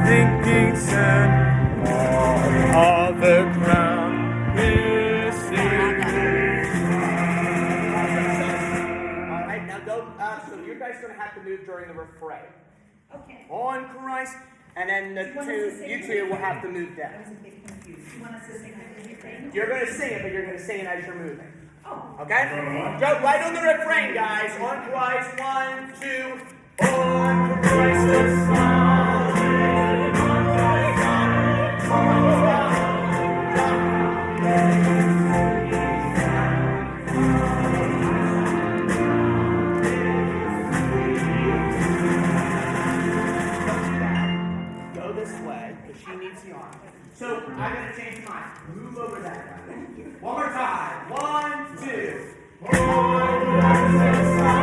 sinking sand, all of the ground is sinking. All right, now go. So you guys are going to have to move during the refrain. Okay. On Christ, and then you two will have to move I down. was a bit confused. You want us to sing everything? You're going to sing it, but you're going to sing it as you're moving. Oh. Okay? Go right on the refrain, guys. On Christ, 1, 2. On Christ the Son. On Christ Go this way, because she needs the arm. So I'm going to change mine. Move over that way. One more time. 1, 2. On Christ the Son.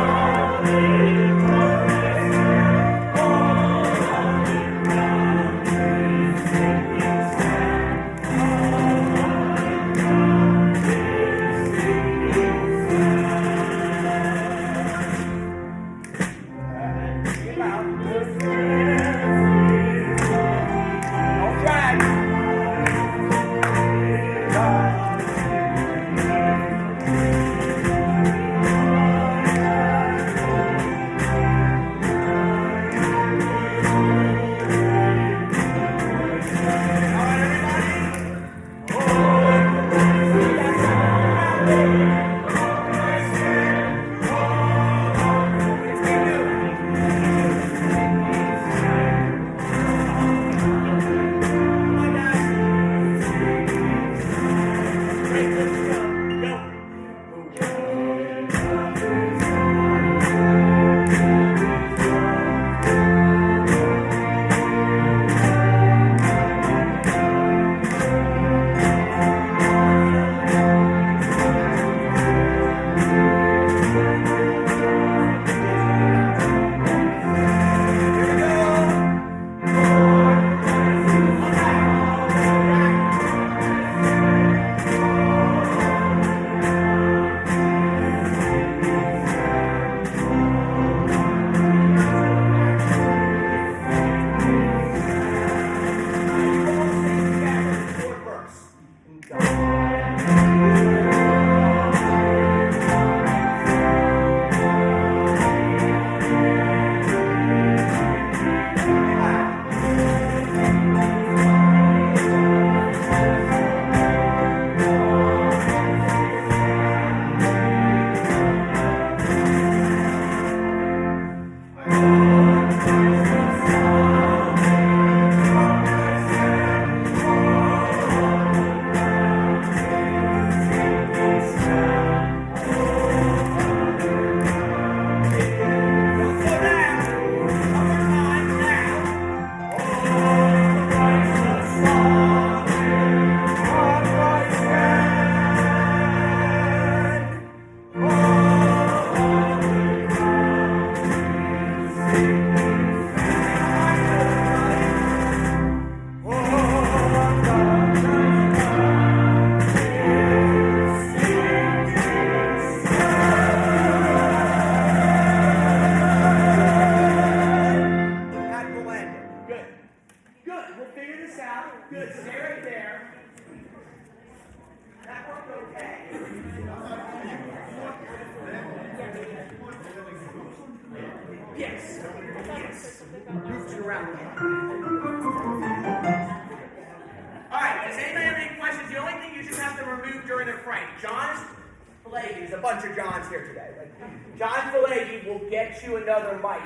Another mic.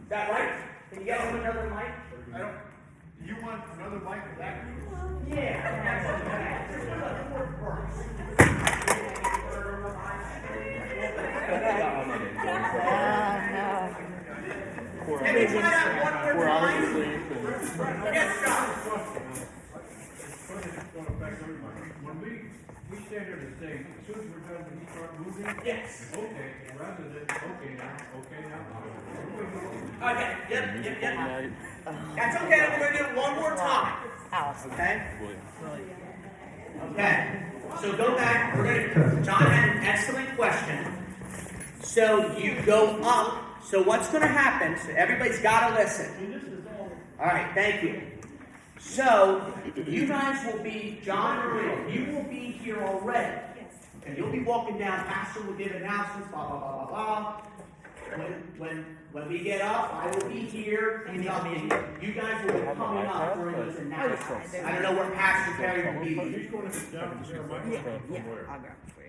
Is that right? Can you get him another mic? You want another mic for that? Yeah. Can we try that one more time? Yes, John. When we stand here to sing, as soon as we're done, we start moving? Yes. Okay, rather than, okay now. Okay, yep. That's okay, we're going to do it one more time. Okay? Okay. So go back. John had an excellent question. So you go up. So what's going to happen, so everybody's got to listen. All right, thank you. So, you guys will be, John and Maria, you will be here already. And you'll be walking down, pastor will give announcements, blah, blah, blah, blah, blah. When we get up, I will be here. You guys will be coming up during those announcements. I don't know where Pastor Terry will be. He's going to sit down and share my microphone from where? I'll grab it for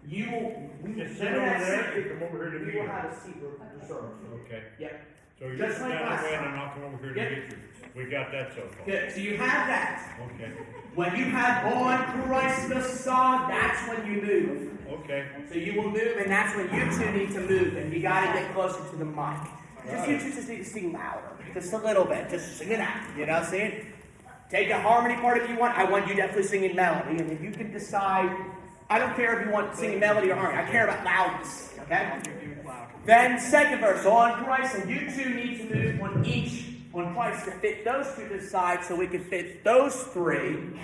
you. Just sit over there, you come over here to You me. will have a seat reserved. Okay. Yep. So you're Just sitting like down last there time. and I'll come over here to Yep. meet you. We got that so far. Good. So you have that. Okay. When you have on Christ the Son, that's when you move. Okay. So you will move, and that's when you two need to move, and you got to get closer to the mic. Just you two just need to sing louder, just a little bit. Just sing it out. You know, sing it. Take the harmony part if you want. I want you definitely singing melody, and if you can decide, I don't care if you want singing melody or harmony. I care about loudness. Okay. Then second verse, on Christ, and you two need to move on Christ to fit those two to the side, so we can fit those three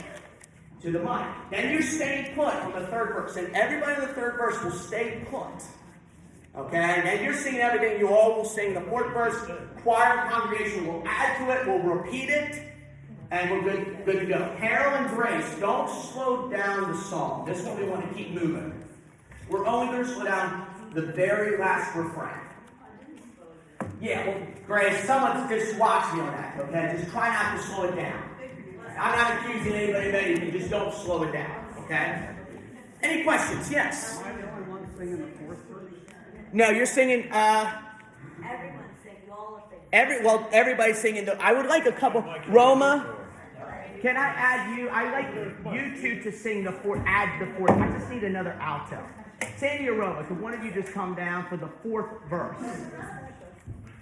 to the mic. Then you're staying put on the third verse, and everybody in the third verse will stay put. Okay, and then you're singing everything. You all will sing the fourth verse. Choir and congregation will add to it. We'll repeat it, and we're good to go. Carol and Grace, don't slow down the song. This one we want to keep moving. We're only going to slow down the very last refrain. Yeah, well, Grace, someone just watch me on that. Okay, just try not to slow it down. I'm not accusing anybody of anything. Just don't slow it down. Okay. Any questions? Yes. Am I the only one singing the fourth verse? No, you're singing. Everyone's singing, all of them. Everybody's singing. I would like a couple. Roma, can I add you? I like you two to sing the fourth. Add the fourth. I just need another alto. Sandy or Roma, could one of you just come down for the fourth verse?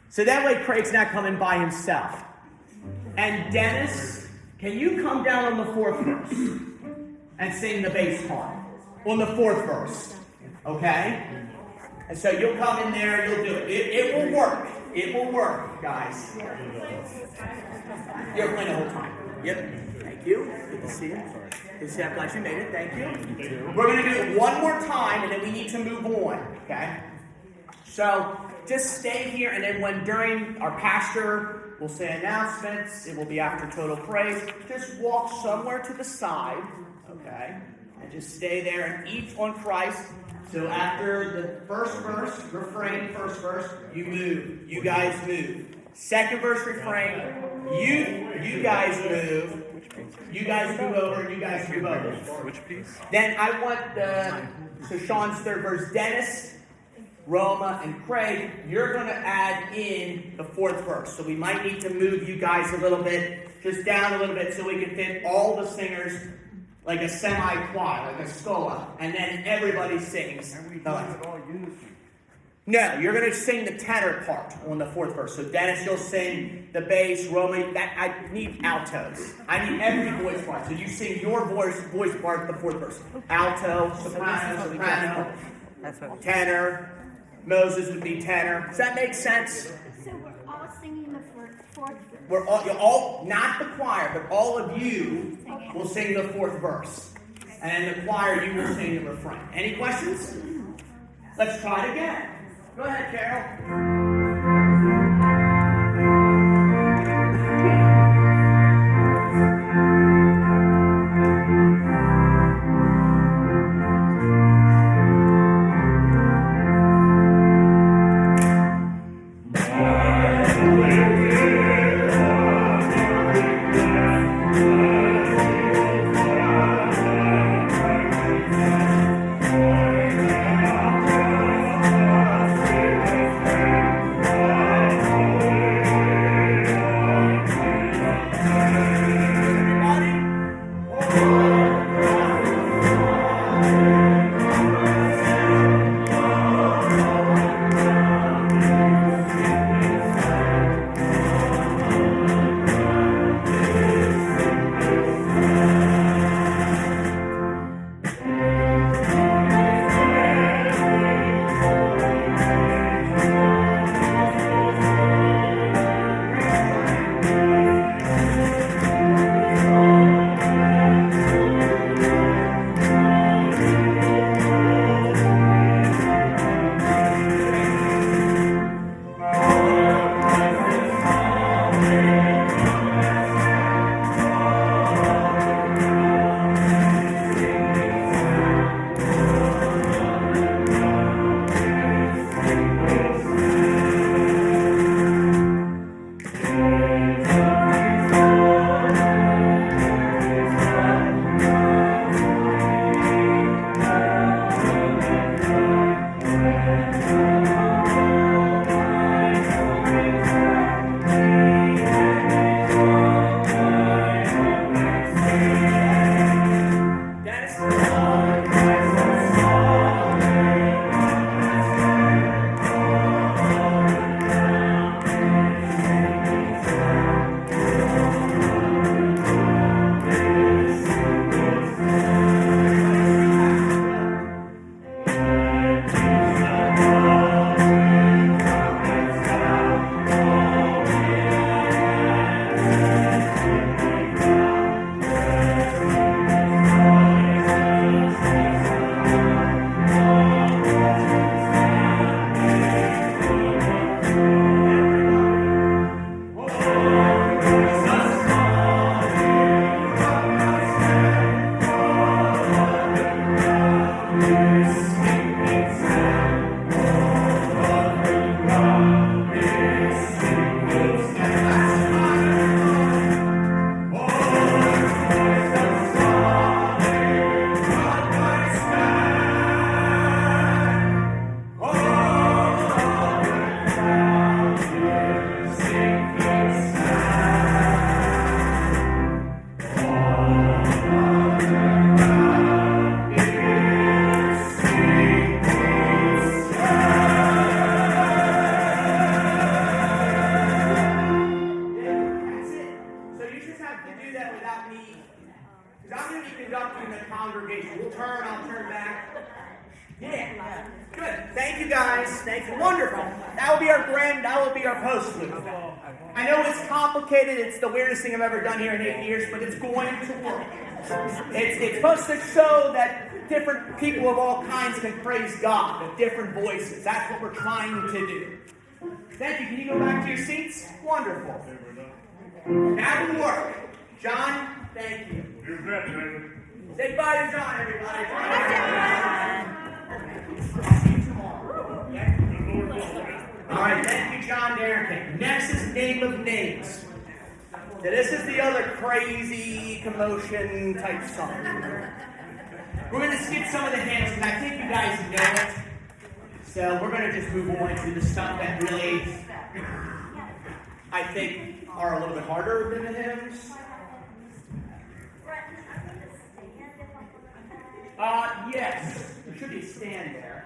So that way Craig's not coming by himself. And Dennis, can you come down on the fourth verse and sing the bass part on the fourth verse? Okay. And so you'll come in there, you'll do it. It will work. It will work, guys. You're playing the whole time. Yep. Thank you. Good to see you. Good to see you. I'm glad you made it. Thank you. We're going to do it one more time, and then we need to move on. Okay? So just stay here, and then when during our pastor will say announcements, it will be after total praise. Just walk somewhere to the side. Okay? And just stay there and eat on Christ. So after the first verse, refrain, first verse, you move. You guys move. Second verse, refrain, you guys move. You guys move over, and you guys move over. Which piece? Then I want so Sean's third verse, Dennis, Roma, and Craig, you're going to add in the fourth verse. So we might need to move you guys a little bit, just down a little bit, so we can fit all the singers like a semi-choir, like a scola, and then everybody sings. And we do it all unison. No, you're going to sing the tenor part on the fourth verse. So Dennis, you'll sing the bass, Roma. That I need altos. I need every voice part. So you sing your voice part, the fourth verse. Alto, soprano, tenor. Moses would be tenor. Does that make sense? So we're all singing the fourth verse. We're all, not the choir, but all of you will sing the fourth verse. And the choir, you will sing the refrain. Any questions? Let's try it again. Go ahead, Carol. have to do that without me, because I'm going to be conducting the congregation. We'll turn, I'll turn back. Yeah, good. Thank you guys. Thank you. Wonderful. That will be our post loop. I know it's complicated. It's the weirdest thing I've ever done here in 8 years, but it's going to work. It's supposed to show that different people of all kinds can praise God with different voices. That's what we're trying to do. Thank you. Can you go back to your seats? Wonderful. That will work. John, thank you. You're good, David. Say bye to John, everybody. See you tomorrow. Yeah? All right, thank you, John Derrick. Next is Name of Names. So this is the other crazy commotion type song. We're going to skip some of the hymns, and I think you guys know it. So we're going to just move on to the stuff that really, I think, are a little bit harder than the hymns. Yes, there should be a stand there.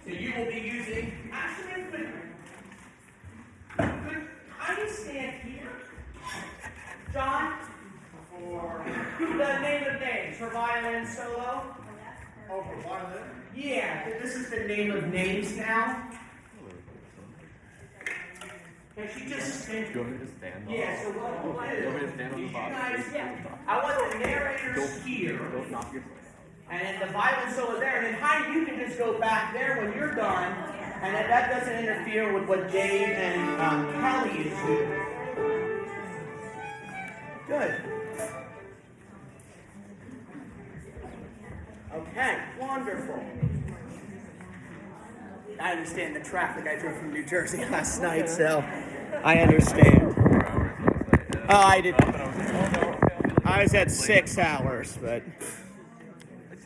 So you will be using, actually, I can stand here. John, for the Name of Names, for violin solo. Oh, for violin? Yeah, this is the Name of Names now. Can she just stand? Do you want me to stand? Yeah, so what we'll do Do you want me to stand on the is you bottom? guys, I want the narrators here. Don't knock your. And then the violin solo there, and then Heidi, you can just go back there when you're done, and then that doesn't interfere with what Dave and Kelly is doing. Good. Okay, wonderful. I understand the traffic. I drove from New Jersey last night, so I understand. Oh, I did. I was at 6 hours, but.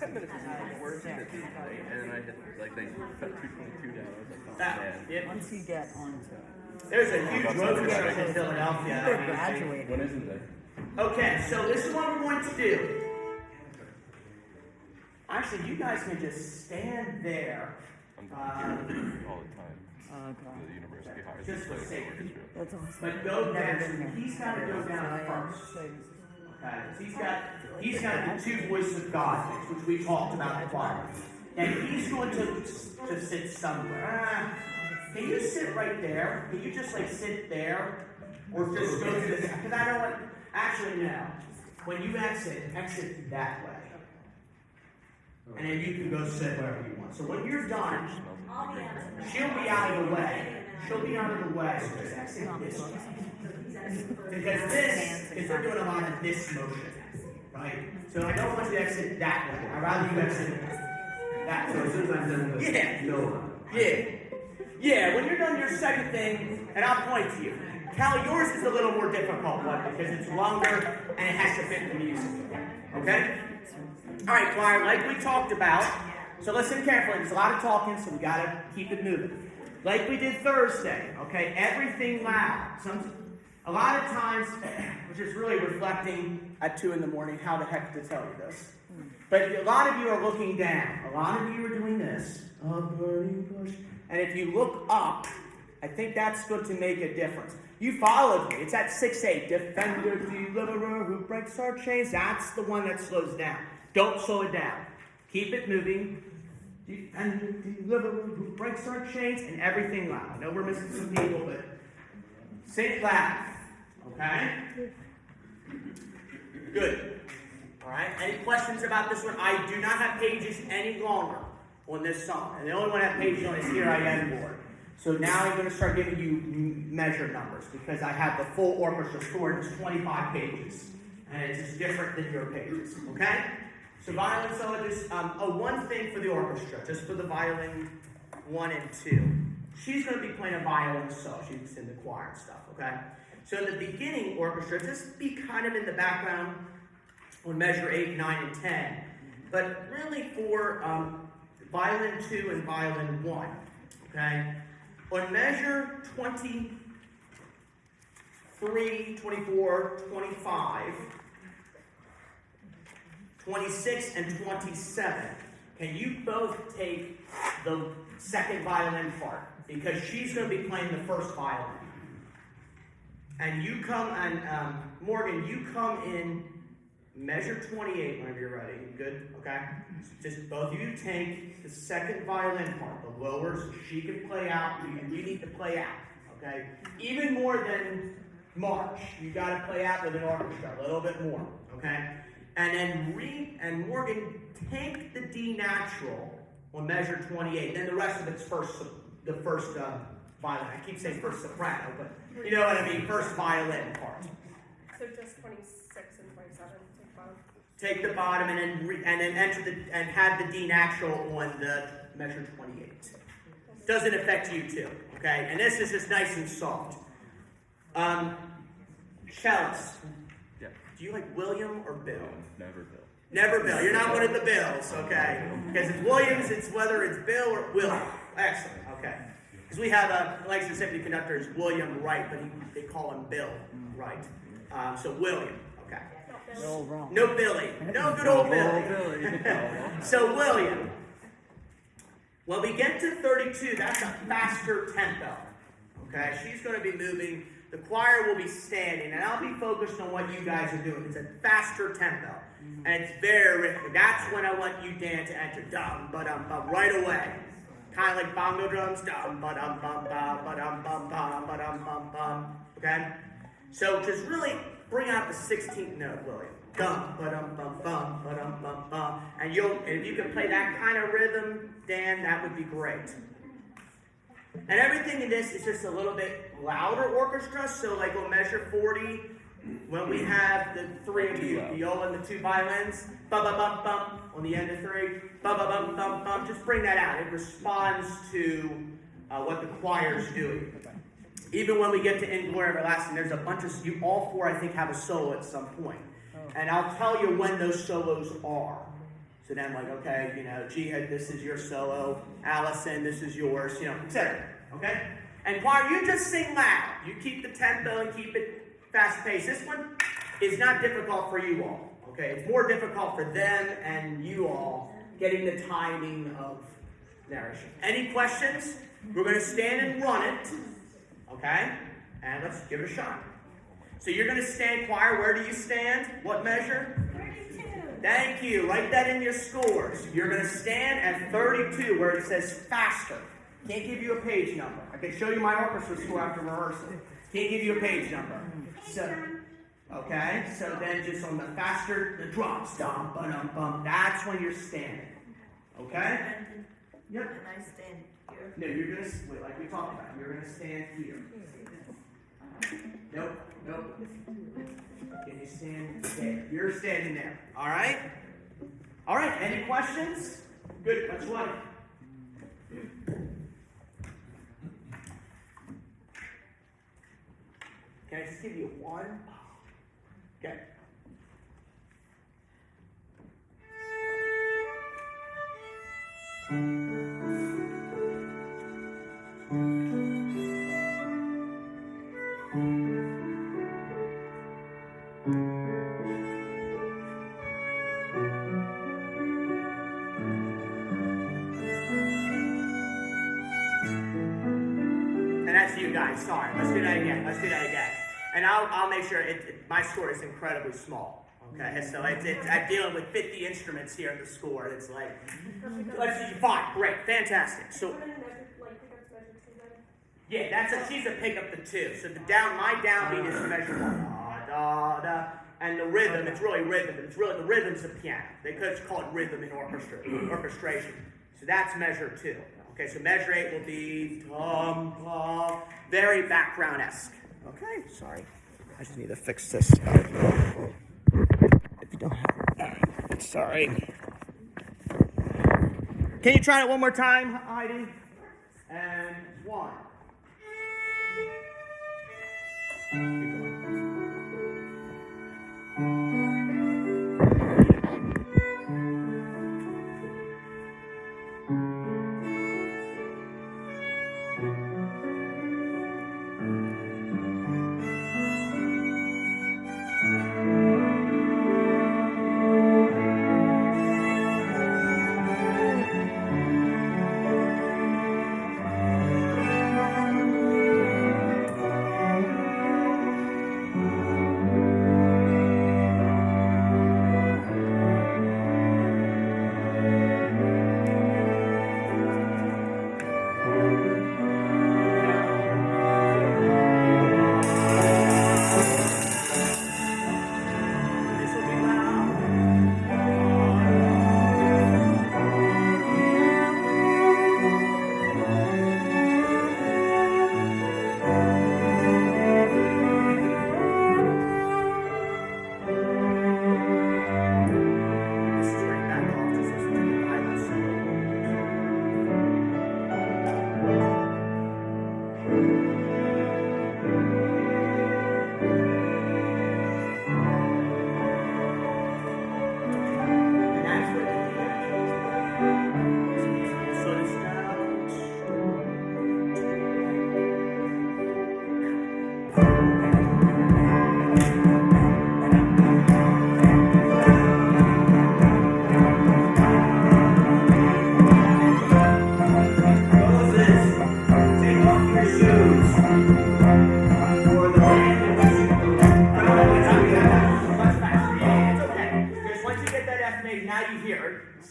10 minutes is the worst thing that you play, and I hit, like, they cut 222 down. I was like, oh, That, man. yeah. Once you get onto There's a huge road construction in Philadelphia. they're graduating. When isn't it? Okay, so this is what we're going to do. Actually, you guys can just stand there. I'm doing all the time. The university hires Just me for to play safety. orchestra. That's awesome. But go Never down. been there. He's got to go down first. So, Okay, 'cause he's got the two voices of God things, which we talked about before. And he's going to sit somewhere. Can you sit right there? Can you just like sit there? Or just go to the, because I don't want, actually no. When you exit that way. And then you can go sit wherever you want. So when you're done, I'll be out. she'll be out of the way. She'll be out of the way, so just exit this way. Because this is they're doing a lot of this motion, right? So I don't want you to exit that way. I'd rather you exit that way. Yeah, when you're done your second thing, and I'll point to you. Cal, yours is a little more difficult one because it's longer and it has to fit the music. Okay? Alright, choir, like we talked about, so listen carefully. There's a lot of talking, so we gotta keep it moving. Like we did Thursday, okay? Everything loud. A lot of times, which is really reflecting at 2 in the morning, how the heck to tell you this. But a lot of you are looking down. A lot of you are doing this. Up, burning bush. And if you look up, I think that's going to make a difference. You followed me. It's at 6-8. Defender, deliverer, who breaks our chains. That's the one that slows down. Don't slow it down. Keep it moving. Defender, deliverer, who breaks our chains, and everything loud. I know we're missing some people, but sing it loud. Okay? Good. All right. Any questions about this one? I do not have pages any longer on this song. And the only one I have pages on is Here I Am board. So now I'm going to start giving you measure numbers because I have the full orchestra score. It's 25 pages. And it's just different than your pages. Okay? So violin solo, just one thing for the orchestra, just for the violin 1 and 2. She's going to be playing a violin solo. She's in the choir and stuff. Okay? So in the beginning orchestra, just be kind of in the background on measure 8, 9, and 10. But really for violin 2 and violin 1. Okay? On measure 23, 24, 25, 26, and 27, can you both take the second violin part? Because she's going to be playing the first violin. And you come and Morgan, you come in, measure 28 whenever you're ready. Good? Okay? Just both of you take the second violin part, the lower, so she can play out, and you need to play out. Okay? Even more than march. You gotta play out with an orchestra, a little bit more. Okay? And then Morgan, take the D natural on measure 28. Then the rest of it's the first violin. I keep saying first soprano, but you know what I mean, first violin part. So just 26 and 27, take bottom. Take the bottom and then enter and have the D natural on the measure 28. Doesn't affect you too, okay? And this is just nice and soft. Cellist. Yeah. Do you like William or Bill? Never Bill. Never Bill. You're not one of the Bills, okay? Because it's Williams, it's whether it's Bill or William. Excellent, okay. Because we have a licensed symphony conductor is William Wright, but they call him Bill Wright. So William, okay. No, wrong. No Billy. No good old Billy. So William. When we get to 32, that's a faster tempo. Okay, she's going to be moving. The choir will be standing, and I'll be focused on what you guys are doing. It's a faster tempo, and it's very rhythmic. That's when I want you, Dan, to enter dum ba dum bum right away, kind of like bongo drums. Dum ba dum bum ba dum bum ba dum bum bum. Okay, so just really bring out the 16th note, William. Dum ba dum bum ba dum bum, and if you can play that kind of rhythm, Dan, that would be great. And everything in this is just a little bit louder orchestra, so like on measure 40, when we have the three of you, viola and the two violins, ba-ba-bum-bum, on the end of three, ba-ba-bum-bum-bum, just bring that out. It responds to what the choir's doing. Even when we get to In Glory Everlasting, there's a bunch of, you all four I think have a solo at some point. And I'll tell you when those solos are. So then, like, okay, Jihad, this is your solo. Allison, this is yours, etc. Okay? And choir, you just sing loud. You keep the tempo and keep it fast-paced. This one is not difficult for you all. Okay? It's more difficult for them and you all getting the timing of narration. Any questions? We're going to stand and run it. Okay? And let's give it a shot. So you're going to stand, choir. Where do you stand? What measure? 32. Thank you. Write that in your scores. You're going to stand at 32 where it says faster. Can't give you a page number. I can show you my orchestra score after rehearsal. Can't give you a page number. Okay, so then just on the faster, the drums, dum, ba-dum, bum, that's when you're standing. Okay? Yep. And I stand here. No, you're going to, wait, like we talked about, you're going to stand here. Nope. Can you stand there? You're standing there. All right? All right, any questions? Good, let's run it. Can I just give you one? Okay. And that's you guys. Sorry. Let's do that again. And I'll make sure my score is incredibly small. Okay, so I'm dealing with 50 instruments here in the score. It's like, let's see, fine, great, fantastic. So, yeah, she's a pick up the two. So my downbeat is measure one, da da, and the rhythm. It's really rhythm, but the rhythm's the piano. They could call it rhythm in orchestration. So that's measure 2. Okay, so measure 8 will be very background-esque. Okay, sorry. I just need to fix this. If you don't have sorry. Can you try it one more time, Heidi? And 1. Keep going.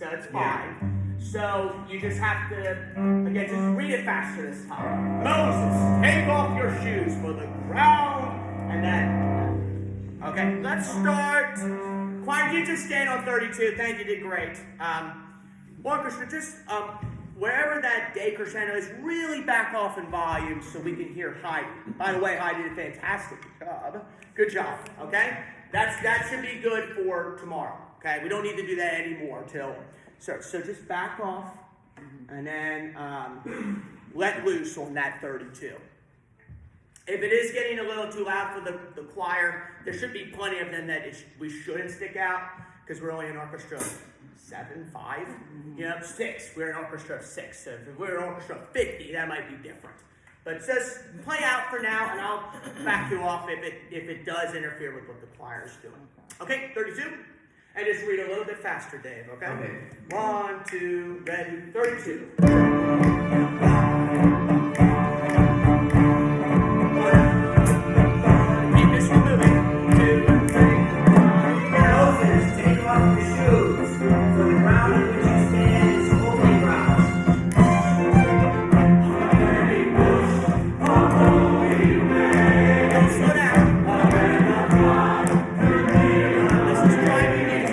so it's fine. So you just have to, again, just read it faster this time. Moses, take off your shoes for the ground, and then, okay, let's start. Choir, you just stand on 32. Thank you, did great. Orchestra, just wherever that day crescendo is, really back off in volume so we can hear Heidi. By the way, Heidi did a fantastic job. Good job, okay? That should be good for tomorrow, okay? We don't need to do that anymore till so just back off and then let loose on that 32. If it is getting a little too loud for the choir, there should be plenty of them that we shouldn't stick out because we're only an orchestra of 7, 5, 6. We're an orchestra of 6. So if we're an orchestra of 50, that might be different. But just play out for now, and I'll back you off if it does interfere with what the choir is doing. Okay, 32? And just read a little bit faster, Dave, okay? 1, 2, ready, 32. Keep this one moving. 2, 3. Moses, take off your shoes, for the ground on which you stand is holy ground. Don't slow down. This is driving music.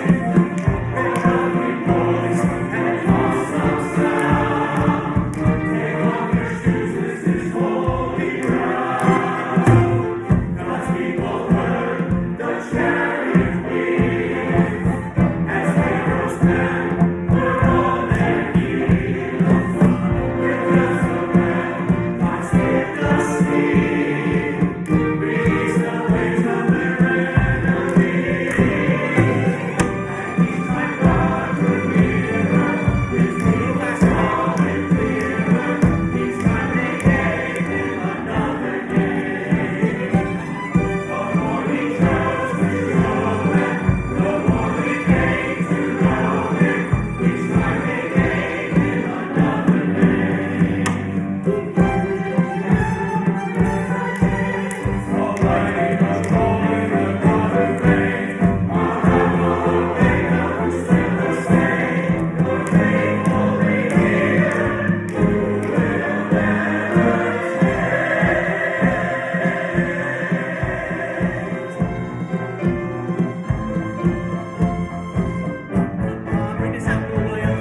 Bring this out, William.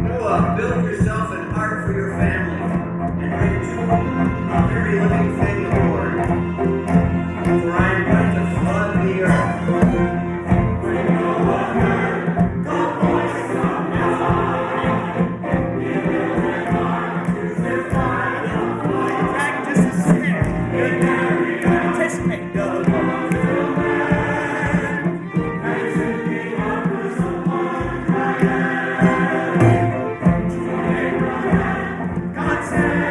Noah, build yourself an ark for your family, and bring to every living thing the Lord. For I am going to flood the earth. Practice is here. Anticipate. Go. God said.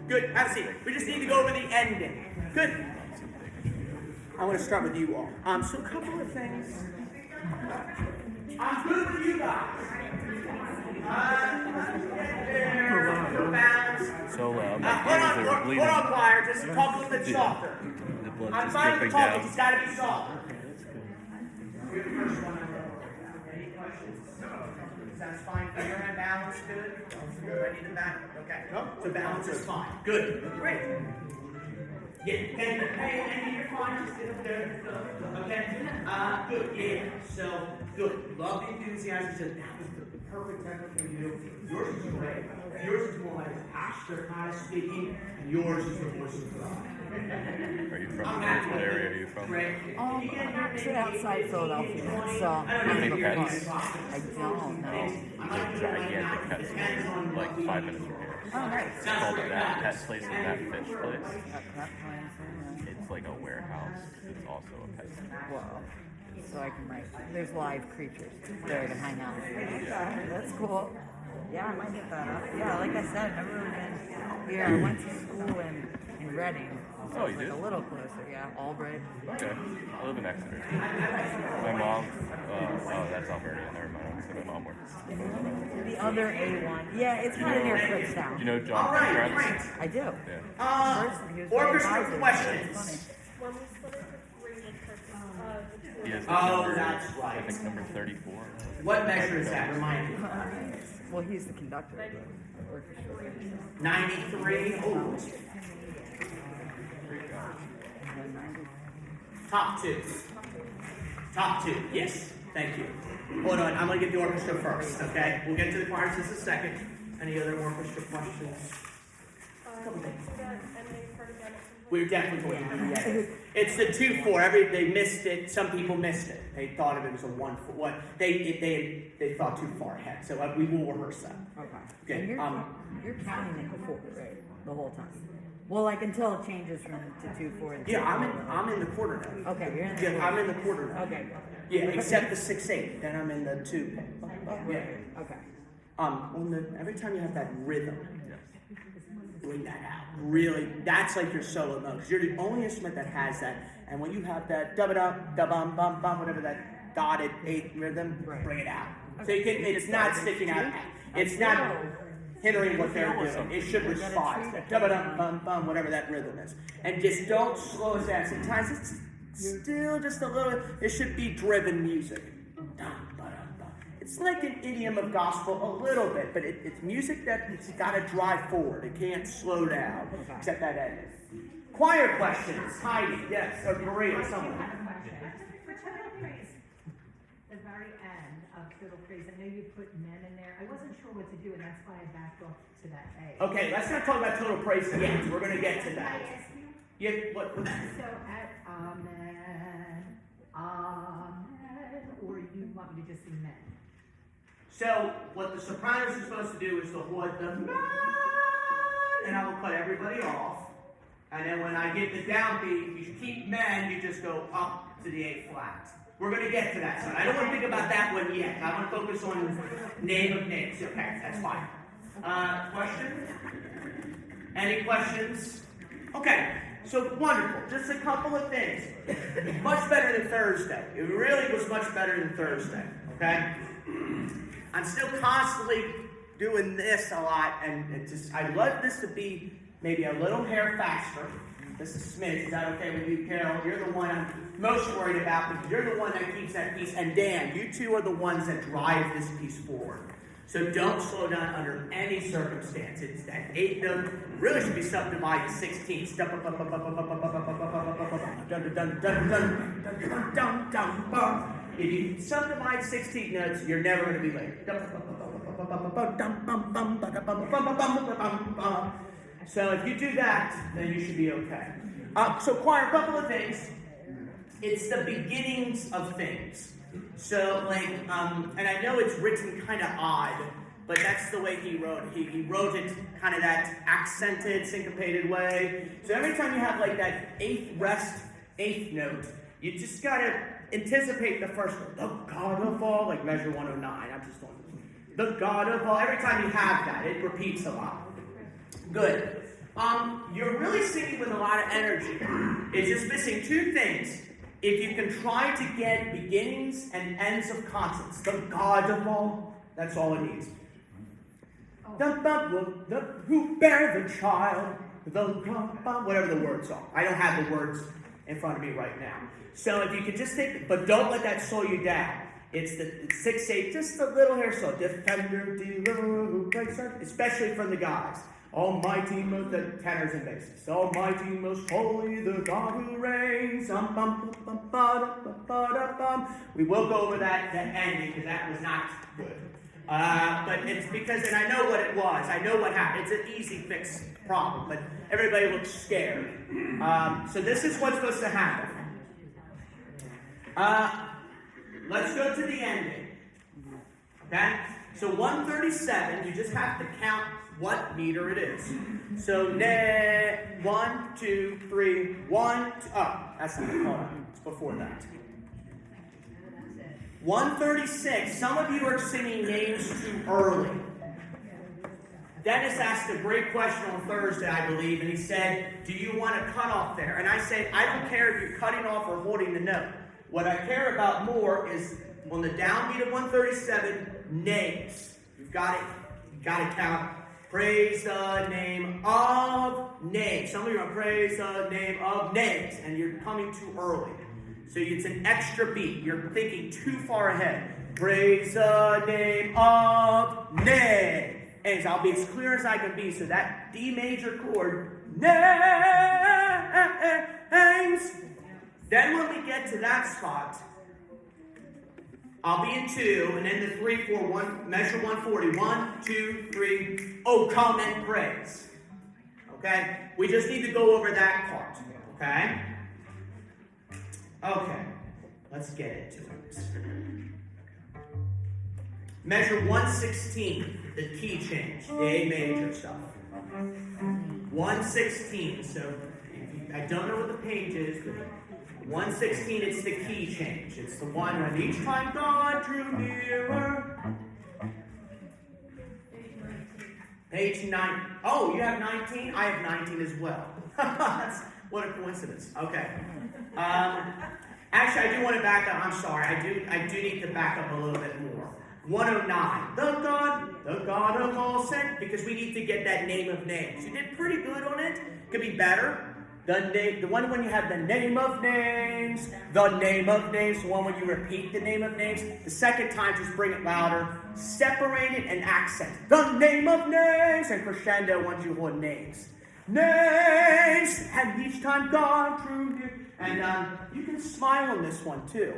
Good. Have a seat. We just need to go over the ending. Good. I want to start with you all. So a couple of things. I'm good with you guys. So loud. My Hold ears are on, bleeding. choir. Just talk a little bit softer. The blood's I'm just fine with dripping talking. down. It's got to be soft. You're the first one. Any questions? Sounds fine for your end. Balance good. Ready to back? Okay. So balance is fine. Good. Great. Yeah. And you're fine. Just sit up there. Okay. Good. Yeah. So good. Love the enthusiasm. So that was the perfect tempo for you. Yours is great. Yours is more like a pastor kind of speaking, and yours is the voice of God. Are you from here? What area are you from? I'm actually outside Philadelphia, so I'm Big in pets. I don't know. They're gigantic pet stores, like 5 minutes from here. Oh, nice. It's called that pet place and that fish place. Got crap plans for It's like a warehouse. It's also a pet store. that. Whoa. So I can write. There's live creatures there to hang out. Okay, that's cool. Yeah, I might get that up. Yeah, like I said, I've never really been here. I went to school in Reading. So Oh, it's you like did? a little closer, yeah. Albright. Okay. I live in Exeter. My mom, oh, that's Alberta. Never mind. So my mom works. The other A1. Yeah, it's kind of near Kutztown. Do you know John All right, Pentrance? great. I do. Yeah. First, he was my Orchestra advisor. questions. It's funny. When we split into three, the first, He has Oh, number, that's I right. think number 34. What measure is that? Remind me. Well, he's the conductor of the orchestra. 93. Oh, top two. Top two. Yes. Thank you. Hold on. I'm going to get the orchestra first, okay? We'll get to the choir in just a second. Any other orchestra questions? We're definitely going to do that. It's the 2-4. They missed it. Some people missed it. They thought of it as a 1-4. What they thought too far ahead. So we will rehearse that. Okay. And you're counting it before, right? The whole time. Well, like until it changes from to 2-4. Yeah, I'm in the quarter now. Okay, you're in the Yeah, quarter. I'm in the quarter now. Okay. Yeah, except the 6/8. Then I'm in the 2. Yeah. Okay. Every time you have that rhythm, bring that out. Really, that's like your solo note. Because you're the only instrument that has that. And when you have that da-ba-dum, da-bum, bum, bum, whatever that dotted 8th rhythm, bring it out. So you can, it's not sticking out. It's not hindering what they're doing. It should respond. Da-ba-dum, bum, bum, whatever that rhythm is. And just don't slow it down. Sometimes it's still just a little, it should be driven music. It's like an idiom of gospel a little bit, but it's music that it's got to drive forward. It can't slow down, except that ending. Choir questions. Heidi, yes, or Maria, someone. For Total Praise, the very end of Total Praise, I know you put men in there. I wasn't sure what to do, and that's why I backed off to that A. Okay, let's not talk about total praise yet. We're going to get to that. Can I ask you? Yeah, what? So at Amen, Amen, or you want me to just sing men? So what the sopranos are supposed to do is to hold the man, and I will cut everybody off. And then when I get the downbeat, you keep men, you just go up to the 8 flat. We're going to get to that side. I don't want to think about that one yet. I want to focus on name of names. Okay, that's fine. Question? Any questions? Okay, so wonderful. Just a couple of things. Much better than Thursday. It really was much better than Thursday. Okay? I'm still constantly doing this a lot, and I'd love this to be maybe a little hair faster. This is Smith. Is that okay with you, Carol? You're the one I'm most worried about because you're the one that keeps that piece. And Dan, you two are the ones that drive this piece forward. So don't slow down under any circumstance. It's that 8th note really should be subdivided 16ths. If you subdivide 16th notes, you're never going to be late. So if you do that, then you should be okay. So choir, a couple of things. It's the beginnings of things. So and I know it's written kind of odd, but that's the way he wrote it. He wrote it kind of that accented, syncopated way. So every time you have like that 8th rest, 8th note, you just gotta anticipate the first one. The God of all, like measure 109. I'm just doing this. The God of all. Every time you have that, it repeats a lot. Good. You're really singing with a lot of energy. It's just missing two things. If you can try to get beginnings and ends of consonants, the God of all, that's all it needs. Who bear the child, whatever the words are. I don't have the words in front of me right now. So if you could just take, but don't let that slow you down. It's the 6/8, just a little hair slow. Defender, deliverer, who breaks our, especially from the guys. Almighty, most the tenors and basses. Almighty, most holy, the God who reigns. We will go over that ending because that was not good. But it's because, and I know what it was. I know what happened. It's an easy fix problem, but everybody looks scared. So this is what's supposed to happen. Let's go to the ending. Okay? So 137, you just have to count what meter it is. So 1, 2, 3, 1, 2, that's not, hold on, it's before that. 136, some of you are singing names too early. Dennis asked a great question on Thursday, I believe, and he said, do you want a cutoff there? And I said, I don't care if you're cutting off or holding the note. What I care about more is on the downbeat of 137, names. You've got it. You've got to count. Praise the name of names. Some of you are praise the name of names, and you're coming too early. So it's an extra beat. You're thinking too far ahead. Praise the name of names. I'll be as clear as I can be. So that D major chord, names. Then when we get to that spot, I'll be in 2, and then the 3, 4, 1, measure 140. 1, 2, 3. Oh, come and praise. Okay? We just need to go over that part. Okay? Okay. Let's get into it. Measure 116, the key change, the A major stuff. 116. So, I don't know what the page is, but 116, it's the key change. It's the one when each time God drew nearer. Page 9. Oh, you have 19? I have 19 as well. What a coincidence. Okay. Actually, I do want to back up. I'm sorry. I do need to back up a little bit more. 109. The God of all sent, because we need to get that name of names. You did pretty good on it. Could be better. The one when you have the name of names, the one when you repeat the name of names. The second time, just bring it louder. Separate it and accent. The name of names, and crescendo once you hold names. Names, and each time God drew you. And you can smile on this one too.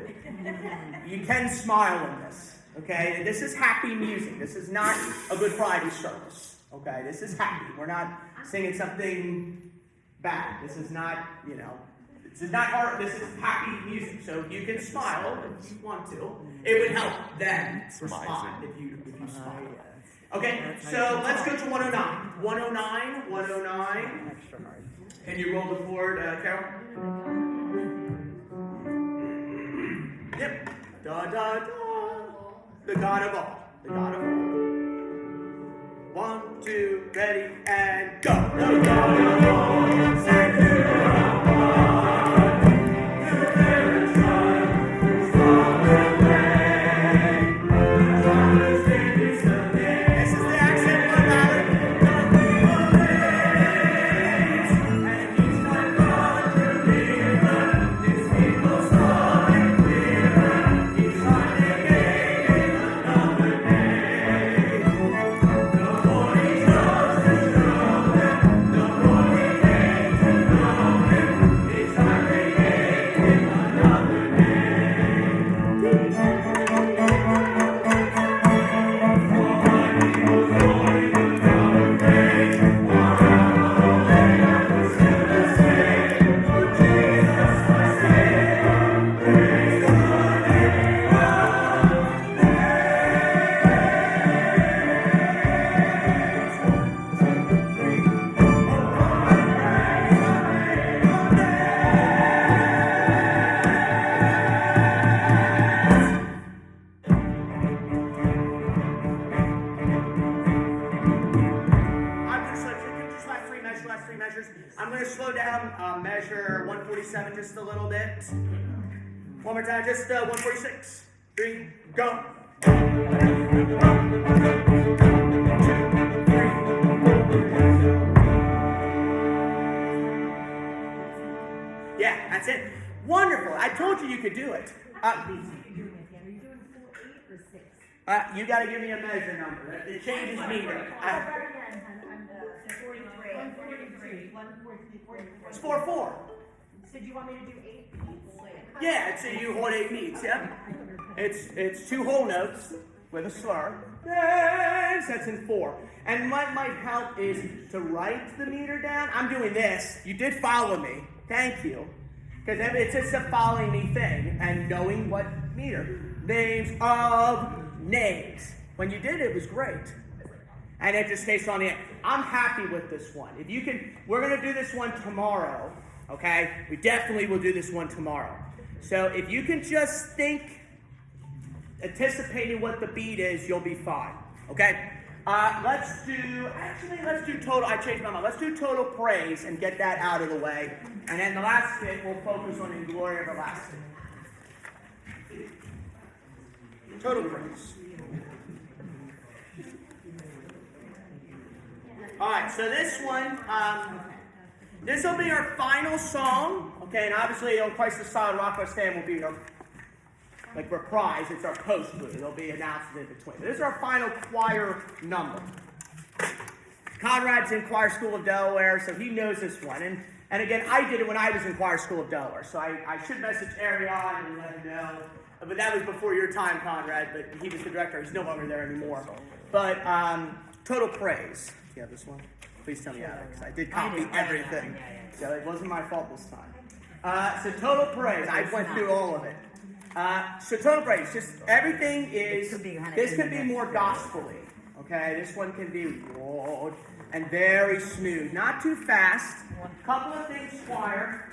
You can smile on this. Okay, this is happy music. This is not a Good Friday service. Okay, this is happy. We're not singing something bad. This is not, this is not art. This is happy music. So you can smile if you want to. It would help them respond if you smile. Okay, so let's go to 109. 109. Extra hard. Can you roll the board, Carol? Yep. Da da da. The God of all. The God of all. 1, 2, ready, and go. The God of all. Sing to the God. To their child. Strong and brave. Strong as babies of day. This is the accent one louder. The name of names. And each time God drew nearer, His people saw Him clearer. Each time they gave Him another name. The more He chose to show them, the more He came to catch the last three measures. I'm going to slow down, measure 147 just a little bit. One more time, just 146. 3, go. 2, 3. Yeah, that's it. Wonderful. I told you you could do it. Are you doing 4/8 or 6? You got to give me a measure number. It changes meter. I'm 43. 143. It's 4-4. So do you want me to do 8 beats? Yeah, so you hold 8 beats, yeah? It's 2 whole notes with a slur. Yes, that's in 4. And what might help is to write the meter down. I'm doing this. You did follow me. Thank you. Because it's just a following me thing and knowing what meter. Names of names. When you did it was great. And it just stays on the end. I'm happy with this one. If you can, we're going to do this one tomorrow. Okay? We definitely will do this one tomorrow. So if you can just think, anticipating what the beat is, you'll be fine. Okay? Let's do total, I changed my mind. Let's do total praise and get that out of the way. And then the last bit, we'll focus on In Glory Everlasting. Total praise. All right, so this one, this will be our final song, okay? And obviously, on Christ the Solid Rock I Stand will be our reprise. It's our postlude. It'll be announced in between. This is our final choir number. Conrad's in Choir School of Delaware, so he knows this one. And again, I did it when I was in Choir School of Delaware, so I should message Arion and let him know. But that was before your time, Conrad, but he was the director. He's no longer there anymore. But total praise. Do you have this one? Please tell me you have it, because I did copy everything. So it wasn't my fault this time. So total praise. I went through all of it. So total praise. Just everything is, this could be more gospel-y. Okay, this one can be broad and very smooth. Not too fast. Couple of things, choir.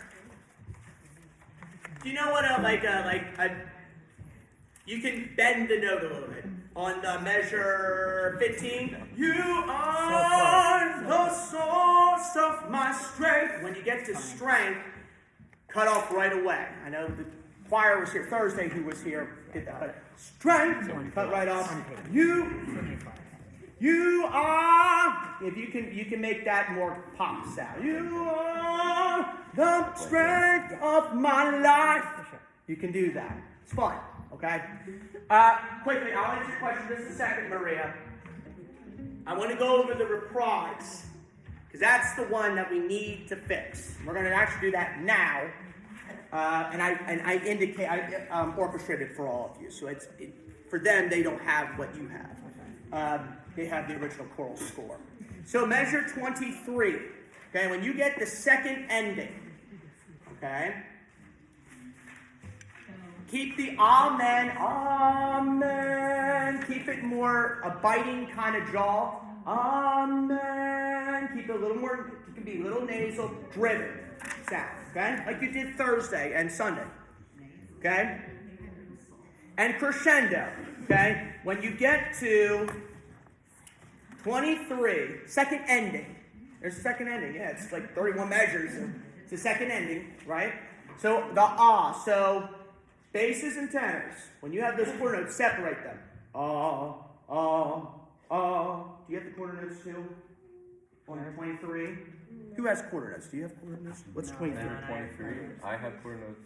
Do you know what you can bend the note a little bit. On the measure 15, you are the source of my strength. When you get to strength, cut off right away. I know the choir was here Thursday, who was here, did that. But strength, cut right off. You are, if you can make that more pop sound. You are the strength of my life. You can do that. It's fun. Okay? Quickly, I'll answer your question just a second, Maria. I want to go over the reprise, because that's the one that we need to fix. We're going to actually do that now, and I orchestrated for all of you. So for them, they don't have what you have. They have the original choral score. So measure 23. Okay, when you get the second ending, okay? Keep the amen, amen. Keep it more a biting kind of jaw. Amen. Keep it a little more, it can be a little nasal, driven sound. Okay? Like you did Thursday and Sunday. Okay? And crescendo. Okay? When you get to 23, second ending. There's a second ending. Yeah, it's like 31 measures. It's a second ending, right? So the so basses and tenors, when you have those quarter notes, separate them. Do you have the quarter notes too? On 23? Who has quarter notes? Do you have quarter notes? What's 23? 23. I have quarter notes.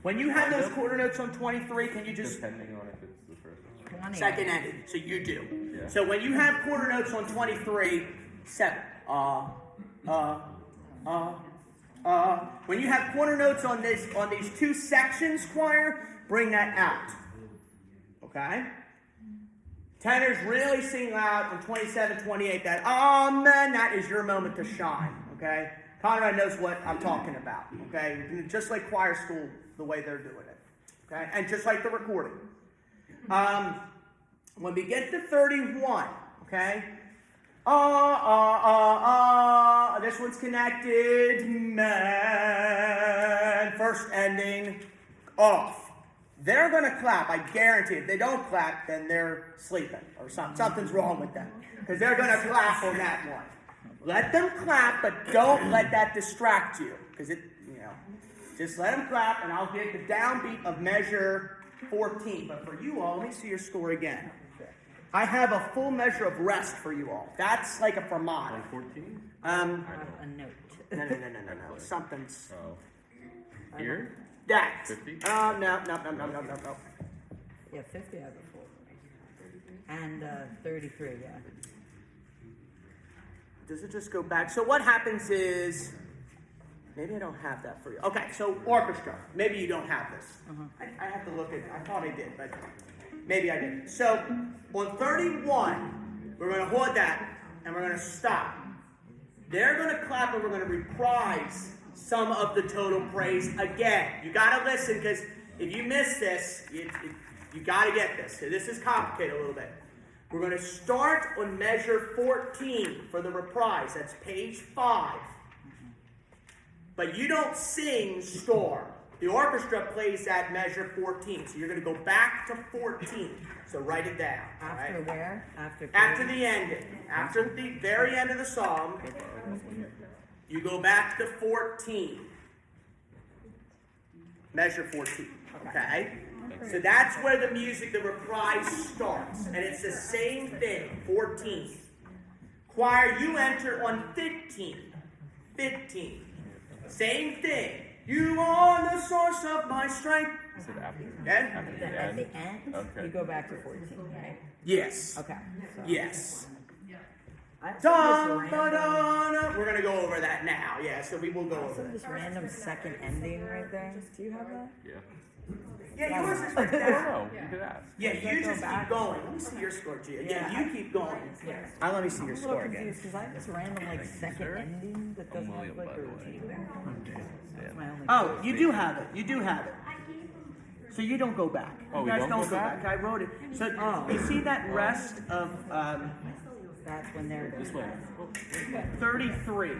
When you have those quarter notes on 23, can you just... Depending on if it's the first one. Second ending. So you do. Yeah. So when you have quarter notes on 23, 7. When you have quarter notes on these two sections, choir, bring that out. Okay? Tenors really sing loud on 27, 28. That amen, that is your moment to shine. Okay? Conrad knows what I'm talking about. Okay? Just like choir school, the way they're doing it. Okay? And just like the recording. When we get to 31, okay? This one's connected. Man. First ending. Off. They're going to clap. I guarantee. If they don't clap, then they're sleeping or something. Something's wrong with them. Because they're going to clap on that one. Let them clap, but don't let that distract you. Because just let them clap, and I'll get the downbeat of measure 14. But for you all, let me see your score again. I have a full measure of rest for you all. That's like a fermata. On 14? A note. No. Something's... Oh. Here? That. 50? No. Yeah, 50 I have a full. And 33, yeah. Does it just go back? So what happens is... Maybe I don't have that for you. Okay, so orchestra. Maybe you don't have this. I have to look at it. I thought I did, but maybe I didn't. So on 31, we're going to hold that, and we're going to stop. They're going to clap, and we're going to reprise some of the total praise again. You got to listen, because if you miss this, you got to get this. So this is complicated a little bit. We're going to start on measure 14 for the reprise. That's page 5. But you don't sing storm. The orchestra plays that measure 14. So you're going to go back to 14. So write it down. After right? where? After the ending. After the very end of the song, you go back to 14. Measure 14. Okay? So that's where the music, the reprise starts. And it's the same thing. 14. Choir, you enter on 15. 15. Same thing. You are the source of my strength. Is it after? Okay? At the end, Okay. you go back to 14, right? Yes. Okay. So Yes. I saw Dun, this dun, random, dun, dun. We're going to go over that now. Yeah, so we will go over that. this random second ending right there. Do you have that? Yeah. Yeah, yours is right I there. don't know. You could ask. Yeah, Does that you go just keep back? going. Let me see your score, Gia. Yeah, Yeah. you keep going. Yeah. Let me see your I'm a score little again. confused because I have this random like second ending that doesn't have William, like by a the way. routine. That's my only. Oh, you do have it. You do have it. So you don't go back. Oh, you we guys don't don't go go back? back. I wrote it. So Oh. you see that rest of That's when they're This way. 33.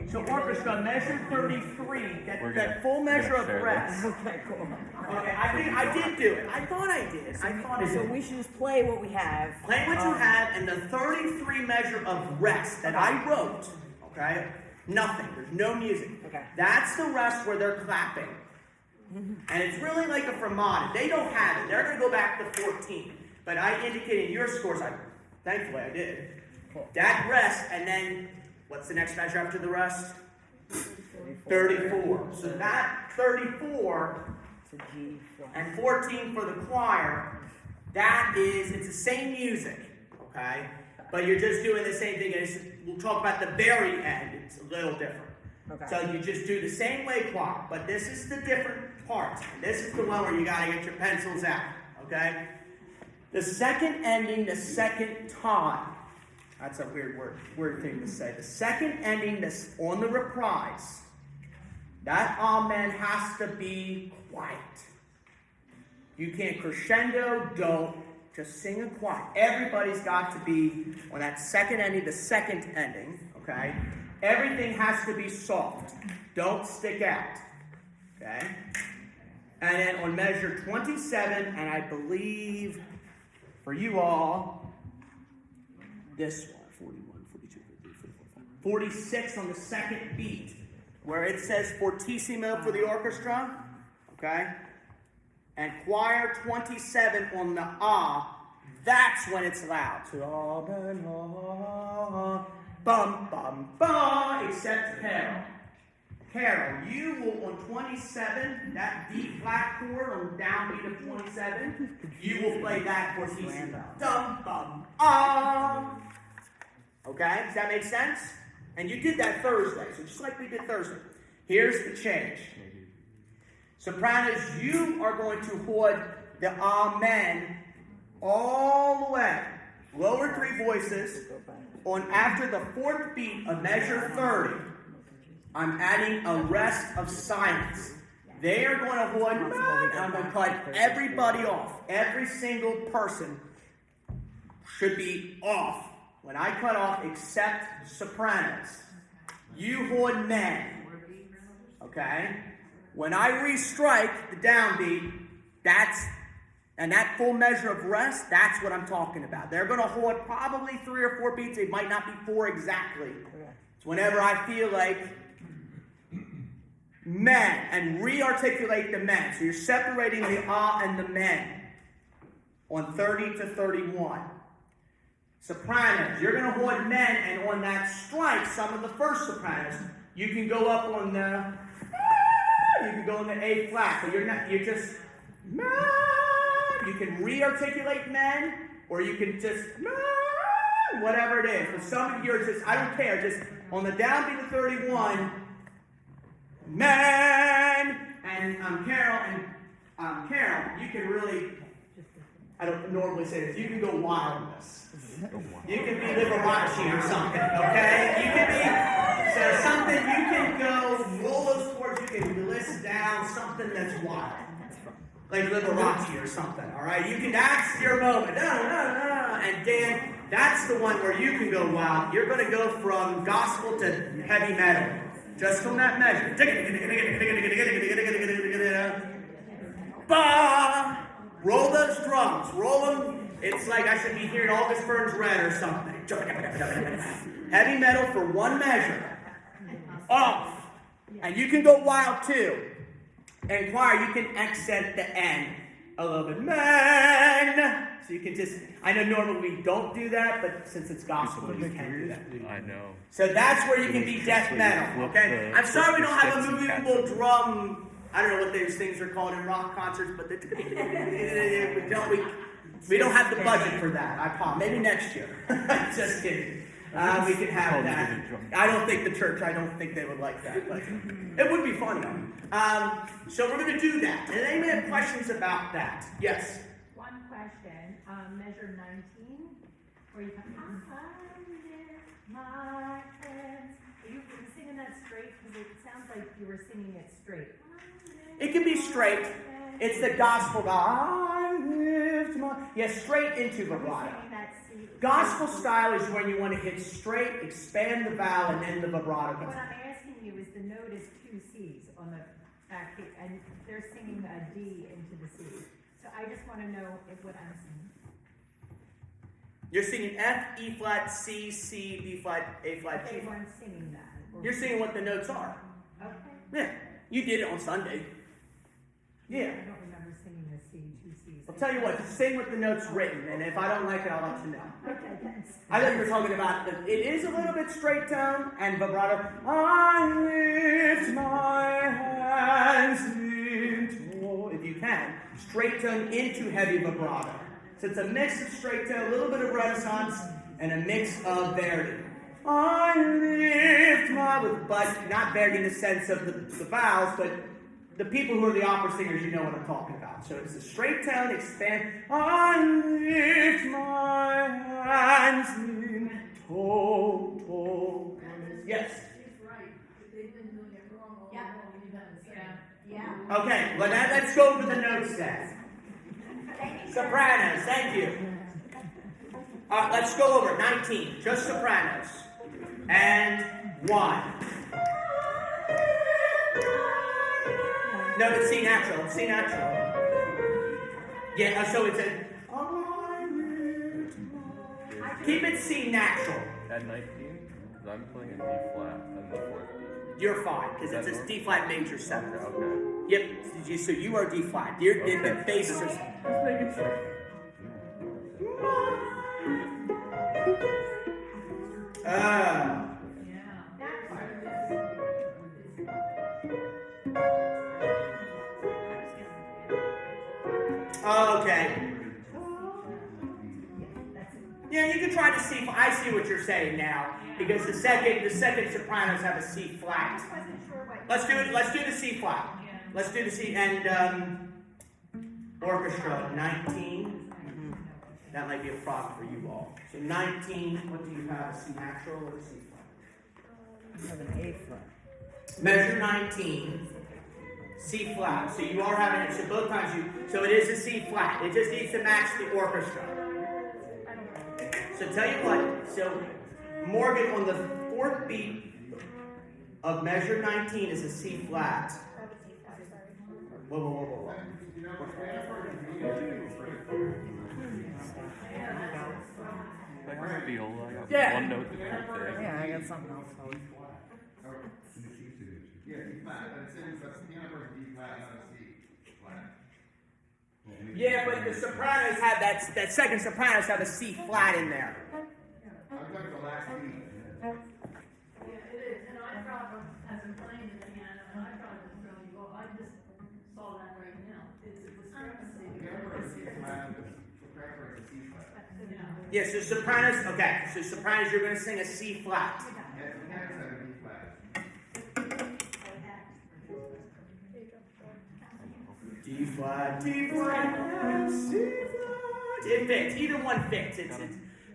So orchestra, measure 33. We're That gonna- full we're measure gonna of share rest. Okay, cool. Okay, I did do it. I thought I did. I thought I So did. we should just play what we have. Play what you have, and the 33 measure of rest that I wrote, okay? Nothing. There's no music. Okay. That's the rest where they're clapping. And it's really like a fermata. They don't have it. They're going to go back to 14. But I indicated in your scores, thankfully I did. That rest, and then, what's the next measure after the rest? 34. So that 34 It's a G flat. and 14 for the choir, it's the same music, okay? But you're just doing the same thing. We'll talk about the very end. It's a little different. Okay. So you just do the same way choir, but this is the different part. This is the one where you got to get your pencils out, okay? The second ending, the second time. That's a weird thing to say. The second ending that's on the reprise, that amen has to be quiet. You can't crescendo, don't. Just sing it quiet. Everybody's got to be on that second ending, the second ending, okay? Everything has to be soft. Don't stick out, okay? And then on measure 27, and I believe for you all, this one, 41, 42, 43, 44, 46 on the second beat, where it says fortissimo for the orchestra, okay? And choir 27 on the that's when it's loud. So, bum, bum, bum, except Carol. Carol, you will on 27, that D flat chord on downbeat of 27, you will play that fortissimo. Dum, bum, Okay, does that make sense? And you did that Thursday, so just like we did Thursday. Here's the change. Sopranos, you are going to hold the amen all the way. Lower three voices. On after the fourth beat of measure 30, I'm adding a rest of silence. They are going to hold, and I'm going to cut everybody off. Every single person should be off. When I cut off, except sopranos. You hold men. Okay? When I restrike the downbeat, and that full measure of rest, that's what I'm talking about. They're going to hold probably 3 or 4 beats. It might not be 4 exactly. It's whenever I feel like men and re-articulate the men. So you're separating the ah and the men on 30 to 31. Sopranos, you're going to hold men, and on that strike, some of the first sopranos, you can go up on the, you can go on the A flat, but you're just, you can re-articulate men, or you can just, whatever it is. But some of you are just, I don't care, just on the downbeat of 31, men, and Carol, you can really, I don't normally say this, you can go wild on this. You can be Liberace or something, okay? You can be, so something, you can go, roll those chords, you can list down something that's wild. Like Liberace or something, all right? You can, that's your moment. And Dan, that's the one where you can go wild. You're going to go from gospel to heavy metal. Just from that measure. Bah! Roll those drums. Roll them. It's like I should be hearing August Burns Red or something. Heavy metal for one measure. Off. And you can go wild too. And choir, you can accent the end a little bit. Man! So you can just, I know normally we don't do that, but since it's gospel, you can do that. I know. So that's where you can be death metal, okay? I'm sorry we don't have a movable drum. I don't know what those things are called in rock concerts, but we don't have the budget for that. I promise. Maybe next year. Just kidding. We can have that. I don't think they would like that, but it would be fun though. So we're going to do that. And anyone have questions about that? Yes? One question. Measure 19, where you come, my hands. Are you singing that straight? Because it sounds like you were singing it straight. It can be straight. It's the gospel. I lift my... Yeah, straight into vibrato. Gospel style is when you want to hit straight, expand the vowel, and then the vibrato comes. What I'm asking you is the note is 2 C's on the back, and they're singing a D into the C. So I just want to know if what I'm singing. You're singing F, E flat, C, C, B flat, A flat, G They flat. weren't singing that. You're singing what the notes are. Okay. Yeah, you did it on Sunday. Yeah. I don't remember singing a C, 2 C's. I'll tell you what, just sing what the note's written, and if I don't like it, I'll let you know. Okay, thanks. I thought you were talking about it is a little bit straight tone and vibrato. I lift my hands into, if you can, straight tone into heavy vibrato. So it's a mix of straight tone, a little bit of Renaissance, and a mix of Verdi. I lift my, but not Verdi in the sense of the vowels, but the people who are the opera singers, you know what I'm talking about. So it's a straight tone, expand. I lift my hands in total. Yes? Yeah. Okay, well now let's go over the notes then. Sopranos, thank you. Let's go over 19, just sopranos. And 1. No, but C natural. C natural. Yeah, so it's a. Keep it C natural. At 19, because I'm playing in D flat and the 4th beat. You're fine, because it's a D flat major 7. Okay. Yep, so you are D flat. You're the bass is. Just making sure. Okay. Yeah, you can try to see. I see what you're saying now, because the second sopranos have a C flat. Let's do it. Let's do the C flat. Let's do the C and orchestra 19. That might be a problem for you all. So 19. What do you have? A C natural or a C flat? I have an A flat. Measure 19. C flat. So you are having it. So both times so it is a C flat. It just needs to match the orchestra. So tell you what. So Morgan on the 4th beat of measure 19 is a C flat. Whoa. viola. I got Yeah. one note the whole thing. Yeah, I got something else. Yeah, D flat, but it says that's piano version D flat, not a C flat. Yeah, but the sopranos have that second sopranos have a C flat in there. I'm talking the last beat. Yeah, it is, and I thought, as I'm playing the piano, and I thought it was really well, I just saw that right now. It's a discrepancy. Piano version C flat, soprano version C flat. Yeah, so sopranos, okay, so sopranos, you're going to sing a C flat. Yeah, pianos have a D flat. D flat, D flat, C flat. It fits, either one fits,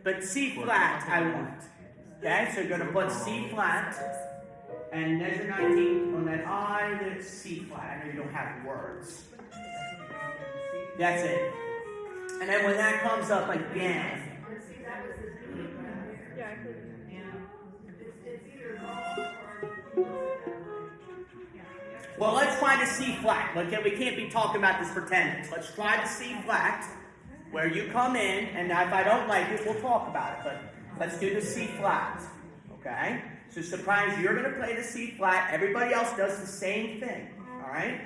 but C flat I want. Okay, so you're going to put C flat, and measure 19 on that I, the C flat. I know you don't have words. That's it. And then when that comes up again, Yeah, I could. well, let's try the C flat. Okay, we can't be talking about this for 10 minutes. Let's try the C flat, where you come in, and if I don't like it, we'll talk about it. But let's do the C flat. Okay? So sopranos, you're going to play the C flat. Everybody else does the same thing. All right?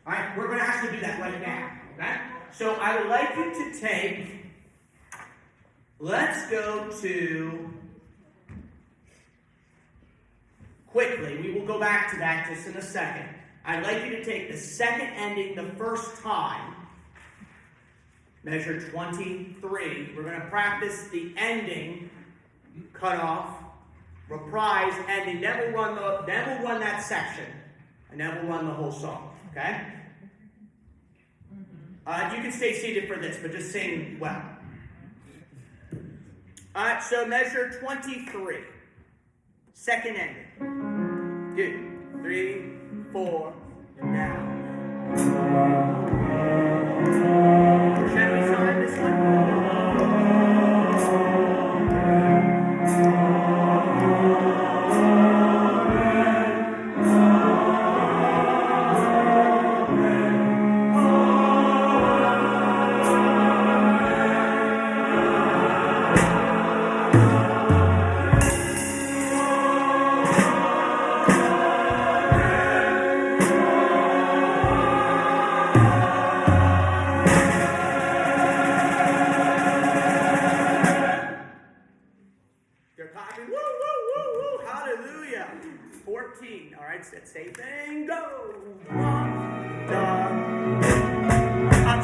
All right, we're going to actually do that right now. Okay? So I would like you to take, let's go to, quickly, we will go back to that just in a second. I'd like you to take the second ending the first time, measure 23. We're going to practice the ending, cut off, reprise, ending. Then we'll run that section, and then we'll run the whole song. Okay? You can stay seated for this, but just sing well. All right, so measure 23. Second ending. 2, 3, 4, now. Shall we sign this one? They're clapping. Woo, woo, woo, woo. Hallelujah. 14. All right, same thing. Go.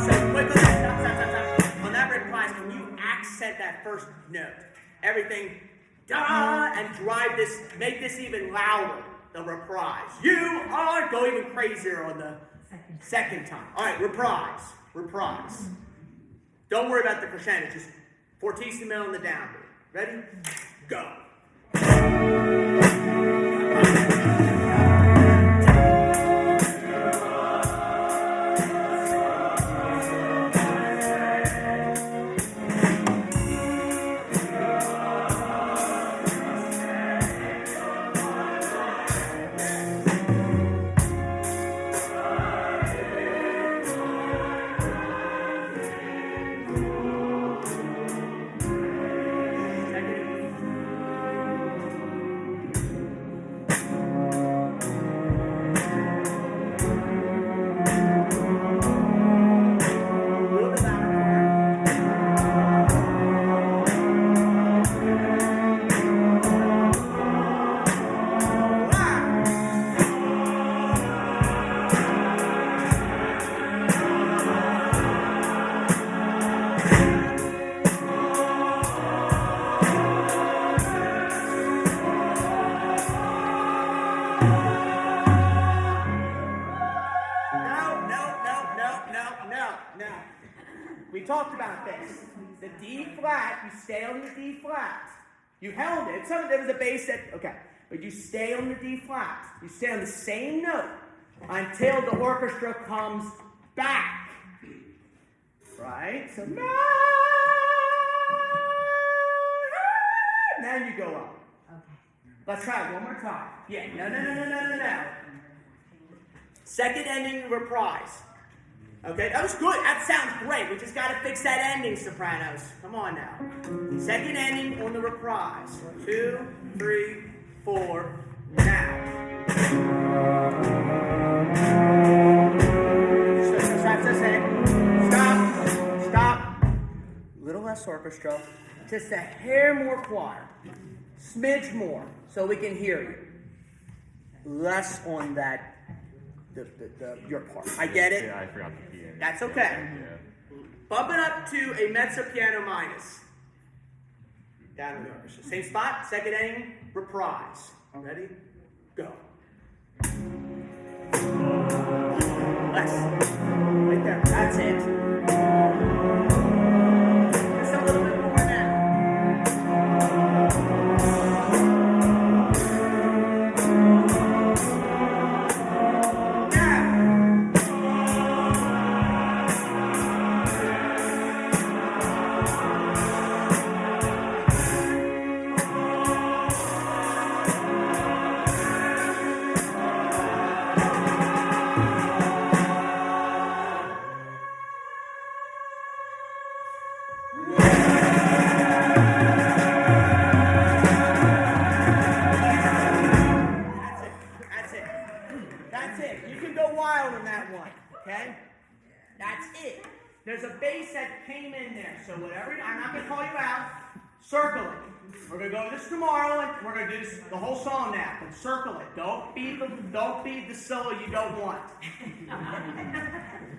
So quickly. Stop. On that reprise, can you accent that first note? Everything. Da, and drive this, make this even louder. The reprise. You are, go even crazier on the second time. All right, reprise. Don't worry about the crescendo. Just fortissimo and the downbeat. Ready? Go. No. We talked about this. The D flat, you stay on the D flat. You held it. There was a bass that, okay. But you stay on the D flat. You stay on the same note until the orchestra comes back. Right? So, and then you go up. Okay. Let's try it one more time. Yeah, no. Second ending reprise. Okay, that was good. That sounds great. We just got to fix that ending, sopranos. Come on now. Second ending on the reprise. 2, 3, 4, now. Stop. Little less orchestra. Just a hair more choir. Smidge more so we can hear you. Less on that. Your part. I get it. Yeah, I forgot the piano. That's okay. Yeah. Bump it up to a mezzo piano minus. Down in the orchestra. Same spot, second ending, reprise. Ready? Go. Less. Right there. That's it. Just a little bit more now. That's it. You can go wild on that one, okay? That's it. There's a bass that came in there, so whatever, I'm not going to call you out. Circle it. We're going to go this tomorrow, and we're going to do this, the whole song now, but circle it. Don't be the solo you don't want.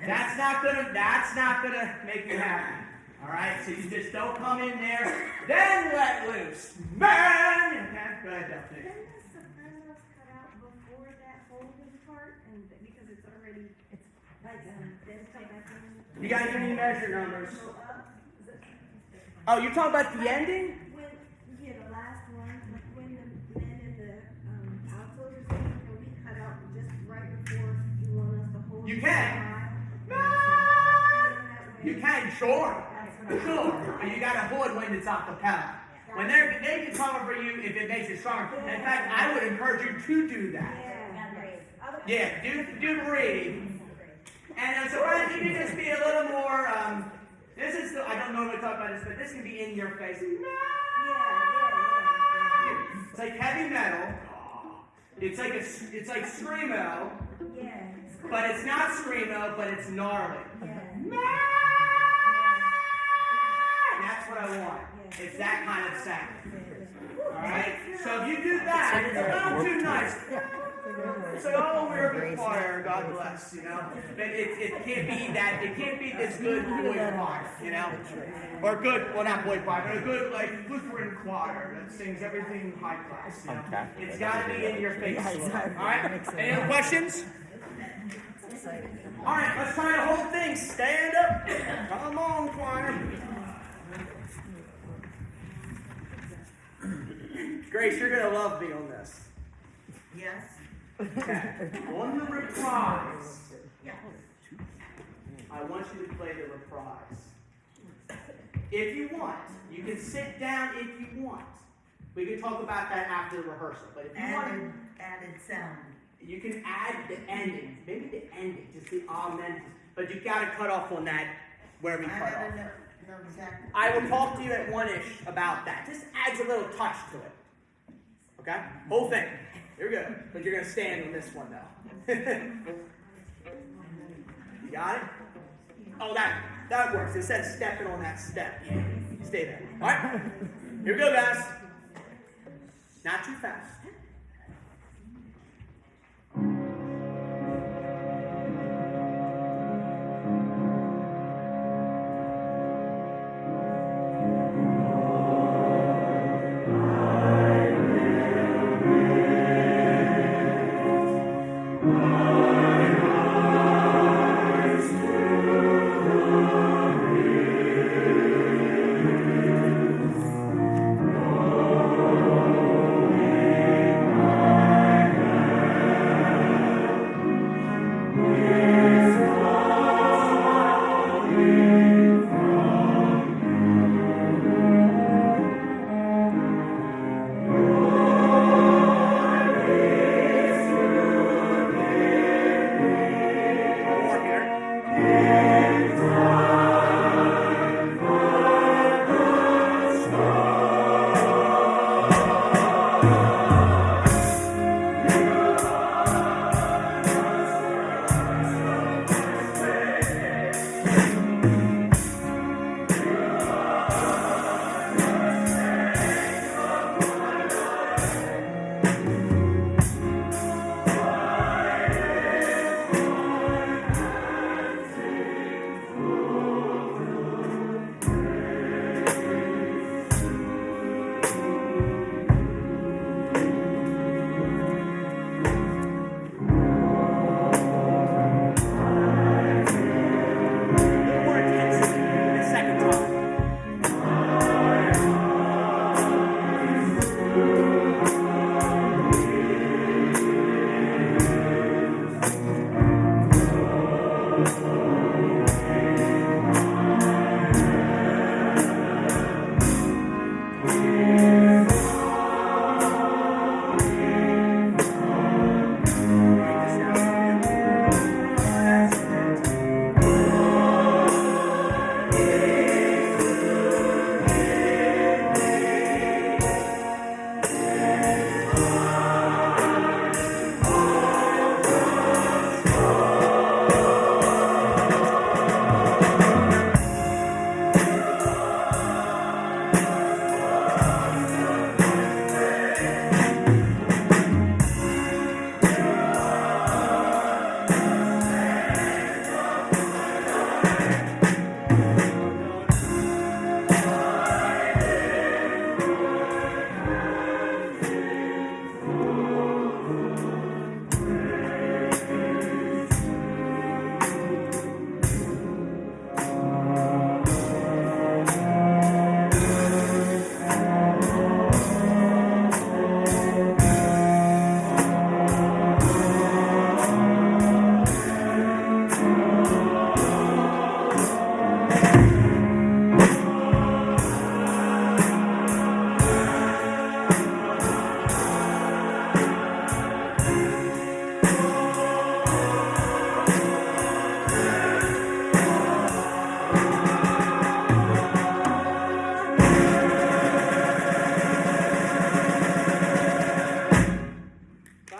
That's not gonna make you happy. All right, so you just don't come in there, then let loose, man. Okay, go ahead, Delphine. Then the sopranos cut out before that holding part, and because it's already, it's like, then come back in. You got any measure numbers? Go up. Oh, you're talking about the ending? When, yeah, the last one, like when the men in the altos are singing, can we cut out just right before you want us to hold? You it can. high? You can, sure. Sure. But you got to avoid when it's acapella. When they can cover for you if it makes it stronger. In fact, I would encourage you to do that. Yeah, do breathe. And so I think you just be a little more, this is, I don't normally talk about this, but this can be in your face. It's like heavy metal. It's like screamo. But it's not screamo, but it's gnarly. That's what I want. It's that kind of sound. Alright? So if you do that, it's not too nice. It's like, oh, we're a good choir, God bless, you know. But it can't be this good boy choir, you know. Or good, well not boy choir, but a good like Lutheran choir that sings everything high class. You know? It's gotta be in your face. Alright? Any other questions? Alright, let's try the whole thing. Stand up. Come on, choir. Grace, you're going to love me on this. Yes. Okay. On the reprise, I want you to play the reprise. If you want, you can sit down if you want. We can talk about that after the rehearsal. But if you want, Added sound. you can add the ending. Maybe the ending, just the amen. But you got to cut off on that wherever you cut off. know exactly. I will talk to you at 1-ish about that. Just adds a little touch to it. Okay? Whole thing. Here we go. But you're going to stand on this one, though. You got it? Oh, that works. It says stepping on that step. Yeah. Stay there. All right? Here we go, guys. Not too fast.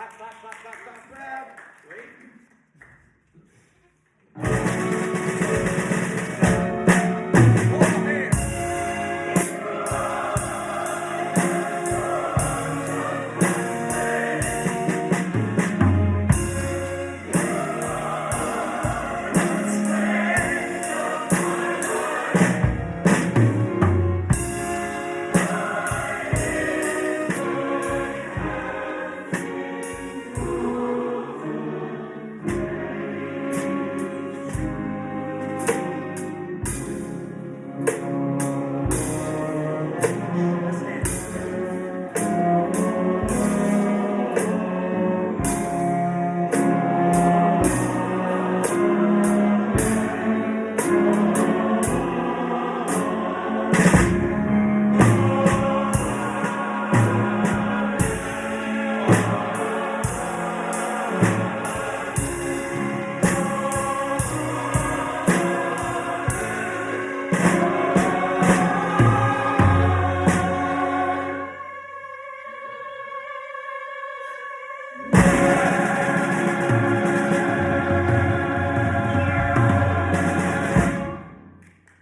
Clap, clap, clap, clap, clap, clap. Great.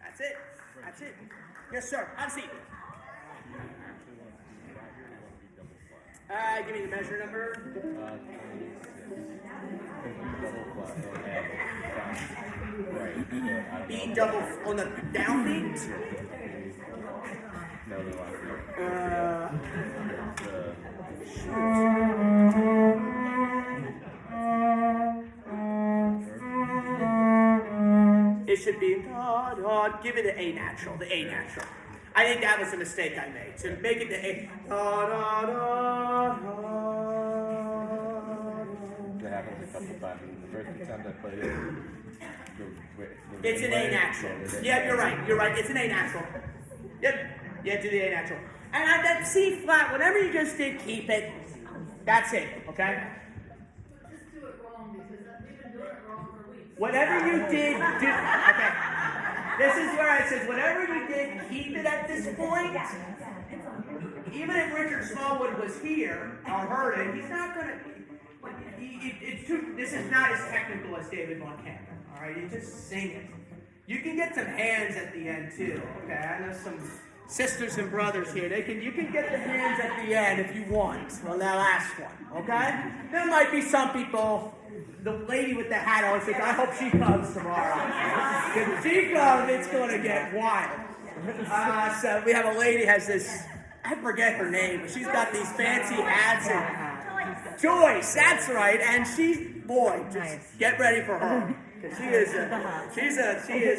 That's it. That's it. Yes, sir. Have a seat. Give me the measure number. B double on the downbeat. It should be give it the A natural, the A natural. I think that was a mistake I made. To make it the A. That happens a couple times. The first few times I played it, It's an A natural. Yeah, you're right. You're right. It's an A natural. Yep. Yeah, do the A natural. And that C flat, whatever you just did, keep it. That's it. Okay? Just do it wrong because we've been doing it wrong for weeks. Whatever you did, do. Okay. This is where I said, whatever you did, keep it at this point. Even if Richard Smallwood was here or heard it, he's not going to. This is not as technical as David Von Cameron. All right, you just sing it. You can get some hands at the end too. Okay, I know some sisters and brothers here. You can get the hands at the end if you want on that last one. Okay, there might be some people. The lady with the hat always says, I hope she comes tomorrow. If she comes, it's going to get wild. So we have a lady has this, I forget her name, but she's got these fancy hats. And Joyce, that's right. And just get ready for her. She is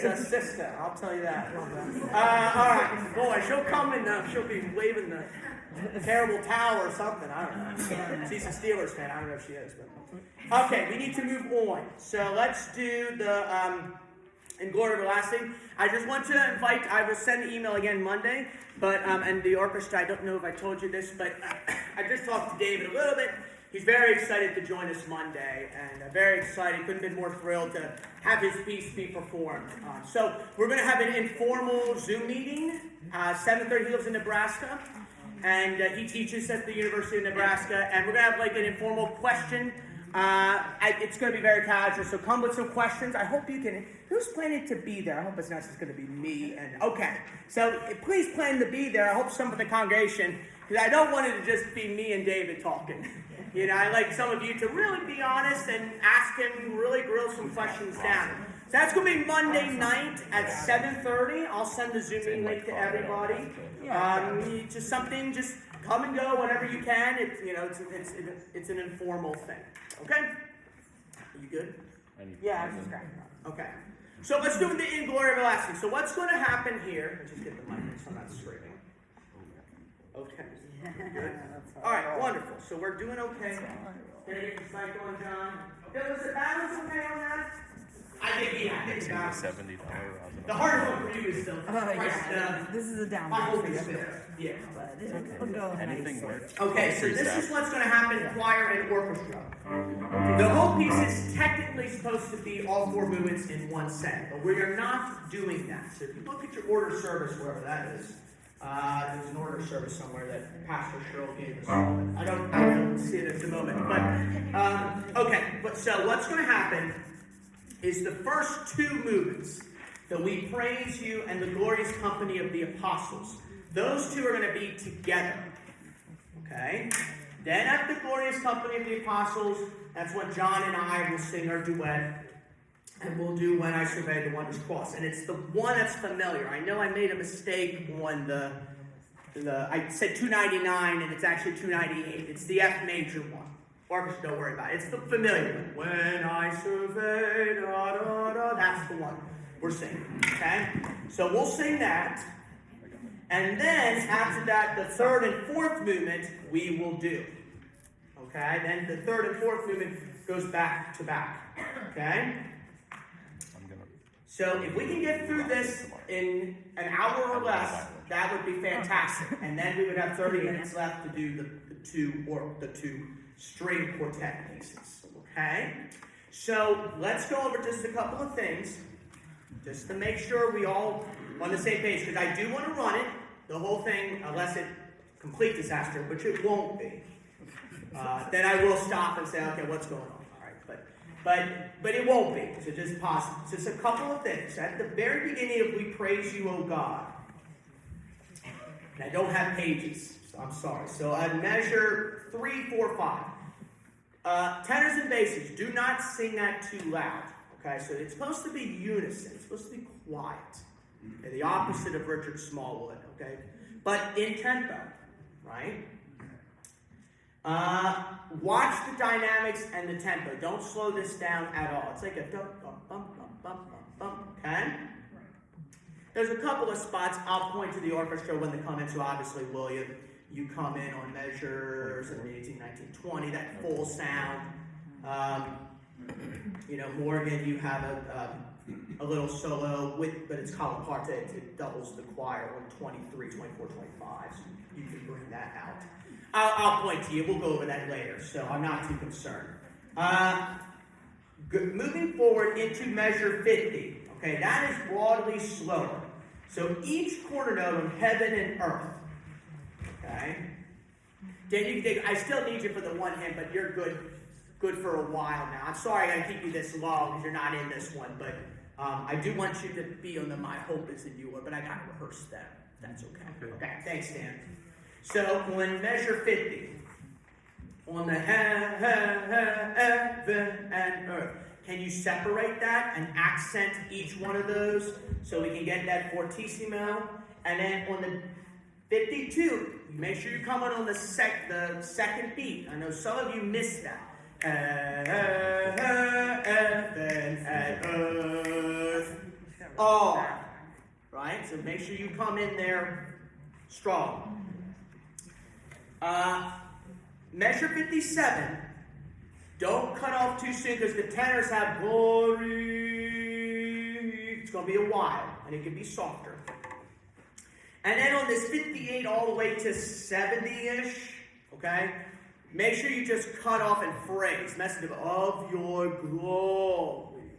a sister, I'll tell you that. All right, boy, she'll come and she'll be waving the terrible towel or something. I don't know. She's a Steelers fan. I don't know if she is, but okay, we need to move on. So let's do the In Glory Everlasting. I just want to invite. I will send the email again Monday, but and the orchestra. I don't know if I told you this, but I just talked to David a little bit. He's very excited to join us Monday, and very excited. Couldn't have been more thrilled to have his piece be performed. So we're going to have an informal Zoom meeting. 7:30. He lives in Nebraska, and he teaches at the University of Nebraska. And we're going to have like an informal question. It's going to be very casual, so come with some questions. I hope you can. Who's planning to be there? I hope it's not just going to be me. And okay, so please plan to be there. I hope some of the congregation, because I don't want it to just be me and David talking. You know, I'd like some of you to really be honest and ask him, really grill some questions down. So that's going to be Monday night at 7:30. I'll send the Zoom meeting link to everybody. Just something, just come and go whenever you can. It's an informal thing. Okay? Are you good? Yeah, I'm just cracking up. Okay. So let's do the In Glory Everlasting. So what's going to happen here? Let's just get the mic so I'm not screaming. Okay. Good. All right, wonderful. So we're doing okay. Can I get the mic on, John? Was the balance okay on that? I think, yeah, I think it's balance. $70. The hardest one for you is still This is a down my hope for is you. there. Yeah. But it'll go Anything nice. works. Okay, so this is what's going to happen, choir and orchestra. The whole piece is technically supposed to be all four movements in one set, but we are not doing that. So if you look at your order service, wherever that is, There's an order service somewhere that Pastor Cheryl gave us. I don't see it at the moment. But so what's going to happen is the first two movements, the We Praise You and the Glorious Company of the Apostles, those two are going to be together. Okay? Then at the Glorious Company of the Apostles, that's when John and I will sing our duet. And we'll do When I Survey the Wondrous Cross. And it's the one that's familiar. I know I made a mistake on the I said 299 and it's actually 298. It's the F major one. Orchestra, don't worry about it. It's the familiar one. When I survey, da da da. That's the one we're singing. Okay? So we'll sing that. And then after that, the third and fourth movement we will do. Okay? Then the third and fourth movement goes back to back. Okay? So if we can get through this in an hour or less, that would be fantastic. And then we would have 30 minutes left to do the two string quartet pieces. Okay? So let's go over just a couple of things, just to make sure we all on the same page. Because I do want to run it, the whole thing, unless it's a complete disaster, which it won't be. Then I will stop and say, okay, what's going on? But it won't be. So just pause. Just a couple of things. At the very beginning of We Praise You, O God. And I don't have pages, so I'm sorry. So I measure 3, 4, 5. Tenors and basses, do not sing that too loud. Okay, so it's supposed to be unison. It's supposed to be quiet. Okay, the opposite of Richard Smallwood. Okay, but in tempo, right? Watch the dynamics and the tempo. Don't slow this down at all. It's like a bump, bump, bump, bump, bump, bump. Okay? There's a couple of spots. I'll point to the orchestra when they come in. So obviously, William, you come in on measures in 18, 19, 20. That full sound. Morgan, you have a little solo but it's color parte. It doubles the choir on 23, 24, 25. So you can bring that out. I'll point to you. We'll go over that later, so I'm not too concerned. Moving forward into measure 50. Okay, that is broadly slower. So each quarter note of heaven and earth. Okay? Dan, I still need you for the one hymn, but you're good for a while now. I'm sorry I gotta keep you this long because you're not in this one, but I do want you to be on the My Hope Is In You, but I gotta rehearse that. That's okay. Okay, thanks, Dan. So, on measure 50, on the heaven and earth, can you separate that and accent each one of those so we can get that fortissimo? And then on the 52, make sure you come on the second beat. I know some of you missed that. Heaven and earth, all. Right? So make sure you come in there strong. Measure 57, don't cut off too soon because the tenors have glory. It's going to be a while, and it can be softer. And then on this 58 all the way to 70-ish, okay, make sure you just cut off and phrase, message of your glory,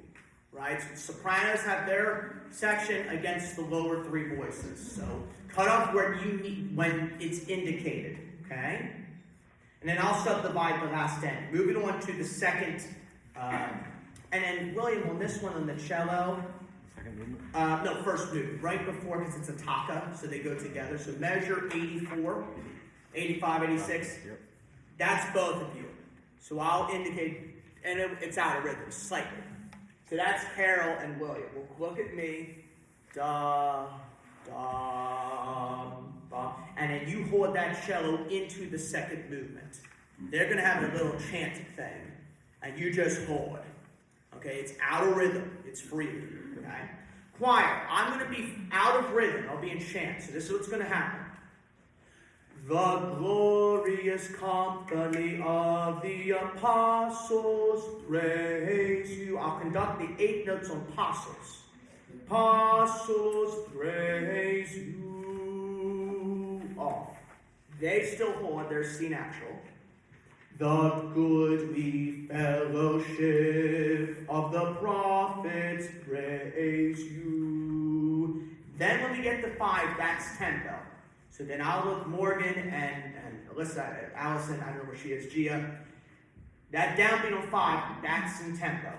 right? So sopranos have their section against the lower three voices. So cut off where you need, when it's indicated. Okay? And then I'll subdivide the last end. Moving on to the second. And then, William, on this one on the cello. Second movement? No, first movement. Right before, because it's a tocca, so they go together. So measure 84, 85, 86. Yep. That's both of you. So I'll indicate, and it's out of rhythm, slightly. So that's Carol and William. Well, look at me. Da, da, da. And then you hold that cello into the second movement. They're going to have a little chanting thing. And you just hold. Okay, it's out of rhythm. It's free. Okay? Choir, I'm going to be out of rhythm. I'll be in chant. So this is what's going to happen. The glorious company of the apostles praise you. I'll conduct the 8 notes on apostles. Apostles praise you. Off. They still hold their C natural. The goodly fellowship of the prophets praise you. Then when we get to 5, that's tempo. So then I'll look Morgan and Alyssa, Allison, I don't know where she is, Gia. That downbeat on 5, that's in tempo.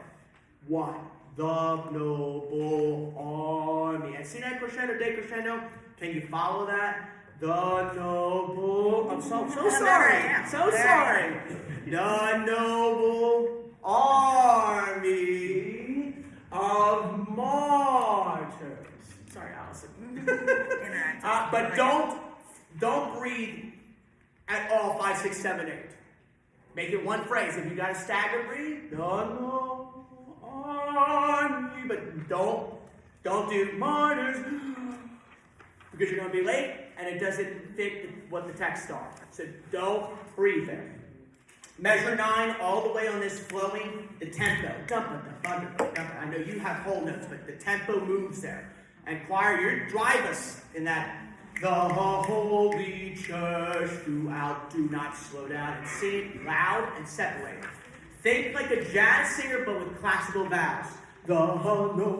1, the noble army. And see that crescendo, decrescendo? Can you follow that? The noble, I'm so sorry, so sorry. The noble army of martyrs. Sorry, Allison. But don't breathe at all 5, 6, 7, 8. Make it one phrase. If you got a stagger breathe, the noble army, but don't do martyrs because you're going to be late and it doesn't fit what the text are. So don't breathe there. Measure 9 all the way on this flowing, the tempo. I know you have whole notes, but the tempo moves there. And choir, you drive us in that. The Holy Church throughout, do not slow down and sing it loud and separate. Think like a jazz singer but with classical vowels. The Holy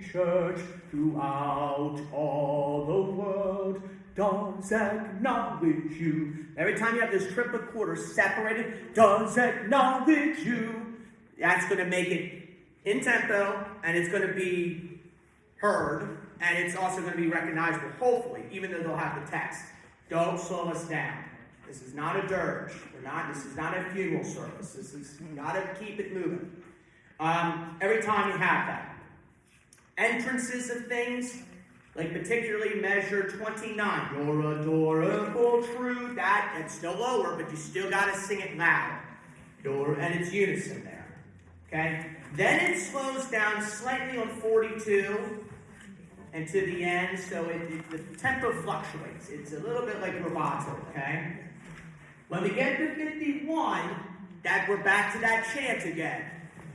Church throughout all the world does acknowledge you. Every time you have this triplet quarter separated, does acknowledge you. That's going to make it in tempo, and it's going to be heard, and it's also going to be recognizable, hopefully, even though they'll have the text. Don't slow us down. This is not a dirge. This is not a funeral service. This is, you got to keep it moving. Every time you have that. Entrances of things, like particularly measure 29. Your adorable truth. It's still lower, but you still got to sing it loud. And it's unison there. Okay? Then it slows down slightly on 42 and to the end, so the tempo fluctuates. It's a little bit like rubato, okay? When we get to 51, we're back to that chant again.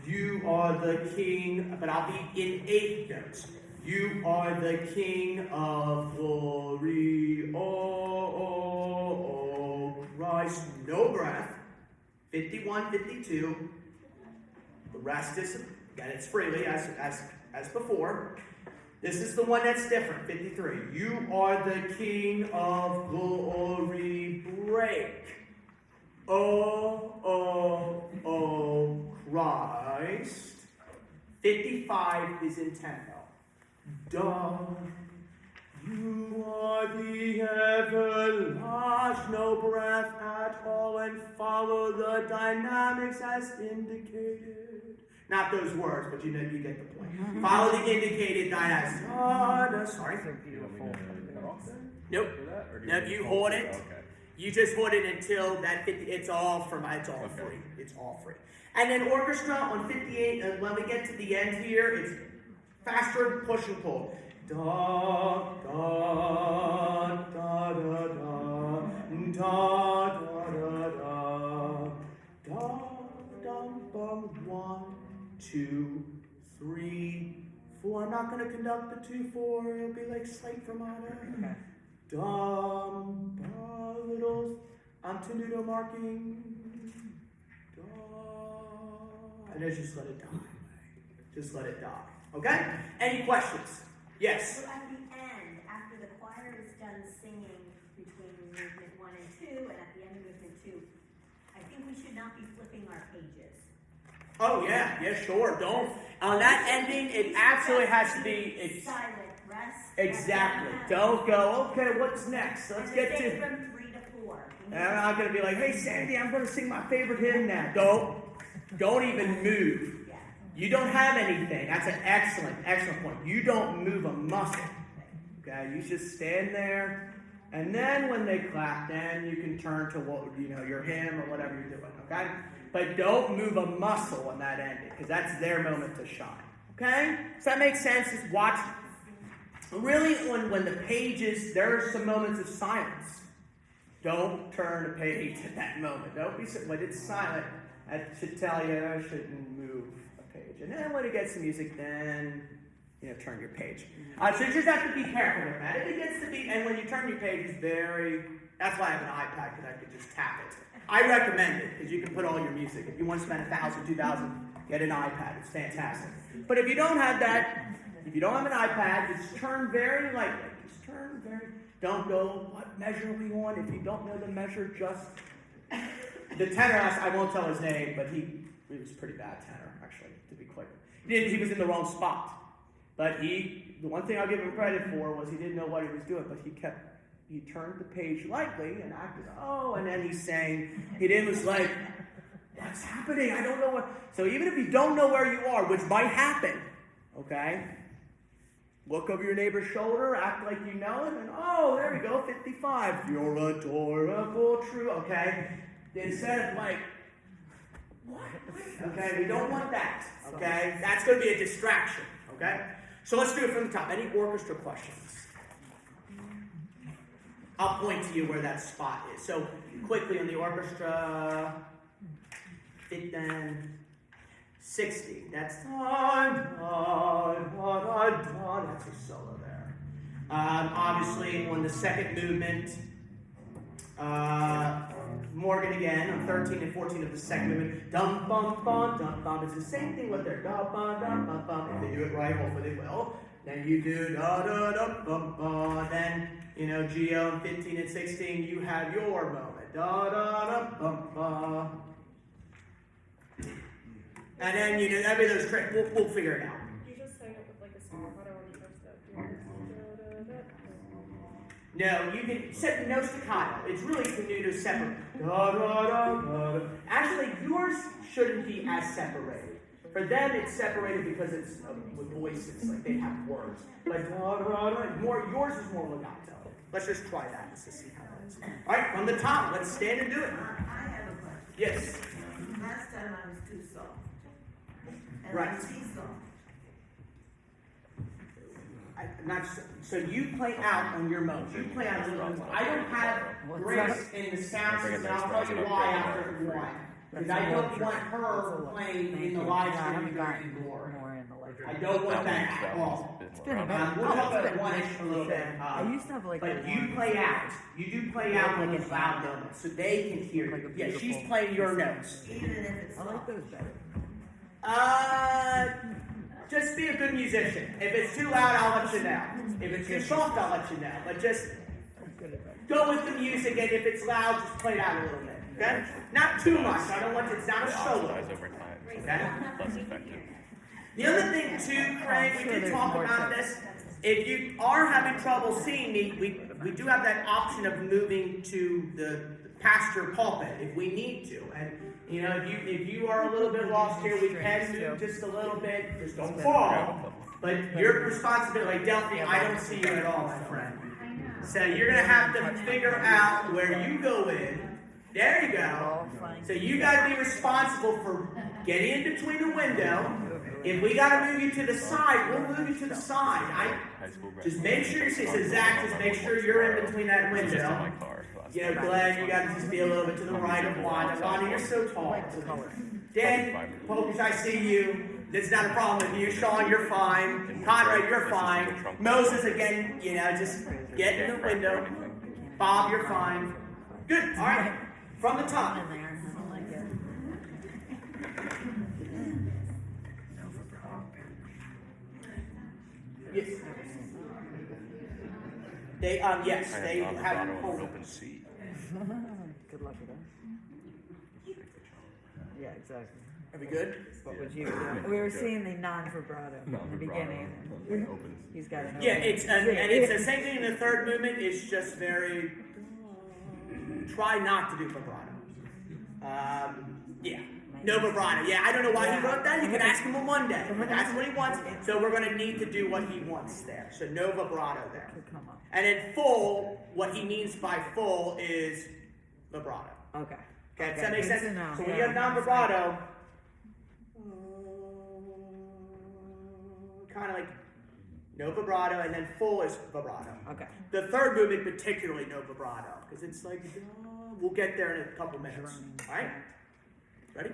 You are the king, but I'll be in 8 notes. You are the king of glory, oh, Christ. No breath. 51, 52. The rest is, again, it's freely as before. This is the one that's different, 53. You are the king of glory, break. Oh, Christ. 55 is in tempo. You are the everlasting, no breath at all, and follow the dynamics as indicated. Not those words, but you get the point. Follow the indicated dynamics. Sorry. Nope. Nope, you hold it. You just hold it until that 50, it's all free. It's all free. And then orchestra on 58, and when we get to the end here, it's faster push and pull. Da, da, da, da, da, da, da, da, da, da, da, 1, 2, 3, 4. I'm not going to conduct the 2/4. It'll be like slight fermata. Okay. Dum, da, little antenuto marking. Da, and then just let it die. Just let it die. Okay? Any questions? Yes. So at the end, after the choir is done singing between movement 1 and 2, and at the end of movement 2, I think we should not be flipping our pages. Oh yeah, sure. Don't. On that ending, it absolutely has to be silent. Rest. Exactly. Don't go. Okay, what's next? Let's get to. From 3 to 4. And I'm not going to be like, hey Sandy, I'm going to sing my favorite hymn now. Don't even move. You don't have anything. That's an excellent point. You don't move a muscle. Okay, you just stand there, and then when they clap, then you can turn to your hymn or whatever you're doing. Okay, but don't move a muscle on that ending because that's their moment to shine. Okay, does that make sense? Just watch. Really, when the pages, there are some moments of silence. Don't turn the page at that moment. Don't be when it's silent. That should tell you I shouldn't move. And then when it gets to music, then turn your page. So you just have to be careful with that. If it gets to be, and when you turn your page, that's why I have an iPad, because I could just tap it. I recommend it because you can put all your music. If you want to spend $1,000, $2,000, get an iPad. It's fantastic. But if you don't have that, if you don't have an iPad, just turn very lightly. Just turn very. Don't go. What measure are we on? If you don't know the measure, just the tenor. I won't tell his name, but he was a pretty bad tenor, actually, to be quite. He was in the wrong spot. But the one thing I'll give him credit for was he didn't know what he was doing, but he turned the page lightly and acted, and then he sang. Was like, what's happening? I don't know what. So even if you don't know where you are, which might happen, okay, look over your neighbor's shoulder, act like you know him, and there we go, 55. You're adorable, true, okay? Instead of like, what? Okay, we don't want that, okay? That's going to be a distraction, okay? So let's do it from the top. Any orchestra questions? I'll point to you where that spot is. So quickly on the orchestra, fit then 60. That's that's a solo there. Obviously on the second movement, Morgan again on 13 and 14 of the second movement. Dum bum bum dum bum. It's the same thing with their dum bum dum bum bum. If they do it right, hopefully they will. Then you do da da da bum bum. Then Geo on 15 and 16, you have your moment. Da da da bum bum. And then every of those tricks, we'll figure it out. You just sang it with like a staccato when you first started. No, you can set no staccato. It's really tenuto separate. Da, da, da, da. Actually, yours shouldn't be as separated. For them, it's separated because it's with voices, like they have words. Like da, da, da. Yours is more legato. Let's just try that just to see how it is. All right, from the top, let's stand and do it. I have a question. Yes. Last time I was too soft. And Right. I'm too soft. So you play out on your modes. You play out on your modes. I don't have Grace in the sound system. I'll tell you why after one. Because I don't want her playing in the live stream anymore. I don't want that at all. We'll talk about one-ish a little bit. I used to have like. But you play out. You do play out like in loud moments, so they can hear you. Yeah, she's playing your notes. Even if it's I like those better. Just be a good musician. If it's too loud, I'll let you know. If it's too soft, I'll let you know. But just go with the music, and if it's loud, just play it out a little bit. Okay? Not too much. I don't want it's not a solo. Okay? The other thing too, Craig, we did talk about this. If you are having trouble seeing me, we do have that option of moving to the pastor pulpit if we need to. And if you are a little bit lost here, we can move just a little bit. Just don't fall. But your responsibility, like Delphi, I don't see you at all, my friend. So you're gonna have to figure out where you go in. There you go. So you got to be responsible for getting in between the window. If we got to move you to the side, we'll move you to the side. Just make sure you're safe. So Zach, just make sure you're in between that window. Glenn, you got to just be a little bit to the right of Wanda. Wanda, you're so tall. Dan, focus, I see you. That's not a problem with you. Sean, you're fine. Conrad, you're fine. Moses, again, just get in the window. Bob, you're fine. Good. All right. From the top. Yes. They have open seat. Good luck with that. Yeah, exactly. Are we good? What would you do? We were seeing the non-vibrato in the beginning. He's got an Yeah, it's it's the same thing in the third movement. It's just very. Try not to do vibrato. Yeah. No vibrato. Yeah, I don't know why he wrote that. You can ask him on Monday. But that's what he wants. So we're going to need to do what he wants there. So no vibrato there. And in full, what he means by full is vibrato. Okay. Okay, does that make sense? So when you have non-vibrato, kind of like no vibrato, and then full is vibrato. Okay. The third movement, particularly no vibrato, because it's like, we'll get there in a couple minutes. All right? Ready?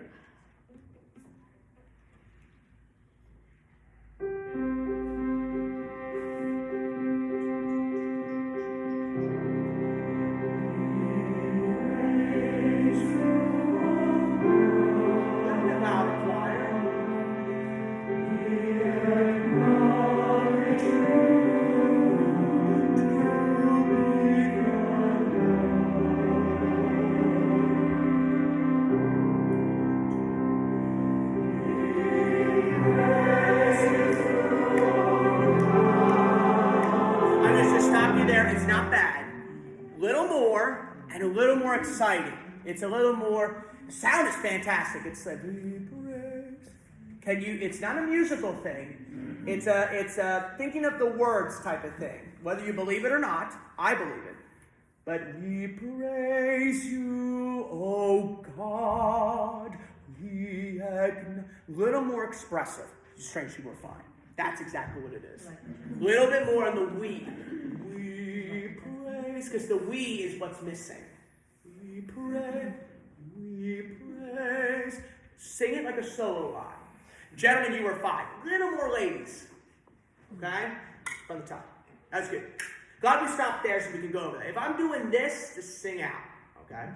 there. It's not bad. Little more and a little more exciting. It's a little more. The sound is fantastic. It's like we praise. Can you? It's not a musical thing. It's a thinking of the words type of thing. Whether you believe it or not, I believe it. But we praise you, O God. We little more expressive. Strange people are fine. That's exactly what it is. A little bit more on the we. We praise, because the we is what's missing. We praise. We praise. Sing it like a solo line. Gentlemen, you were fine. A little more ladies. Okay? From the top. That's good. Glad we stopped there so we can go over that. If I'm doing this, just sing out. Okay?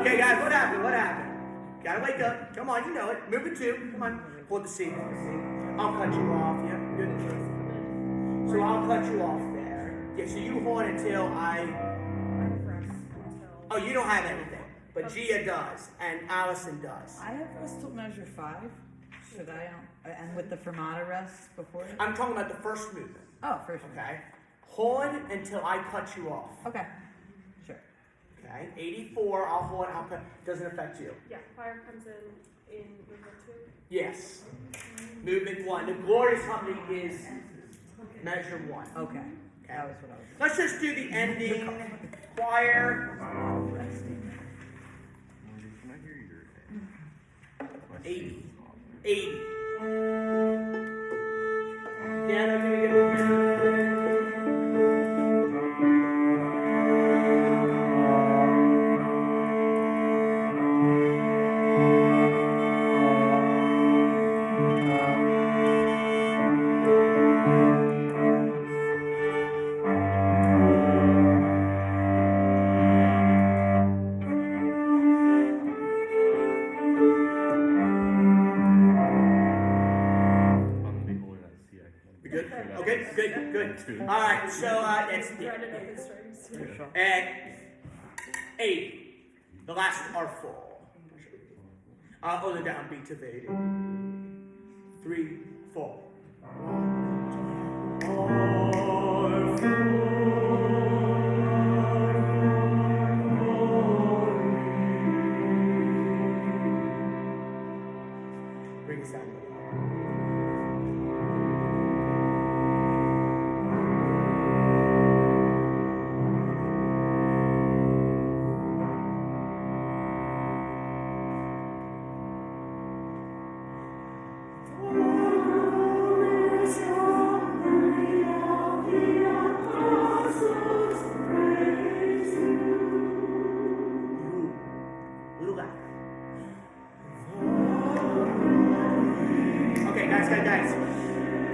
Okay, guys, what happened? What happened? Gotta wake up. Come on, you know it. Move it too. Come on. Hold the C. I'll cut you off. Yeah, good. So I'll cut you off there. Yeah, so you hold until I. Oh, you don't have anything, but Gia does, and Allison does. I have rest till measure 5. Should I? And with the fermata rest before it? I'm talking about the first movement. Oh, first. Okay. Hold until I cut you off. Okay. Sure. Okay. 84. I'll hold. I'll cut. Doesn't affect you. Yeah, fire comes in movement 2. Yes. Movement 1. The glorious company is measure 1. Okay. That was what I was. Let's just do the ending choir. Can I hear your 80. 80. Piano, can we get the piano? We good? Okay, good, good. All right, so it's at 80. The last are 4. Oh, the downbeat to the 80. 3, 4. Bring us down. Little louder. Okay, guys.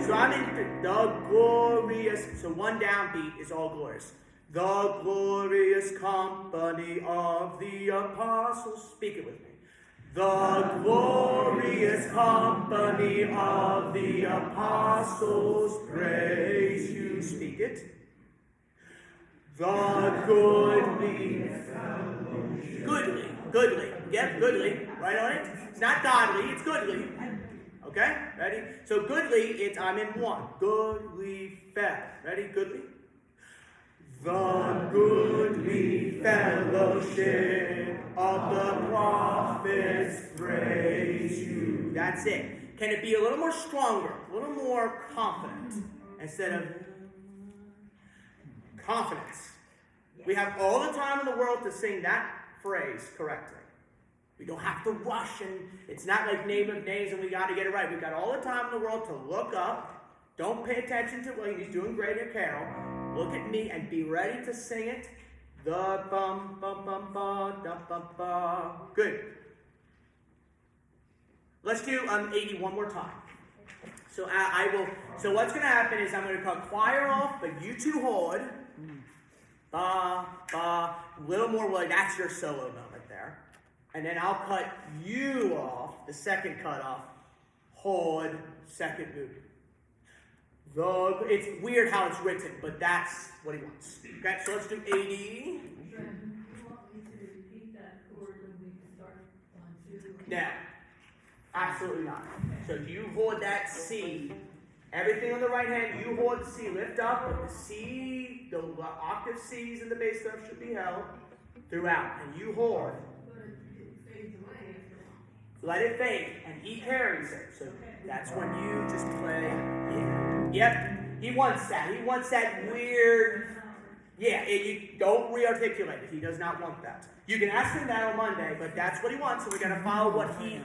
So I'm in the glorious. So one downbeat is all glorious. The glorious company of the apostles. Speak it with me. The glorious company of the apostles praise you. Speak it. The goodly. Yep, goodly. Right on it. It's not godly, it's goodly. Okay? Ready? So goodly, I'm in 1. Goodly fell. Ready? Goodly. The goodly fellowship of the prophets praise you. That's it. Can it be a little more stronger, a little more confident instead of confidence? We have all the time in the world to sing that phrase correctly. We don't have to rush, and it's not like Name of Names and we got to get it right. We've got all the time in the world to look up. Don't pay attention to William. He's doing great at Carol. Look at me and be ready to sing it. The bum bum bum ba da bum ba. Good. Let's do 80 one more time. So I will. So what's going to happen is I'm going to cut choir off, but you two hold. Ba ba. Little more. Well, that's your solo moment there. And then I'll cut you off. The second cut off. Hold. Second movement. It's weird how it's written, but that's what he wants. Okay, so let's do 80. No, absolutely not. So you hold that C. Everything on the right hand, you hold the C. Lift up, but the C, the octave C's in the bass stuff should be held throughout. And you hold. Let it fade, and he carries it. So that's when you just play. Yeah. Yep. He wants that. He wants that weird. Yeah. You don't re-articulate it. He does not want that. You can ask him that on Monday, but that's what he wants. So we're going to follow what he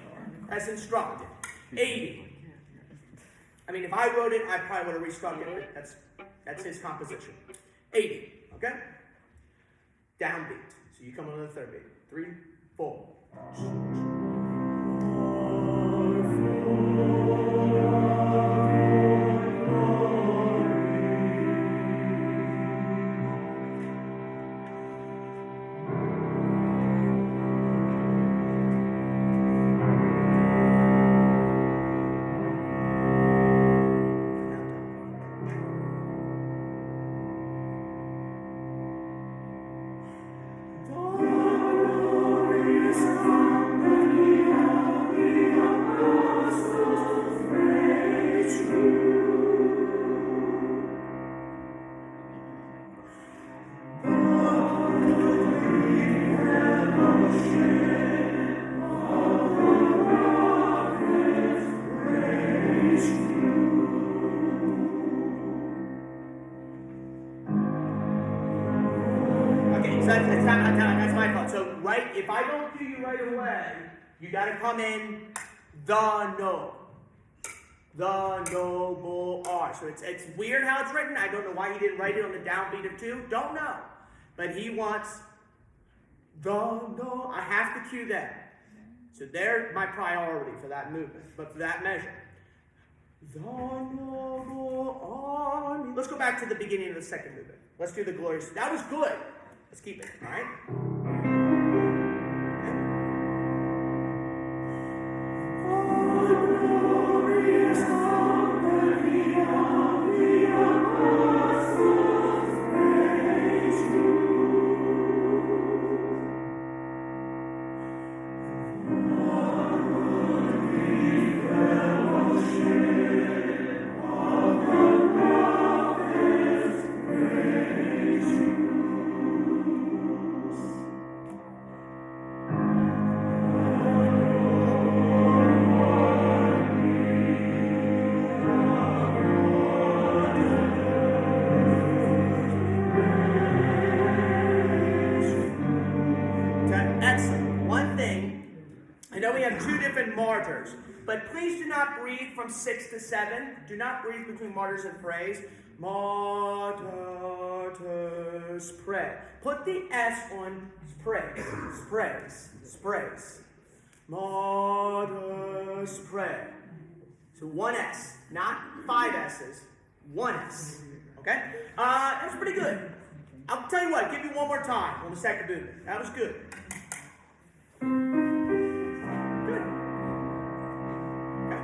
has instructed. 80. I mean, if I wrote it, I probably would have restruck it. But that's his composition. 80. Okay. Downbeat. So you come on the third beat. 3, 4. Okay, so that's my fault. So right, if I don't do you right away, you got to come in the noble R. So it's weird how it's written. I don't know why he didn't write it on the downbeat of 2. Don't know, but he wants the no. I have to cue them. So they're my priority for that movement, but for that measure. The noble army. Let's go back to the beginning of the second movement. Let's do the glorious. That was good. Let's keep it, all right? Excellent. One thing, I know we have 2 different martyrs, but please do not breathe from 6 to 7. Do not breathe between martyrs and praise. Martyrs, pray. Put the S on praise. Praise. Martyrs, pray. So 1 S, not 5 S's. 1 S. Okay? That's pretty good. I'll tell you what, give you one more time on the second movement. That was good. Good. Okay.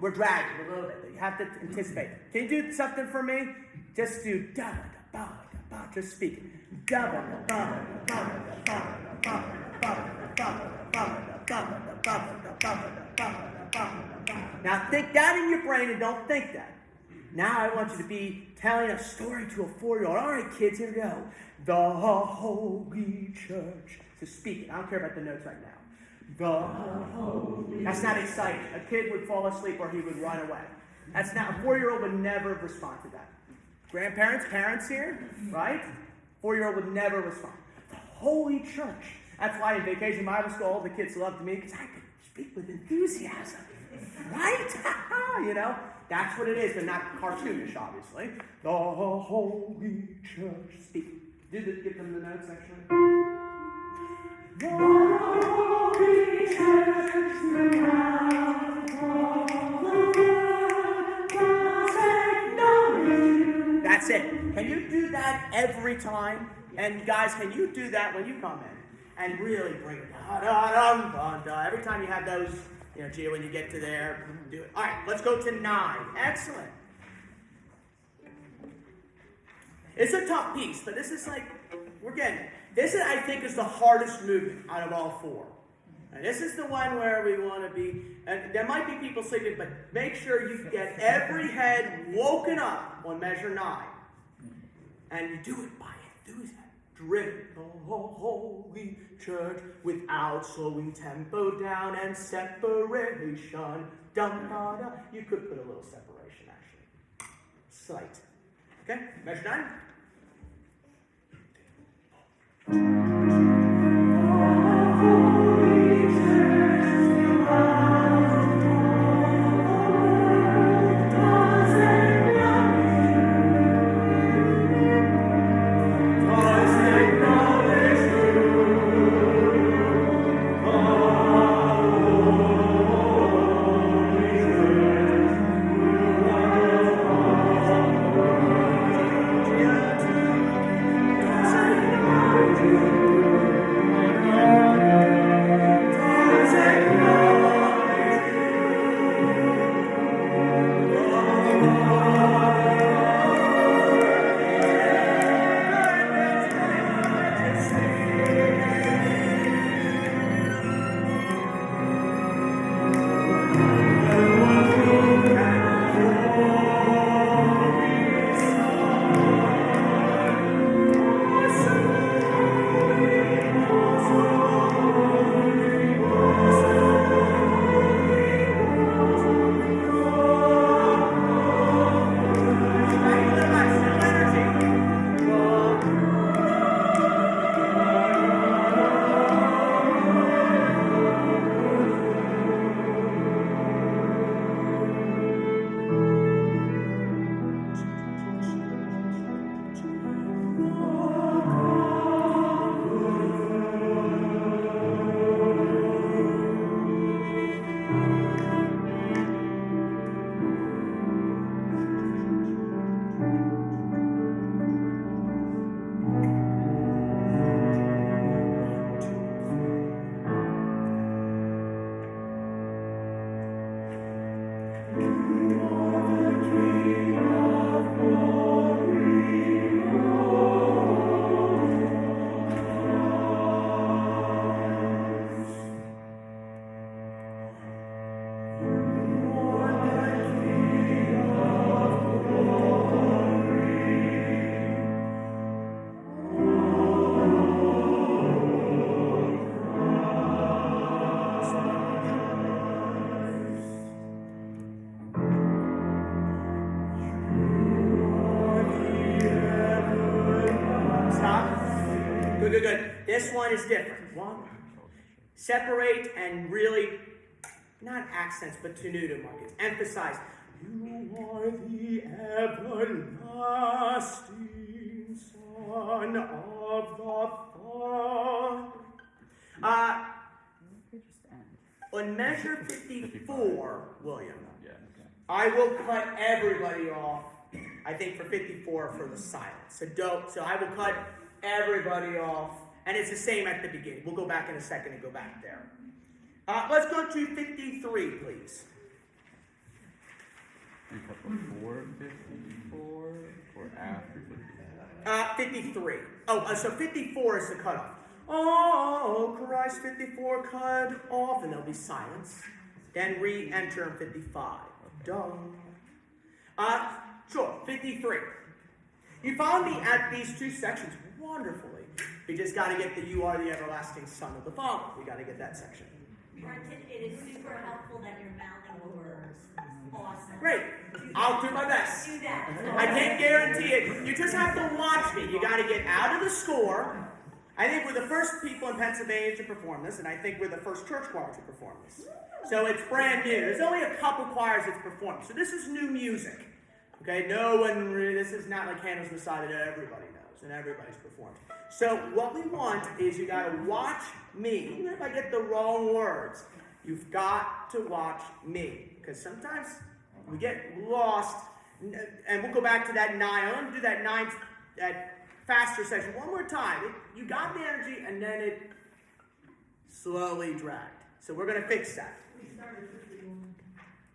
We're dragging a little bit. You have to anticipate. Can you do something for me? Just do da da da da. Just speak. Da da da da da. Now think that in your brain and don't think that. Now I want you to be telling a story to a 4-year-old. All right, kids, here we go. The Holy Church. So speak it. I don't care about the notes right now. That's not exciting. A kid would fall asleep or he would run away. That's not, a 4-year-old would never respond to that. Grandparents, parents here, right? 4-year-old would never respond. The Holy Church. That's why in Vacation Bible School, all the kids loved me because I could speak with enthusiasm. Right? You know? That's what it is, but not cartoonish, obviously. The Holy Church. Speak. Give them the notes, actually. That's it. Can you do that every time? And guys, can you do that when you come in? And really bring it every time you have those, you know, Gia, when you get to there, do it. All right, let's go to 9. Excellent. It's a tough piece, but this is like, we're getting it. This, I think, is the hardest movement out of all 4. And this is the one where we want to be, and there might be people sleeping, but make sure you get every head woken up on measure 9. And you do it by enthusiasm, driven. The Holy Church without slowing tempo down and separation. Dum-da-da. You could put a little separation, actually. Slight. Okay, measure 9. Good. This one is different. One, separate and really, not accents, but tenuto markings. Emphasize, you are the everlasting Son of the Father. On measure 54, William, I will cut everybody off, I think for 54 for the silence. So I will cut everybody off, and it's the same at the beginning. We'll go back in a second and go back there. Let's go to 53, please. You cut before 54 or after 53. So 54 is the cutoff. Oh, Christ, 54 cut off, and there'll be silence. Then re-enter in 55. Done. Sure, 53. You found me at these two sections wonderfully. We just got to get the "You are the everlasting Son of the Father." We got to get that section. It is super helpful that you're mouthing the words. Awesome. Great. I'll do my best. Do that. I can't guarantee it. You just have to watch me. You got to get out of the score. I think we're the first people in Pennsylvania to perform this, and I think we're the first church choir to perform this. So it's brand new. There's only a couple choirs that's performed. So this is new music. Okay, no one really, this is not like Handel's Messiah that everybody knows and everybody's performed. So what we want is you got to watch me. Even if I get the wrong words, you've got to watch me. Because sometimes we get lost, and we'll go back to that 9. I want to do that 9, that faster section one more time. You got the energy, and then it slowly dragged. So we're going to fix that.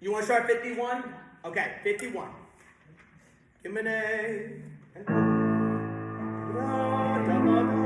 You want to start 51? Okay, 51. Imene. Da, da, da, da.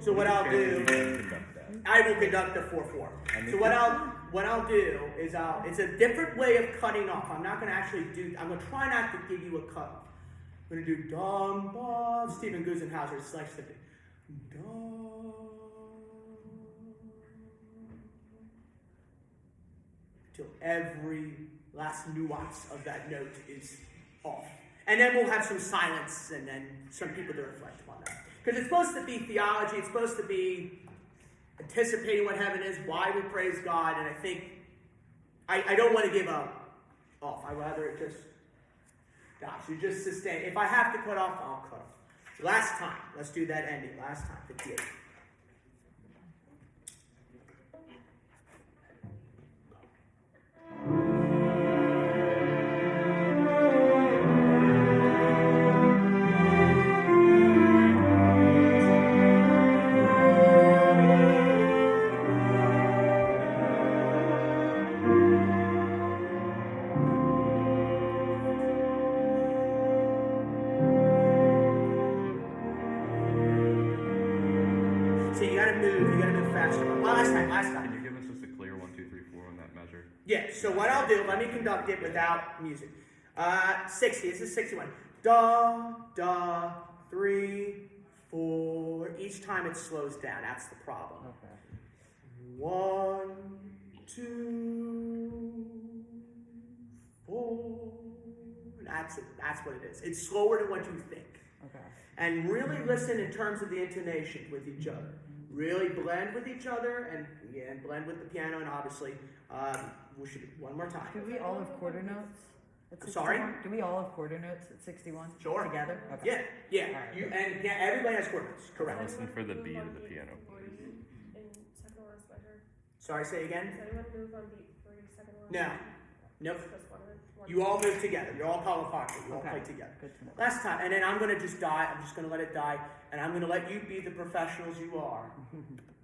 So what I'll do, Conduct that. I will conduct the 4/4. So what I'll do is it's a different way of cutting off. I'm not gonna actually I'm gonna try not to give you a cut. I'm gonna do dum ba. Stephen Gusenhauser selects the dum till every last nuance of that note is off. And then we'll have some silence and then some people to reflect upon that. Because it's supposed to be theology, it's supposed to be anticipating what heaven is, why we praise God, and I think I don't want to give up off. I'd rather it just die. So just sustain. If I have to cut off, I'll cut off. Last time, let's do that ending. Last time, 58. Can you give us just a clear 1, 2, 3, 4 on that measure? Yeah, so what I'll do, let me conduct it without music. 60, this is 61. Da, da, 3, 4. Each time it slows down, that's the problem. Okay. 1, 2, 4. That's it. That's what it is. It's slower than what you think. Okay. And really listen in terms of the intonation with each other. Really blend with each other and blend with the piano, and obviously we should one more time. Do we all have quarter notes? At 61? Sorry? Do we all have quarter notes at 61? Sure. Together? Okay. Yeah. All right. Everybody has quarter notes. Correct. Listen for the beat of the piano. In second last measure. Sorry, say again. Does anyone move on beat for second last? No. Nope. Just one. You all move together. You're all Paulo Parker. You all Okay. play together. Good to know. Last time, and then I'm going to just die. I'm just going to let it die, and I'm going to let you be the professionals you are,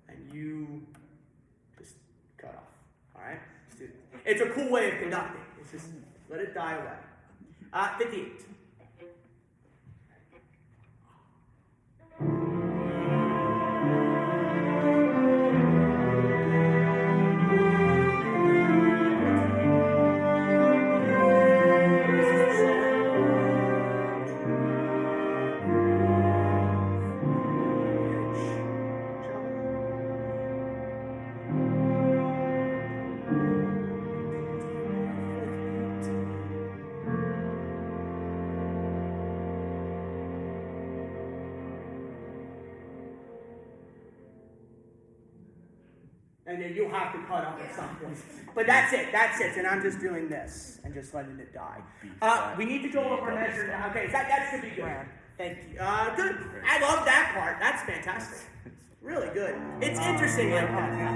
and you just cut off. All right? Let's do it. It's a cool way of conducting. It's just let it die away. 58. And then you'll have to cut off at some point. But that's it. And I'm just doing this and just letting it die. We need to go over measure now. Okay, that should be good. Thank you. Good. I love that part. That's fantastic. Really good. It's interesting like that.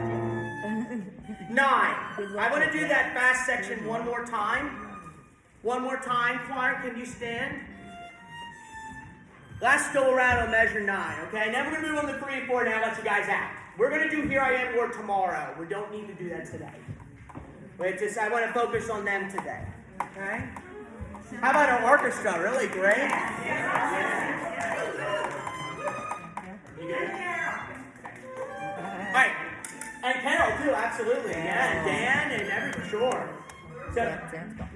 9. I want to do that fast section one more time. One more time. Clark, can you stand? Let's go around on measure 9, okay? Now we're going to move on to 3 and 4 now. Let you guys out. We're going to do Here I Am Lord tomorrow. We don't need to do that today. I want to focus on them today. Okay? How about an orchestra? Really great? Yeah. All right. And Carol, too, absolutely. Yeah, Dan and everyone, sure. So,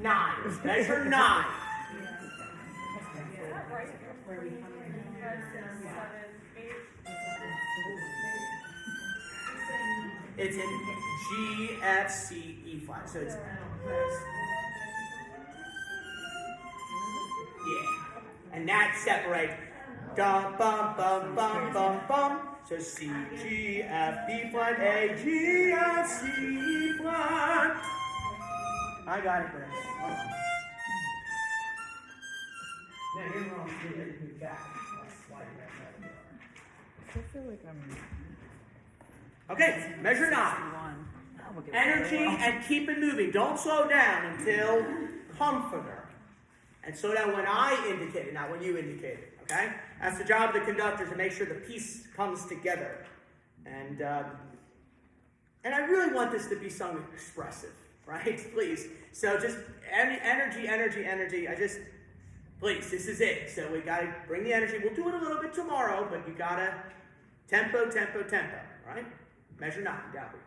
9. Measure 9. It's in G, F, C, E flat. So it's yeah, and that separates. Dum bum bum bum bum bum. So C, G, F, B flat, A, G, F, C, E flat. I got it, Chris. Now you're wrong. You're going to move back. I still feel like I'm. Okay, measure 9. Energy and keep it moving. Don't slow down until comforter. And slow down when I indicate it, not when you indicate it. Okay? That's the job of the conductor, to make sure the piece comes together. And I really want this to be sung expressive, right? Please. So just energy. Please, this is it. So we got to bring the energy. We'll do it a little bit tomorrow, but you got to Tempo, tempo, tempo. All right? Measure 9, downbeat.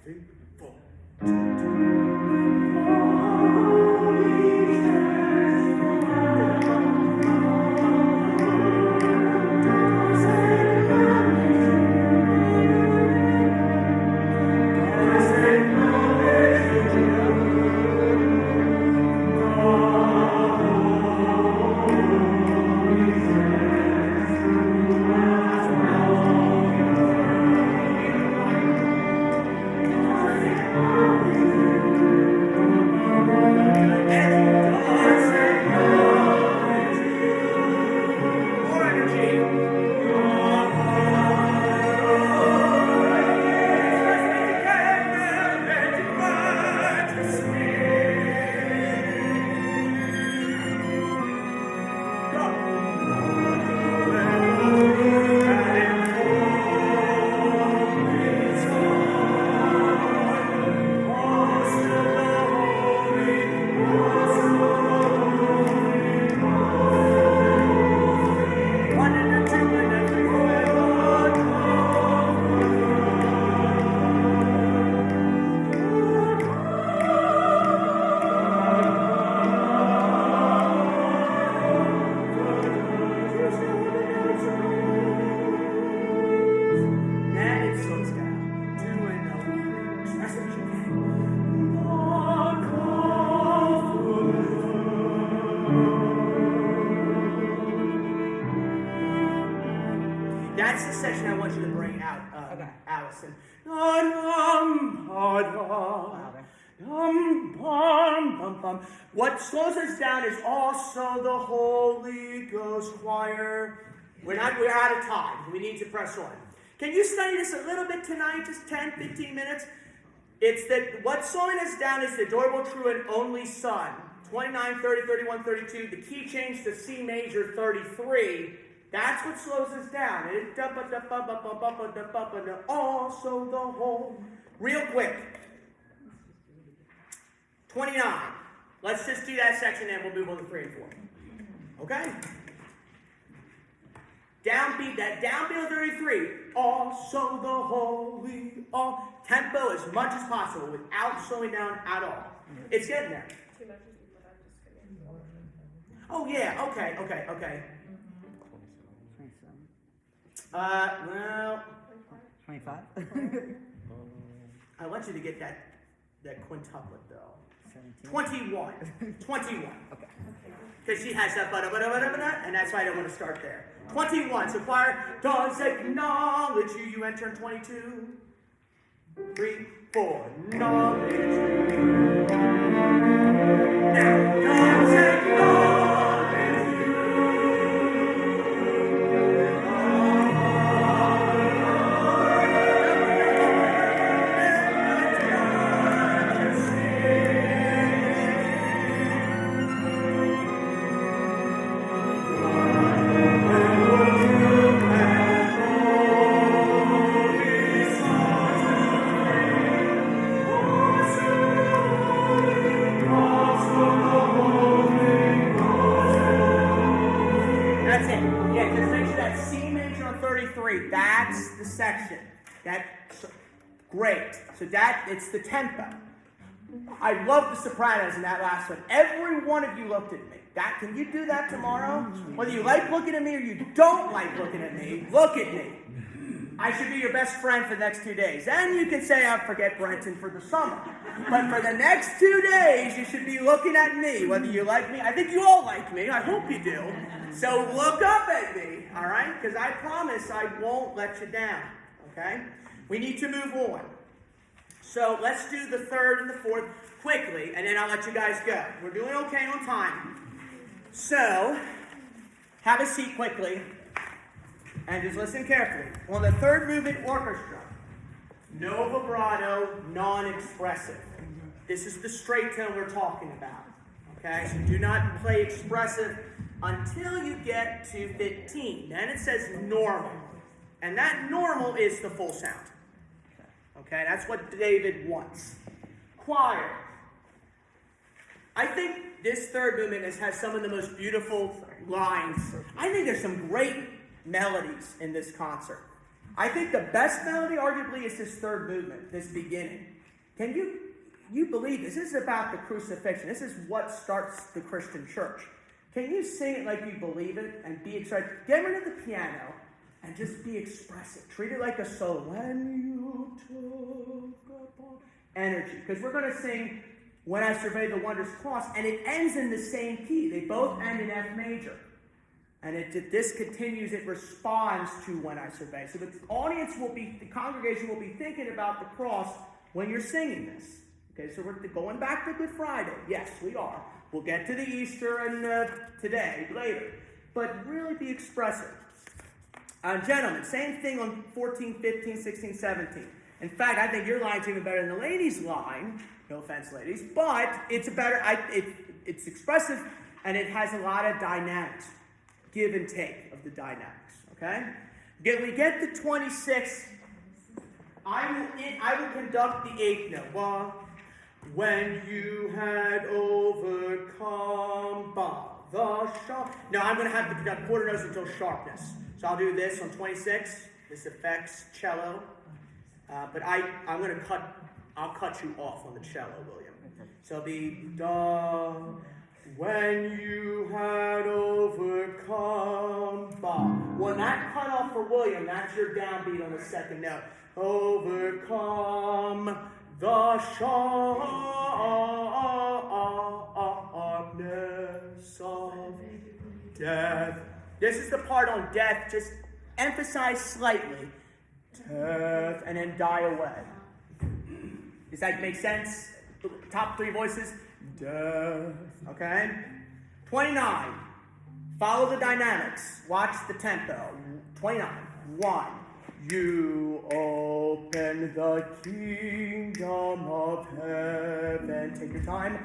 3, 4. More energy. One and a two and a three, four, then it slows down. 2 and a 1. Express it as you can. That's the section I want you to bring out, Okay. Allison. What slows us down is also the Holy Ghost choir. We're out of time. We need to press on. Can you study this a little bit tonight? Just 10, 15 minutes? It's that what's slowing us down is the adorable, true, and only Son. 29, 30, 31, 32. The key change to C major 33. That's what slows us down. Also the whole. Real quick. 29. Let's just do that section and we'll move on to 3 and 4. Okay? Downbeat, that downbeat of 33. Also the holy, tempo as much as possible without slowing down at all. It's getting there. Two measures before that, just kidding. Oh yeah, okay. 27. Well, 25? I want you to get that quintuplet though. 17. 21. Okay. Because she has that and that's why I don't want to start there. 21. So choir does acknowledge you. You enter in 22. 3, 4. Knowledge you. Now does acknowledge you. That's it. Yeah, just make sure that C major on 33. That's the section. That's great. So it's the tempo. I love the sopranos in that last one. Every one of you looked at me. Can you do that tomorrow? Whether you like looking at me or you don't like looking at me, look at me. I should be your best friend for the next 2 days. Then you can say I'll forget Brenton for the summer. But for the next 2 days, you should be looking at me, whether you like me. I think you all like me. I hope you do. So look up at me, all right? Because I promise I won't let you down, okay? We need to move on. So let's do the third and the fourth quickly, and then I'll let you guys go. We're doing okay on time. So, have a seat quickly, and just listen carefully. On the third movement, orchestra, no vibrato, non-expressive. This is the straight tone we're talking about. Okay, so do not play expressive until you get to 15. Then it says normal, and that normal is the full sound. Okay, that's what David wants. Choir. I think this third movement has some of the most beautiful lines. I think there's some great melodies in this concert. I think the best melody, arguably, is this third movement, this beginning. Can you believe this? This is about the crucifixion. This is what starts the Christian church. Can you sing it like you believe it and be excited? Get rid of the piano and just be expressive. Treat it like a solo. When you took upon energy. Because we're going to sing When I Survey the Wondrous Cross, and it ends in the same key. They both end in F major. And this continues, it responds to When I Survey. So the congregation will be thinking about the cross when you're singing this. Okay, so we're going back to Good Friday. Yes, we are. We'll get to the Easter and today, later. But really be expressive. Gentlemen, same thing on 14, 15, 16, 17. In fact, I think your line's even better than the ladies' line. No offense, ladies. But it's it's expressive, and it has a lot of dynamics. Give and take of the dynamics. Okay? We get to 26. I will conduct the 8th note. When you had overcome by the sharp. No, I'm going to have the quarter notes until sharpness. So I'll do this on 26. This affects cello. But I'm going to I'll cut you off on the cello, William. So it'll be da. When you had overcome by. When that cut off for William, that's your downbeat on the second note. Overcome the sharpness of death. This is the part on death. Just emphasize slightly. Death, and then die away. Does that make sense? Top 3 voices. Death. Okay? 29. Follow the dynamics. Watch the tempo. 29. 1. You open the kingdom of heaven. Take your time.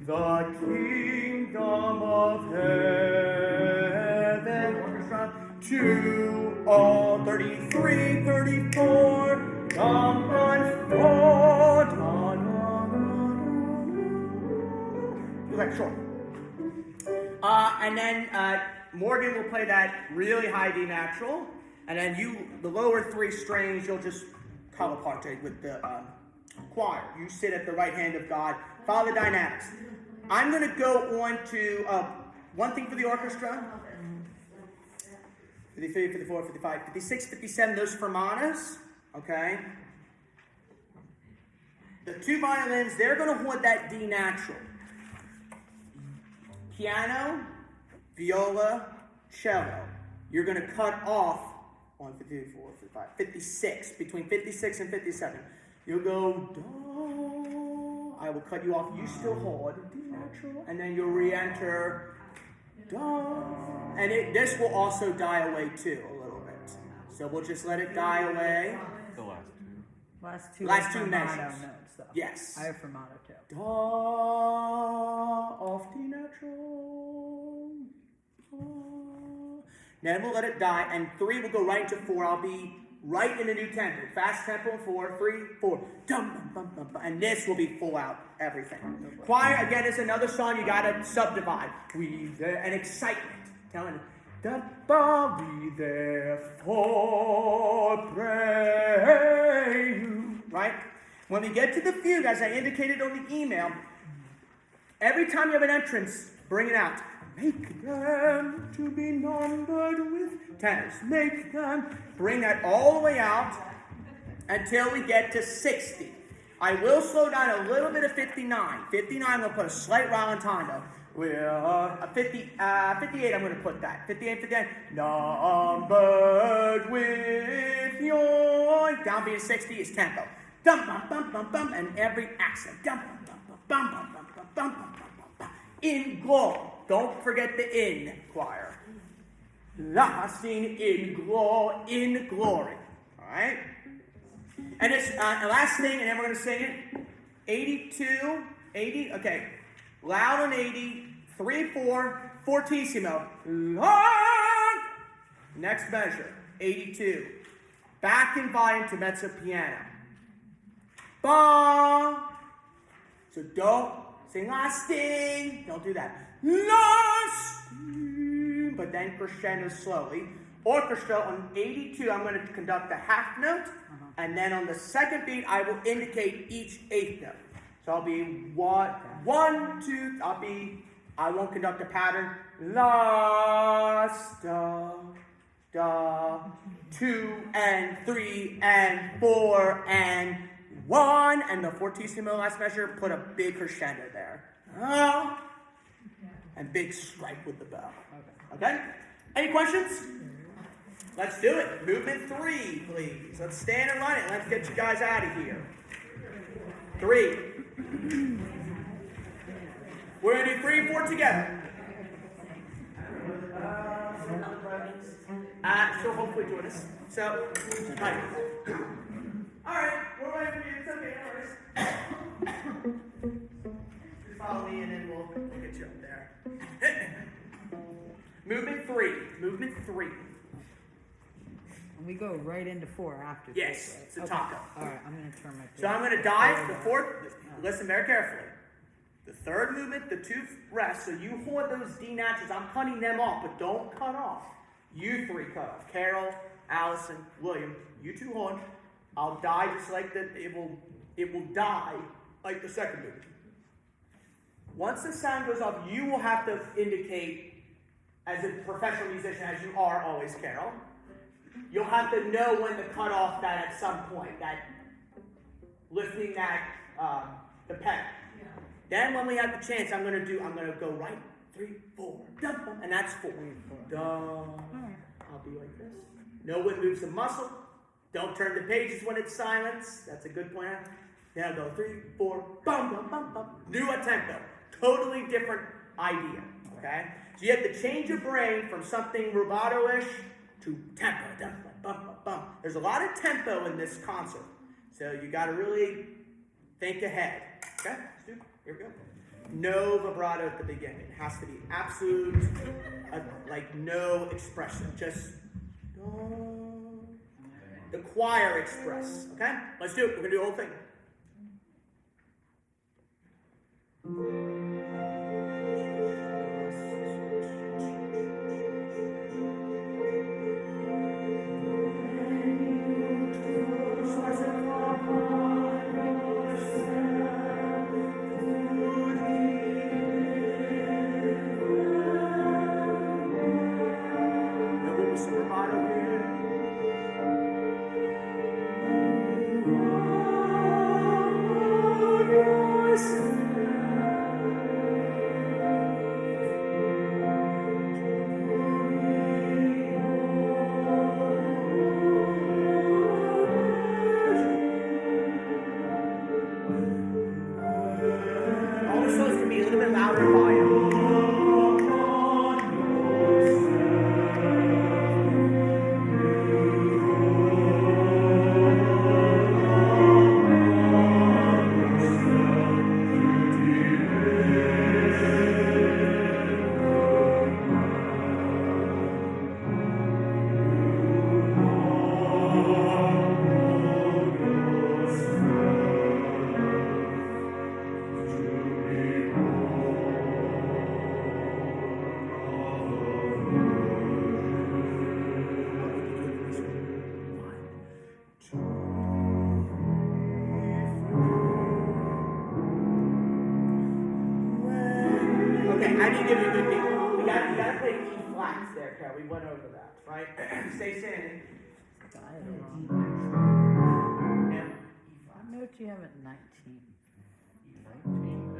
The kingdom of heaven. Orchestra. 2, all 33, 34. Come on, 4. Okay, short. And then Morgan will play that really high D natural. And then the lower 3 strings, you'll just color partate with the choir. You sit at the right hand of God. Follow the dynamics. I'm going to go on to one thing for the orchestra. 53, 54, 55, 56, 57, those fermatas. Okay? The 2 violins, they're going to hold that D natural. Piano, viola, cello. You're going to cut off on 54, 55, 56, between 56 and 57. You'll go do. I will cut you off. You still hold D natural, and then you'll re-enter do. And this will also die away too a little bit. So we'll just let it die away. The last 2. Last two measures. notes, though. Yes. I have fermato too. Do off D natural. Then we'll let it die, and 3 will go right into 4. I'll be right in the new tempo. Fast tempo, 4, 3, 4. Dum, bum, bum, bum. And this will be full out everything. Choir, again, is another song you gotta subdivide. We there, and excitement. Telling that we therefore pray you. Right? When we get to the fugue, as I indicated on the email, every time you have an entrance, bring it out. Make them to be numbered with tenors. Make them. Bring that all the way out until we get to 60. I will slow down a little bit of 59. 59, I'm going to put a slight rallentando. We're 58, I'm going to put that. 58, 59. Numbered with your. Downbeat of 60 is tempo. Dum, bum, bum, bum, bum, and every accent. Dum, bum, bum, bum, bum, bum, bum, bum, bum, bum, bum. In glory. Don't forget the in, choir. Lasting in glory. All right? And it's the last thing, and then we're going to sing it. 82, 80, okay. Loud on 80, 3, 4, fortissimo. Loud. Next measure, 82. Back in volume to mezzo piano. Ba. So don't sing lasting. Don't do that. Lasting. But then crescendo slowly. Orchestra on 82, I'm going to conduct a half note, and then on the second beat, I will indicate each eighth note. So I'll be one, two. I won't conduct a pattern. La, da, da, 2 and 3 and 4 and 1, and the fortissimo last measure. Put a big crescendo there. And big strike with the bow. Okay? Any questions? Let's do it. Movement 3, please. Let's stand and run it. Let's get you guys out of here. 3. We're going to do 3 and 4 together. She'll hopefully join us. So, right. Alright, we're waiting for you. It's okay, no worries. Just follow me and then we'll get you up there. Movement 3. Movement 3. And we go right into 4 after Yes, this, right? it's a taco. Alright, I'm going to turn my So I'm going to dive the fourth. Listen very carefully. The third movement, the 2 rests. So you hold those D naturals. I'm cutting them off, but don't cut off. You 3 cut off. Carol, Allison, William. You 2 hold. I'll die just like that. It will die like the second movement. Once the sound goes off, you will have to indicate, as a professional musician, as you are always, Carol. You'll have to know when to cut off that at some point. That lifting that the pedal. Then when we have the chance, I'm gonna go right, 3, 4, dum, dum, and that's 4. Dum. I'll be like this. Know when moves the muscle. Don't turn the pages when it's silence. That's a good plan. Then I'll go 3, 4, bum, bum, bum, bum. New a tempo. Totally different idea. Okay? So you have to change your brain from something rubato-ish to tempo. Dum, bum, bum, bum. There's a lot of tempo in this concert. So you gotta really think ahead. Okay? Let's do it. Here we go. No vibrato at the beginning. It has to be absolute, like no expression. Just the choir express. Okay? Let's do it. We're going to do the whole thing. I didn't give you a good beat. You gotta play key flats there, Carol. We went over that, right? Stay standing. What note do you have at 19? 19.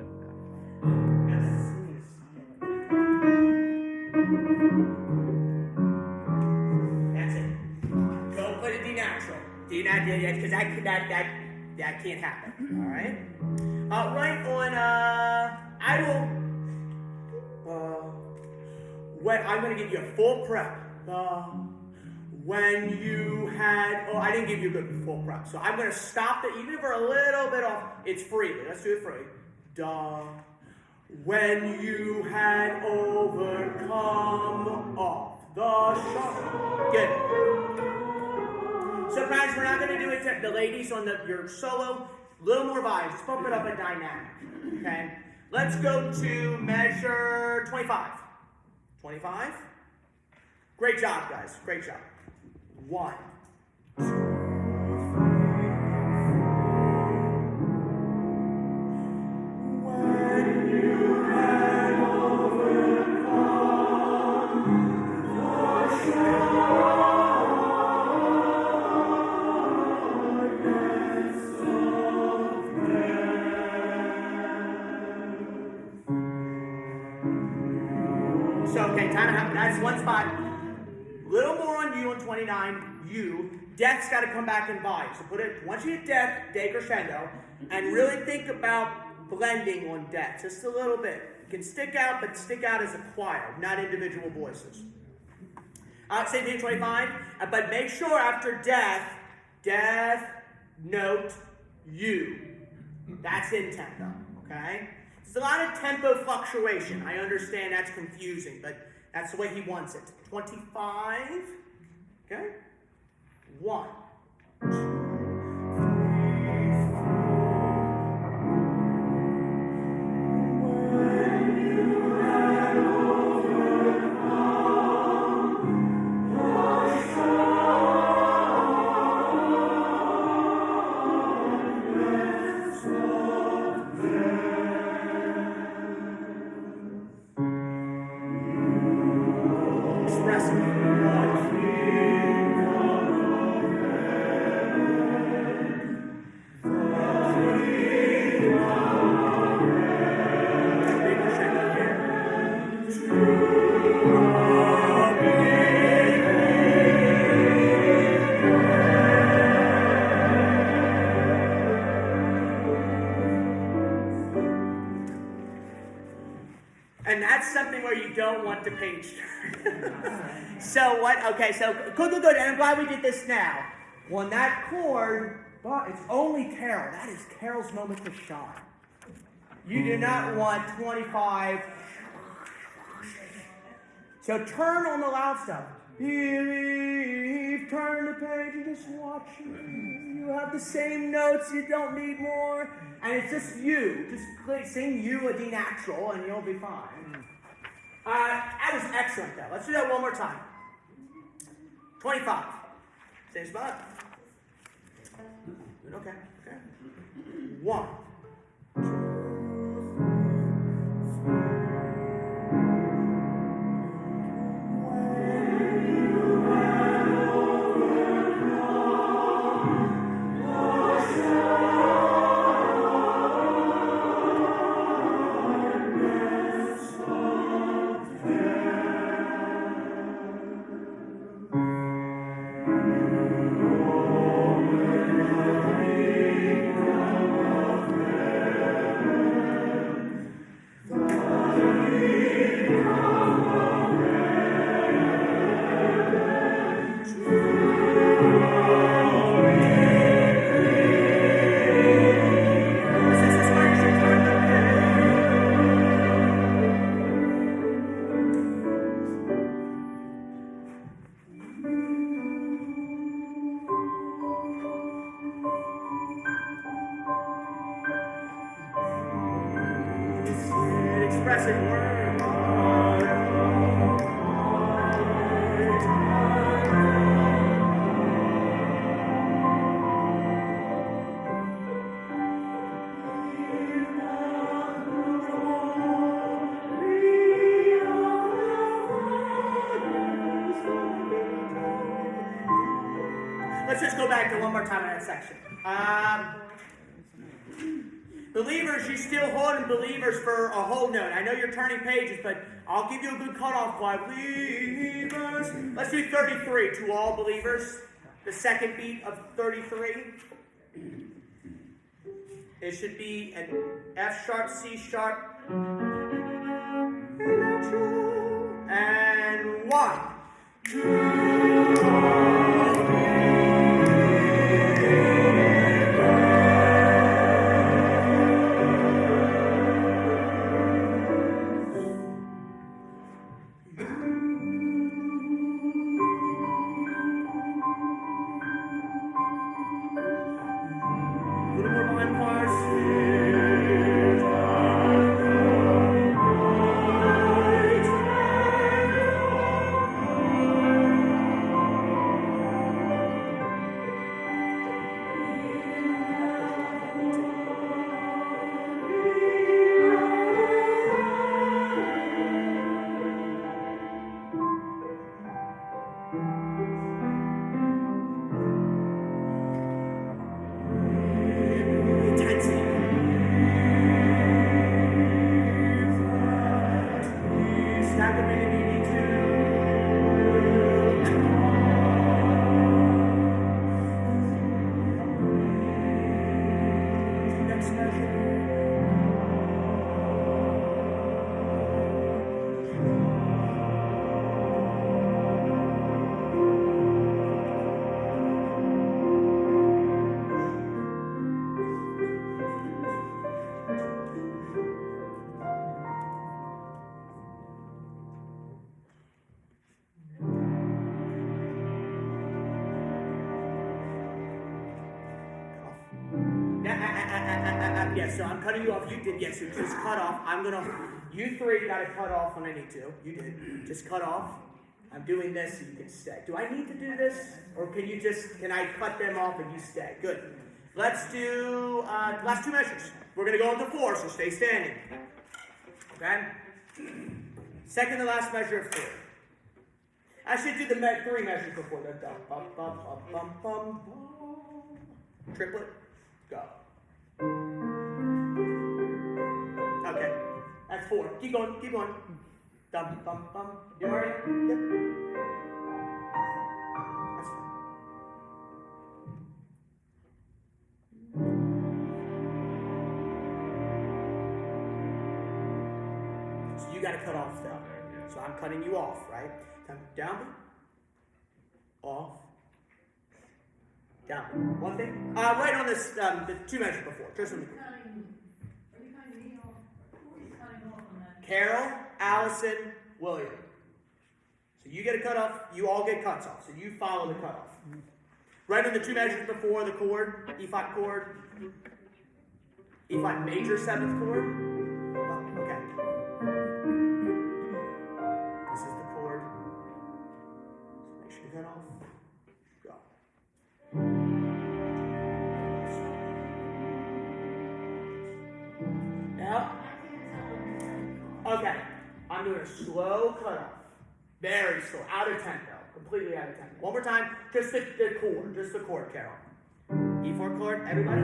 That's it. Don't play the D natural. D natural, because that can't happen. All right. Right on. I will. I'm going to give you a full prep. When you had, I didn't give you a good full prep, so I'm going to stop it, even if we're a little bit off. It's free. Let's do it free. Da. When you had overcome off the shore. Good. So guys, we're not going to do it. The ladies on your solo, a little more vibes. Just bump it up a dynamic. Okay. Let's go to measure 25. 25. Great job, guys. Great job. 1, 2, 3, 4. When you had overcome the sharpness of death. So, okay, time to have that's one spot. Little more on you on 29. You. Death's got to come back in volume. So put it, once you hit death, day crescendo, and really think about blending on death. Just a little bit. You can stick out, but stick out as a choir, not individual voices. Same thing 25. But make sure after death, note, you. That's in tempo, okay? There's a lot of tempo fluctuation. I understand that's confusing, but that's the way he wants it. 25. Okay? 1, 2, 3, 4. When you had overcome the sharpness of death. Expressing one and that's something where you don't want to page turn. So what? Okay, so good. And I'm glad we did this now. On that chord, but it's only Carol. That is Carol's moment to shine. You do not want 25. So turn on the loud stuff. Believe, turn the page and just watch it. You have the same notes, you don't need more. And it's just you. Just sing you a D natural and you'll be fine. That was excellent though. Let's do that one more time. 25. Same spot. Okay. 1, 2, 3, 4. Expressing word. Let's just go back to one more time in that section. Believers, you still holding believers for a whole note. I know you're turning pages, but I'll give you a good cutoff point. Believers. Let's do 33 to all believers. The second beat of 33. It should be an F sharp, C sharp, and 1, 2, 3. Yes, so I'm cutting you off. You did, yes, so just cut off. You three got to cut off when I need to. You did. Just cut off. I'm doing this so you can stay. Do I need to do this? Or can I cut them off and you stay? Good. Let's do last 2 measures. We're going to go into 4, so stay standing. Okay? Second to last measure of 3. I should do the 3 measures before that. Triplet. Go. Okay. That's 4. Keep going. Keep going. Dum, bum, bum. You already? Yep. That's fine. So you got to cut off though. So I'm cutting you off, right? Down, off, down. One thing. Right on this, the 2 measures before. Just let me. Carol, Allison, William. So you get a cutoff, you all get cuts off. So you follow the cutoff. Right on the 2 measures before the chord, E5 chord, E5 major 7th chord. Oh, okay. This is the chord. So make sure you cut off. Go. Now. Okay, I'm doing a slow cutoff. Very slow, out of tempo, completely out of tempo. One more time, just the chord, Carol. E4 chord, everybody.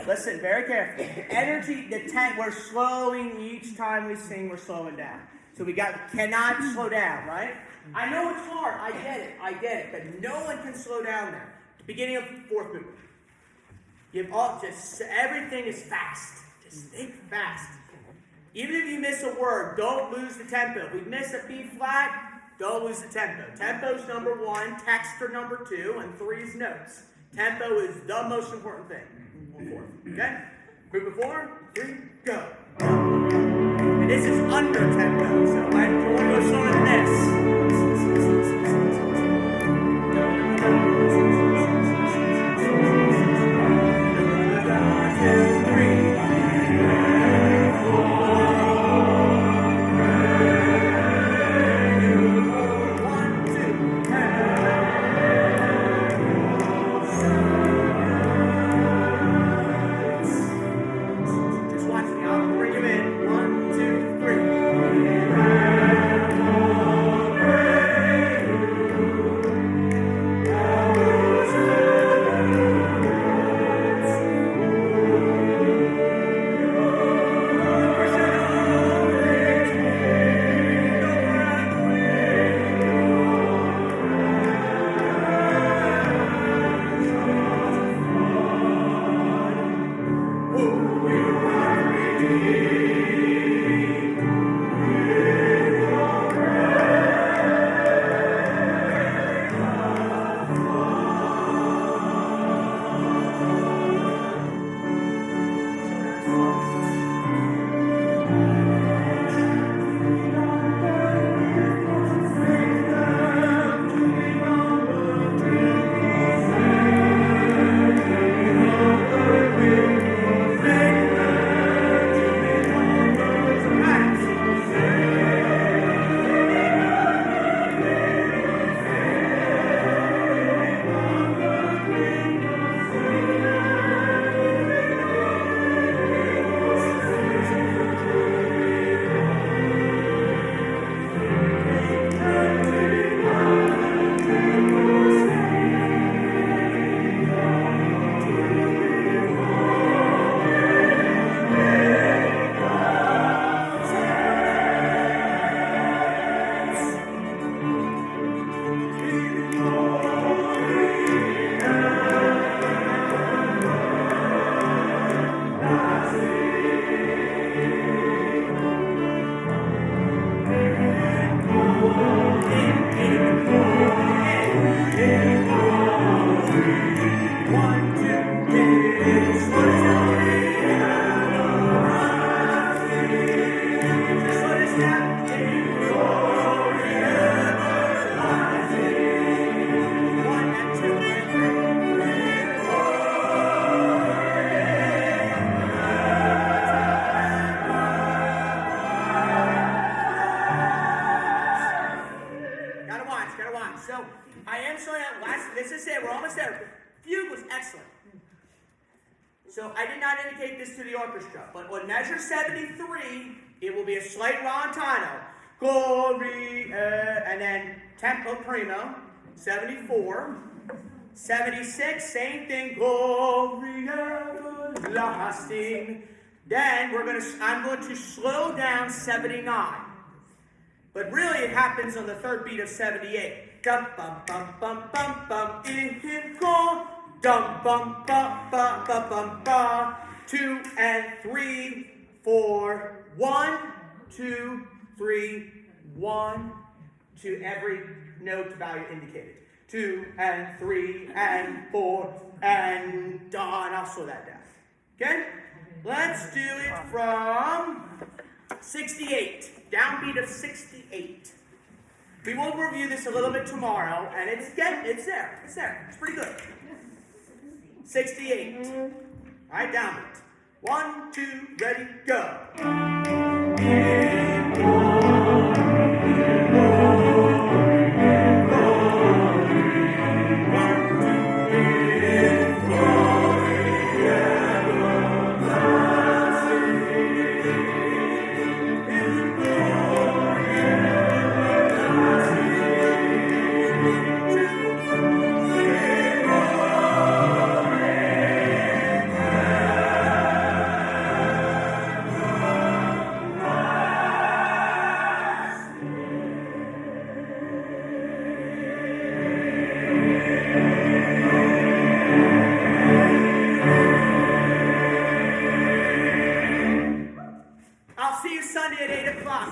Listen very carefully. Energy, we're slowing each time we sing, we're slowing down. So cannot slow down, right? I know it's hard, I get it, but no one can slow down there. The beginning of 4th movement. Everything is fast. Just think fast. Even if you miss a word, don't lose the tempo. If we miss a B flat, don't lose the tempo. Tempo's number 1, text are number 2, and 3 is notes. Tempo is the most important thing. 4. Okay? Group of 4, 3, go. And this is under tempo, so I want to go slower than this. So I am showing that last. This is it. We're almost there. Fugue was excellent. So I did not indicate this to the orchestra, but on measure 73, it will be a slight rallentano. Glory, and then tempo primo. 74. 76, same thing. Glory everlasting. Then I'm going to slow down 79. But really it happens on the third beat of 78. Dum bum bum bum bum bum in go. Dum bum ba ba ba bum ba. 2 and 3, 4. 1, 2, 3, 1, 2. Every note value indicated. 2 and 3 and 4 and done. I'll slow that down. Okay? Let's do it from 68. Downbeat of 68. We will review this a little bit tomorrow, and it's there. It's there. It's pretty good. 68. All right, downbeat. 1, 2, ready, go.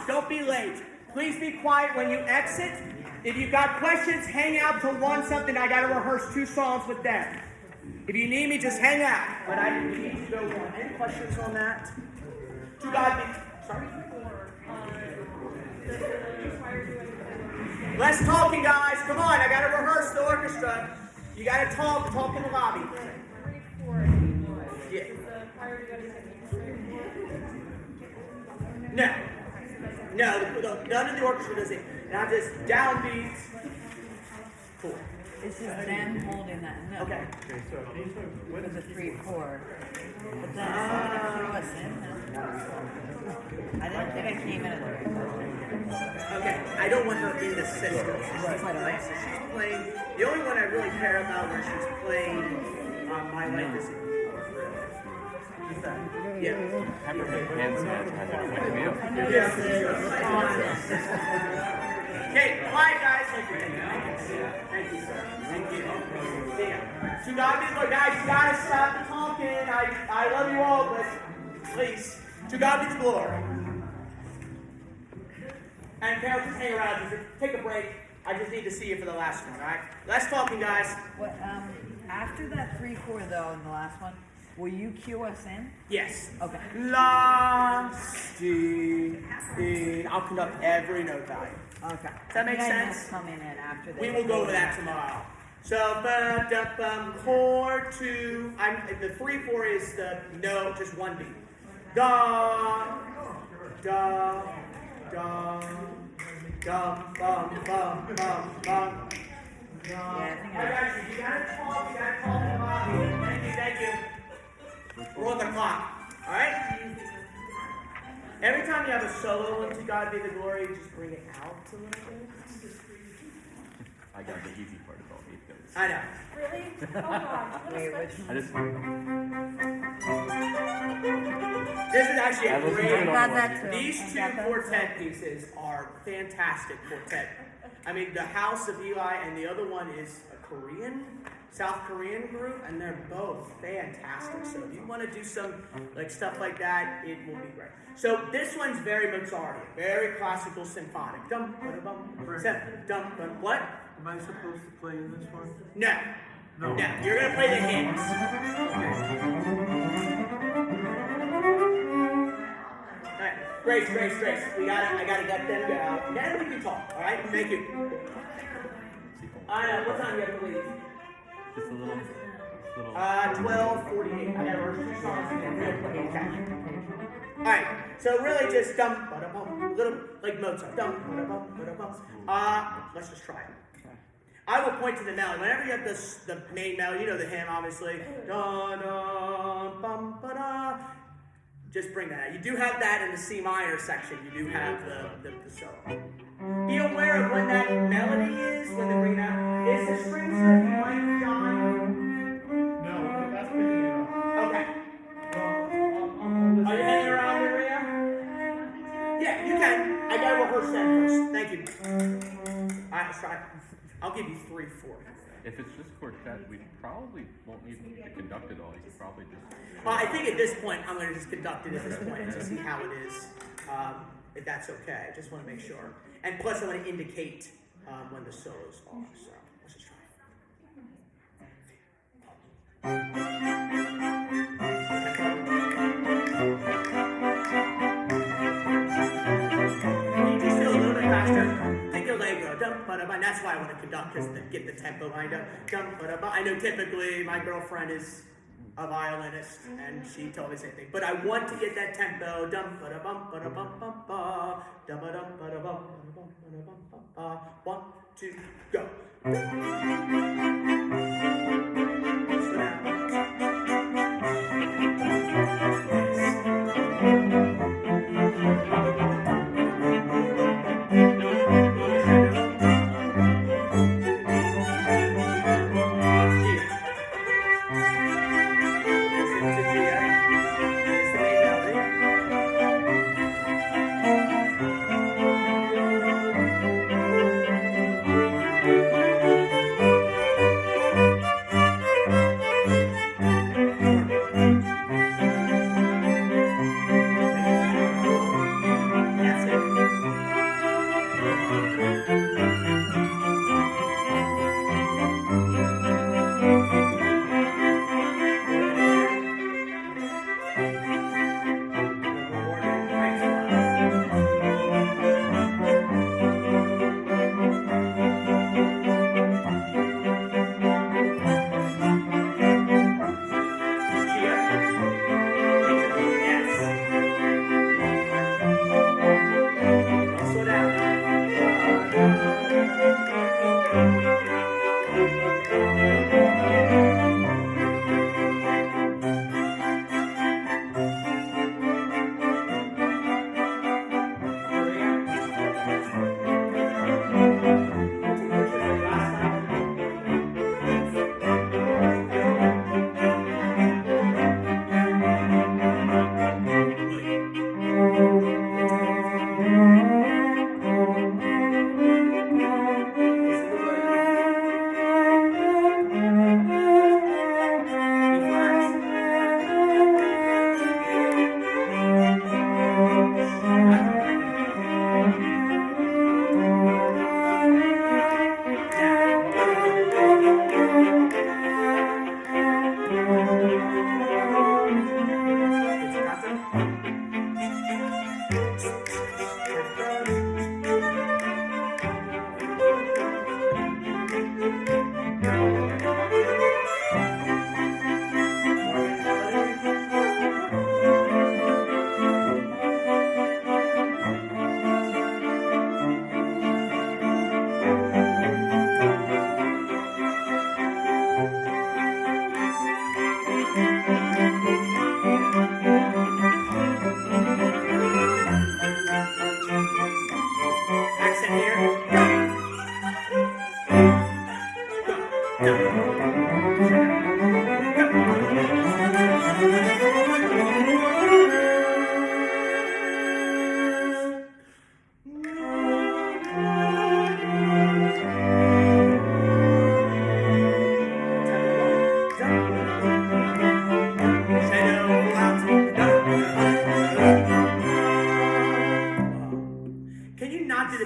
Don't be late. Please be quiet when you exit. If you've got questions, hang out till 1 something. I got to rehearse 2 songs with them. If you need me, just hang out. But I need to go on. Any questions on that? To God be. Sorry? Less talking, guys. Come on. I got to rehearse the orchestra. You got to talk in the lobby. Yeah. No, none of the orchestra does it. Now just downbeats. Cool. It's just them holding that note. Okay. With the 3, 4. But then threw us in. I don't think I came in at the 3, 4. Okay. I don't want her in the system. She's playing. So she's playing. The only one I really care about when she's playing My Life Is Yeah. Have her make hand signs kind of like me up. Okay, quiet guys. Thank you, sir. Thank you. To God be the glory. Guys, you gotta stop the talking. I love you all, but please. To God be the glory. And Carol, just hang around. Just take a break. I just need to see you for the last one, alright? Less talking, guys. What, after that 3, 4 though, in the last one, will you cue us in? Yes. Okay. I'll conduct every note value. Okay. Does that make sense? Coming in after this. We will go over that tomorrow. So, chord 2. The 3, 4 is the note, just one beat. Da, da, da, da, bum, bum, bum, bum. Yeah, I think All right, guys, you gotta talk a lot. Thank you. We're on the clock. All right? Every time you have a solo into God Be the Glory, just bring it out a little bit. I got the easy part of all 8 notes. I know. Really? Oh God. Wait, which I just. This is actually I a listened to great. it on got one that ear. too. These I 2 got that quartet pieces are fantastic quartet. I mean, the House of Eli and the other one is a South Korean group, and they're both fantastic. So if you want to do some stuff like that, it will be great. So this one's very Mozartian, very classical symphonic. Dum dum dum dum. What? Am I supposed to play in this one? No. You're gonna play the hymns. All right. Grace. I gotta let them go. Then we can talk. All right. Thank you. What time do you have to leave? Just a little. 12:48. I gotta rehearse 2 songs and then real quick. Okay. All right. So really just little like Mozart. Let's just try it. I will point to the melody. Whenever you have the main melody, you know the hymn, obviously. Da da bum ba da. Just bring that out. You do have that in the C minor section. You do have the solo. Be aware of when that melody is, when they bring it out. Is the string still behind John? No, that's picking it up. Okay. Well, Are you hanging around here, Rhea? Yeah, you can. I gotta rehearse that first. Thank you. Alright, let's try. I'll give you 3, 4. If it's just quartet, we probably won't need to conduct it all. You could probably just. I think at this point, I'm going to just conduct it at this point to see how it is, if that's okay. I just want to make sure. And plus, I want to indicate when the solo's off. So let's just try. Can you just do a little bit faster? Take your Allegro. And that's why I want to conduct, because to get the tempo behind it. I know typically my girlfriend is a violinist, and she told me the same thing. But I want to get that tempo. Dum ba da bum ba da bum bum ba. Dum ba dum ba da bum ba da bum ba da bum bum ba. 1, 2, go. Slow down.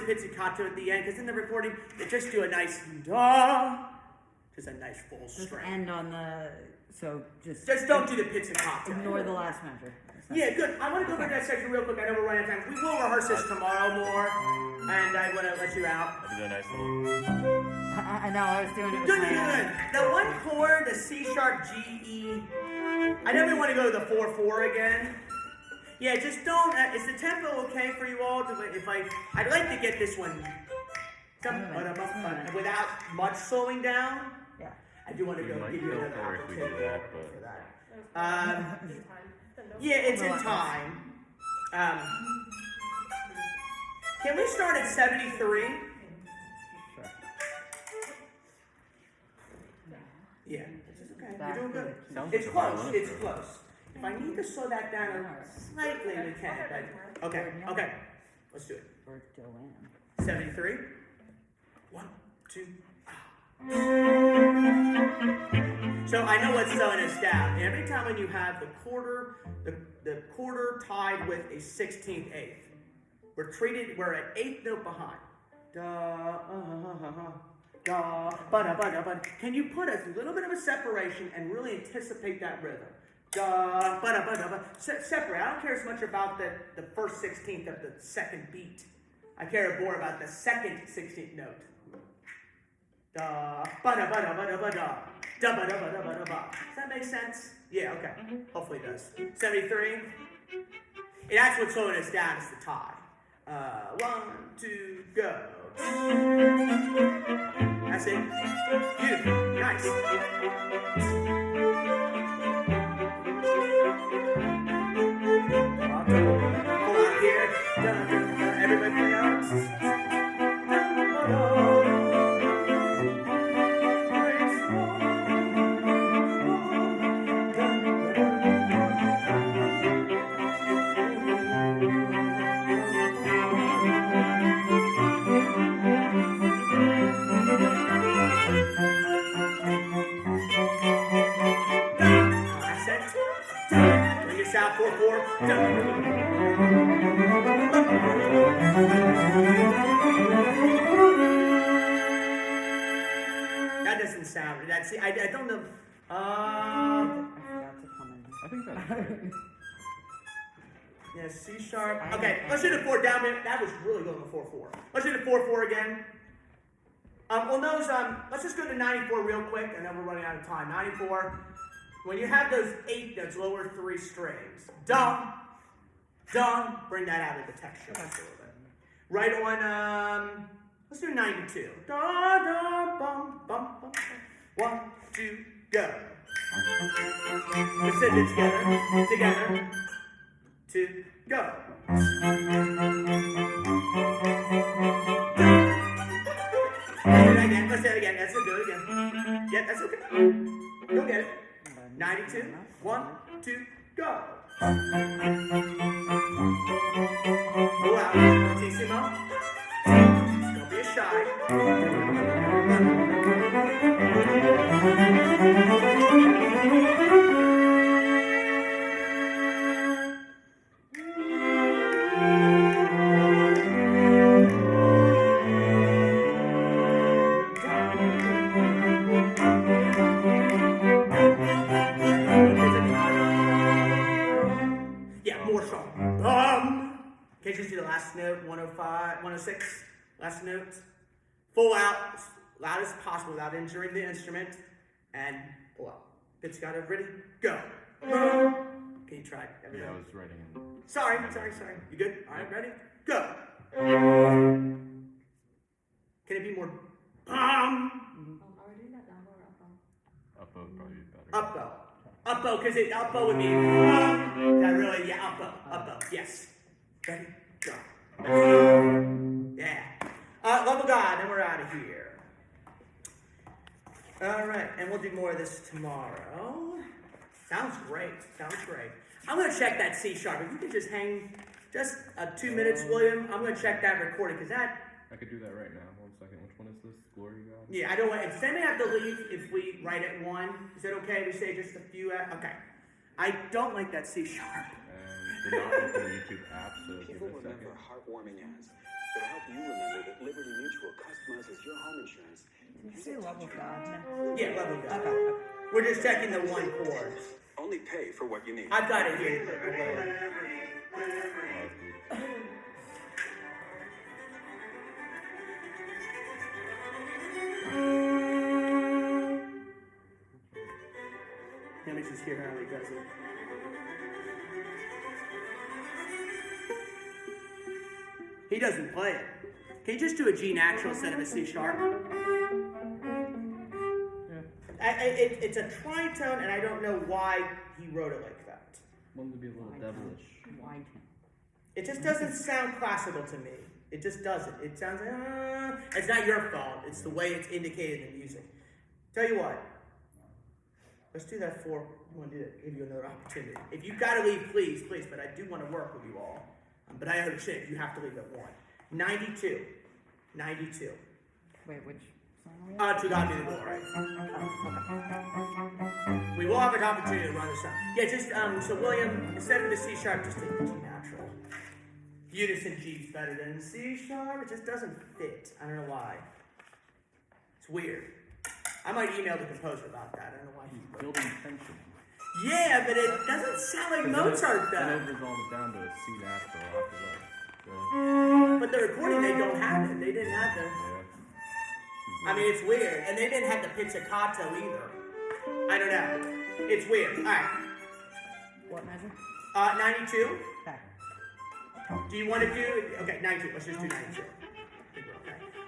Pizzicato at the end, because in the recording they just do a nice da, just a nice full Just string. end on the, so just Don't do the pizzicato. ignore the last measure. Yeah, good. I want to go over that section real quick. I know we're running out of time. We will rehearse this tomorrow more, and I want to let you out. I did a nice little. I know, I was doing it with Good, my good. The one chord, the C sharp, G, E. I never want to go to the 4/4 again. Yeah, just don't. Is the tempo okay for you all? I'd like to get this one And without much slowing down, Yeah. I do want to We go might give you feel another better if we do opportunity that, but- for that. In time. Then don't- Yeah, it's in time. Can we start at 73? Sure. Yeah, it's okay. That's You're doing good. Sounds It's like a high close. limit It's for it. close. If I need to slow that down slightly, we can. But okay, okay. Let's do it. Or Joanne. 73. 1, 2. So I know what's slowing us down. Every time when you have the quarter tied with a 16th eighth, we're at eighth note behind. Da, da, ba da ba. Can you put a little bit of a separation and really anticipate that rhythm? Da, ba. Separate. I don't care as much about the first 16th of the second beat. I care more about the second 16th note. Da, ba da. Da ba da. Does that make sense? Yeah, okay. Hopefully it does. 73. And that's what's slowing us down is the tie. 1, 2, go. That's it. Beautiful. Nice. Pull out here. Everybody play out. Bring us out 4/4. That doesn't sound. I don't know. I forgot to come in. I think that's right. Yeah, C sharp. Okay, let's do the 4 down there. That was really going to 4/4. Let's do the 4/4 again. On those, let's just go to 94 real quick, and then we're running out of time. 94. When you have those 8 notes, lower 3 strings. Dum, bring that out of the texture just a little bit. Right on, let's do 92. Da, bum, bum, bum. 1, 2, go. Let's send it together. 2, go. Let's do it again. Let's do it again. Yeah, that's okay. Go get it. 92. 1, 2, go. Go out. Fortissimo. Don't be shy. Yeah, more strong. Okay, just do the last note, 105, 106. Last note. Full out, as loud as possible without injuring the instrument. And pull out. It's got it ready. Go. Can you try it? Yeah, I was writing in. Sorry. You good? All right, ready? Go. Can it be more? Are we doing that down or up on? Up bow probably better. Up bow, because up bow would be. That really, yeah, up bow. Yes. Ready? Go. Yeah. Love of God, then we're out of here. All right, and we'll do more of this tomorrow. Sounds great. I'm going to check that C sharp. If you could just hang just 2 minutes, William, I'm going to check that recording, because that. I could do that right now. 1 second. Which one is this? Glory God? Yeah, I don't want. Does anybody have to leave if we write at 1? Is that okay? We say just a few. Okay. I don't like that C sharp. And did not open the YouTube app, so give People it a second. remember heartwarming ads. So to help you remember that Liberty Mutual customizes your home insurance. Did you say love of God? Yeah, love of God. Okay. We're just checking the 1 chord. Only pay for what you need. I've got it here. Let me just hear how he does it. He doesn't play it. Can you just do a G natural instead of a C sharp? It's a tritone, and I don't know why he wrote it like that. Wanted to be a little devilish. Why? It just doesn't sound classical to me. It just doesn't. It sounds like, it's not your fault. It's the way it's indicated in music. Tell you what. Let's do that for, I want to do that, give you another opportunity. If you've got to leave, please, but I do want to work with you all. But I understand you have to leave at 1. 92. 92. Wait, which song are we on? To God be the glory. We will have an opportunity to run this up. Yeah, just, so William, instead of the C sharp, just take the G natural. Unison G is better than C sharp. It just doesn't fit. I don't know why. It's weird. I might email the composer about that. I don't know why he's Building tension. Yeah, but it doesn't sound like Mozart Then though. it resolves it down to a C natural after that. But the recording, they don't have it. They didn't have the. Yeah. I mean, it's weird, and they didn't have the pizzicato either. I don't know. It's weird. All right. What measure? 92. Okay. Do you want to do? Okay, 92. Let's just do 92.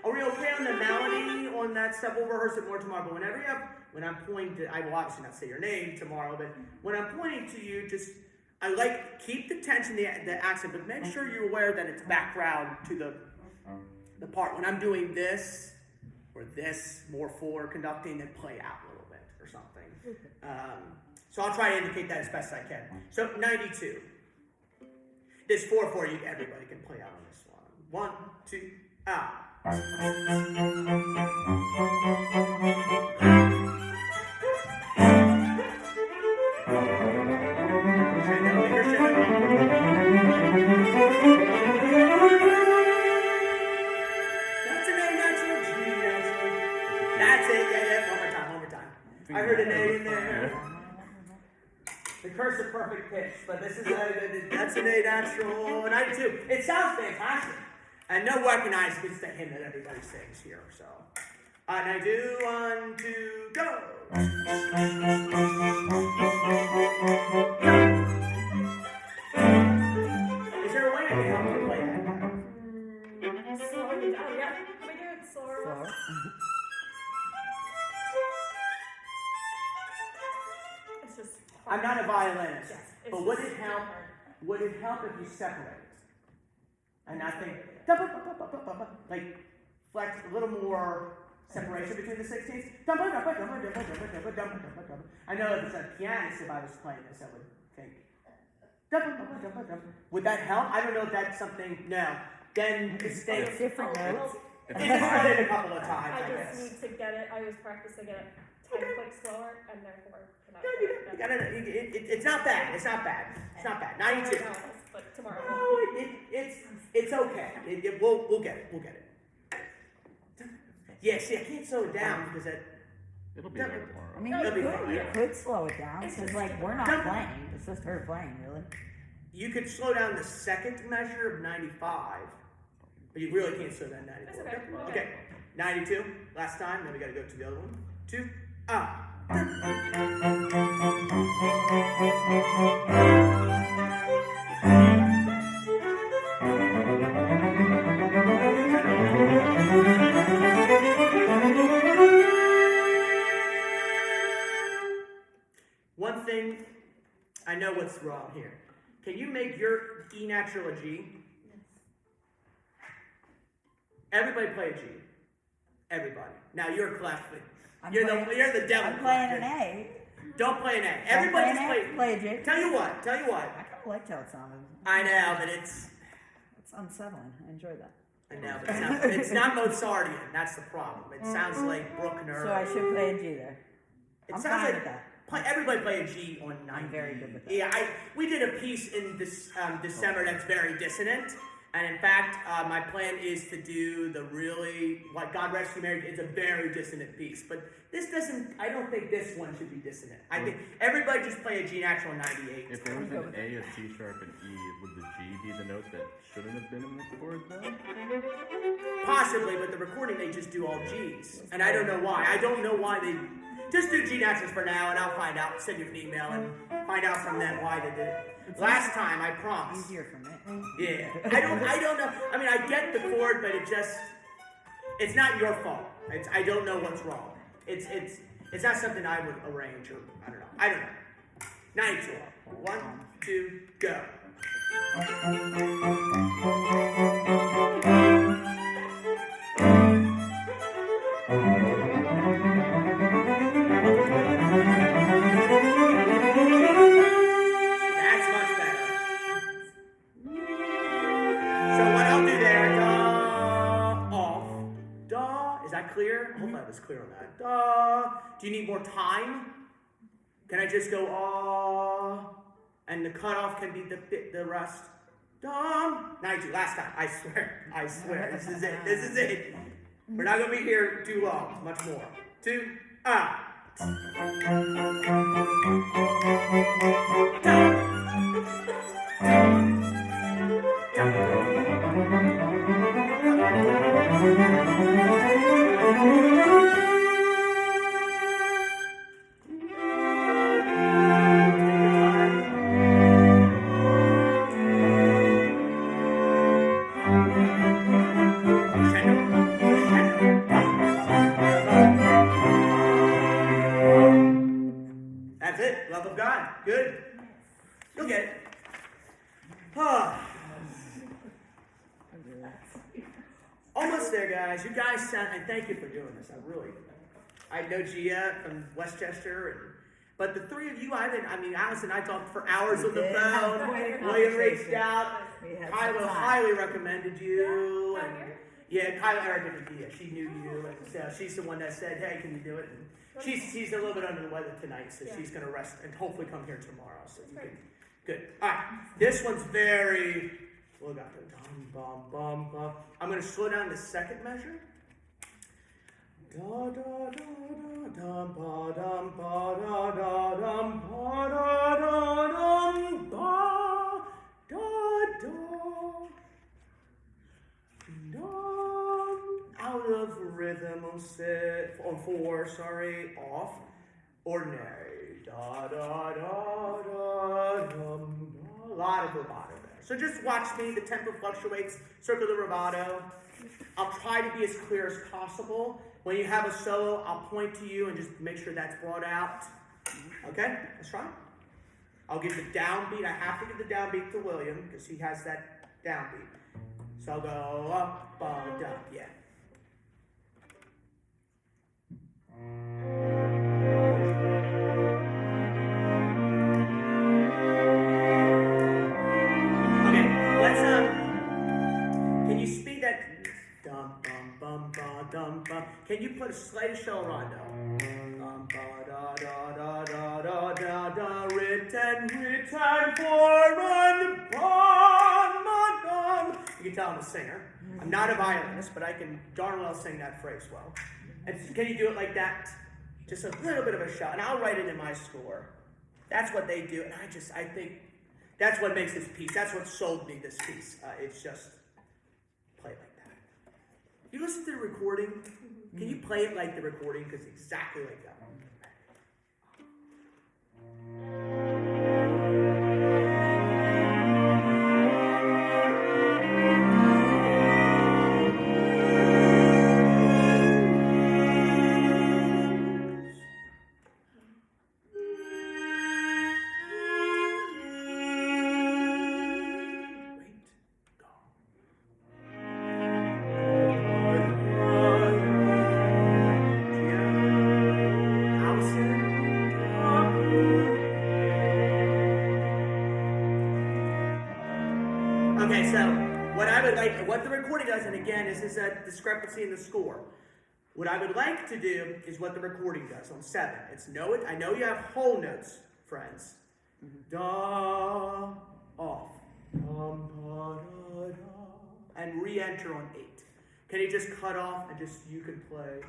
Are we okay on the melody on that stuff? We'll rehearse it more tomorrow. But whenever you have, when I'm pointing to, I will obviously not say your name tomorrow, but when I'm pointing to you, just, I like, keep the tension, the accent, but make sure you're aware that it's background to the part. When I'm doing this, or this, more forward conducting, then play out a little bit, or something. So I'll try to indicate that as best I can. So 92. This 4/4, everybody can play out on this one. 1, 2, out. That's it. Yeah. One more time. I heard an A in there. The curse of perfect pitch, but this is that's an A natural 92. It sounds fantastic. And no recognized because it's the hymn that everybody sings here. So, 92, 1, 2, go. Is there a way I can help you play that? Slow it down, yeah. Can we do it slower? Slower. It's just. I'm not a violinist, Yes, it's but would just it help? hard. Would it help if you separate? And I think like flex a little more separation between the 16ths. I know if it's a pianist, if I was playing this, I would think. Would that help? I don't know if that's something. No. Then stay. Different notes. You just run it a couple of times, I I guess. just need to get it. I was practicing it 10 clicks slower, and therefore cannot. You gotta, it's not bad. It's not bad. It's not bad. 92. But tomorrow. No, it's okay. We'll get it. We'll get it. Yeah, see, I can't slow it down because It'll be there tomorrow. I mean, It'll be you fine. could slow it down because, like, we're not playing. It's just her playing, really. you could slow down the second measure of 95, but you really can't slow down 94. That's okay. Okay, 92. Last time. Then we got to go to the other one. 2, up. One thing, I know what's wrong here. Can you make your E natural a G? Yes. Everybody play a G. Everybody. Now you're cleft. I'm You're playing- the devil. I'm playing an A. Don't play an A. Everybody just play. Play a J. Tell you what. I kind of liked how it sounded. I know, but it's unsettling. I enjoy that. I know, but it's not Mozartian. That's the problem. It sounds like Bruckner. So I should play a G there. It I'm sounds fine like with that. Everybody play a G on 90. I'm very good with that. Yeah, we did a piece in this December that's very dissonant. And in fact, my plan is to do the really, like God Rest You Mary, it's a very dissonant piece. But this doesn't, I don't think this one should be dissonant. I think everybody just play a G natural 98. If there was an A, a C sharp, and E, would the G be the note that shouldn't have been in the chord then? Possibly, but the recording, they just do all Gs. And I don't know why. I don't know why they, just do G naturals for now, and I'll find out, send you an email, and find out from them why they did it. Last time, I promise. Easier for me. Yeah, I don't know. I mean, I get the chord, but it's not your fault. I don't know what's wrong. It's not something I would arrange, or I don't know. 92. 1, 2, go. That's much better. So what I'll do there, da, off, da, is that clear? I hope I was clear on that. Da, do you need more time? Can I just go, and the cutoff can be the rest? Da, 92, last time, I swear, this is it. We're not gonna be here too long, much more. 2, ah. That's it. Love of God. Good. You'll get it. Almost there, guys. You guys sound, and thank you for doing this. I know Gia from Westchester, but the three of you, Alice and I talked for hours on the phone. William reached out. Kyla highly recommended you. And, yeah, Kyla Erica, she knew you, and so she's the one that said, "Hey, can you do it?" And she's a little bit under the weather tonight, so she's gonna rest and hopefully come here tomorrow. So you can, good. All right, this one's very. We'll got the dum bum bum bum. I'm gonna slow down the second measure. Da da da da dum ba dum ba da da dum ba da da dum ba da da dum. Out of rhythm on 4, off. Ordinary. Da da da da dum. A lot of rubato there. So just watch me. The tempo fluctuates. Circle the rubato. I'll try to be as clear as possible. When you have a solo, I'll point to you and just make sure that's brought out. Okay, let's try. I'll give the downbeat. I have to give the downbeat to William because he has that downbeat. So I'll go up, down, yeah. Okay, let's can you speed that? Dum bum bum ba dum bum. Can you put a slight accelerondo? Dum ba da da da da da da da. Return for run bum. You can tell I'm a singer. I'm not a violinist, but I can darn well sing that phrase well. And can you do it like that? Just a little bit of a shot, and I'll write it in my score. That's what they do, and I think that's what makes this piece. That's what sold me this piece. It's just play it like that. You listen to the recording. Can you play it like the recording? Because exactly like that. Okay, so what the recording does, and again, this is a discrepancy in the score. What I would like to do is what the recording does on 7. I know you have whole notes, friends. Da, off. Dum, ba, da, da, and re-enter on 8. Can you just cut off and you can play?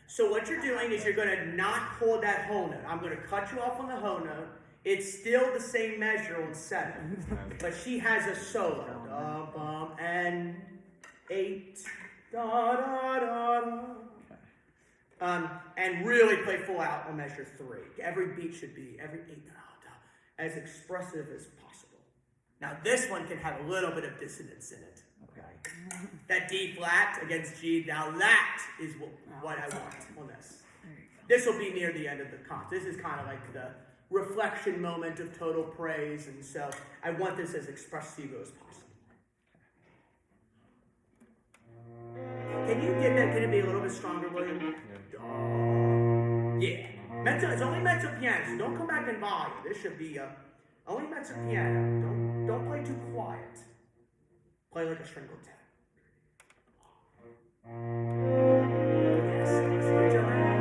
So what you're doing is you're going to not hold that whole note. I'm going to cut you off on the whole note. It's still the same measure on 7, but she has a solo. Da, bum, and 8. Da, da, da, da. And really play full out on measure 3. Every beat should be, every 8. Da, da. as expressive as possible. Now this one can have a little bit of dissonance in it. Okay. That D flat against G, now that is what I want on this. This will be near the end of the comp. This is kind of like the reflection moment of total praise, and so I want this as expressive as possible. Can you get that? Can it be a little bit stronger, William? Yeah. Mezzo, it's only mezzo piano, so don't come back in volume. This should be only mezzo piano. Don't play too quiet. Play like a string quartet. Yes, good job.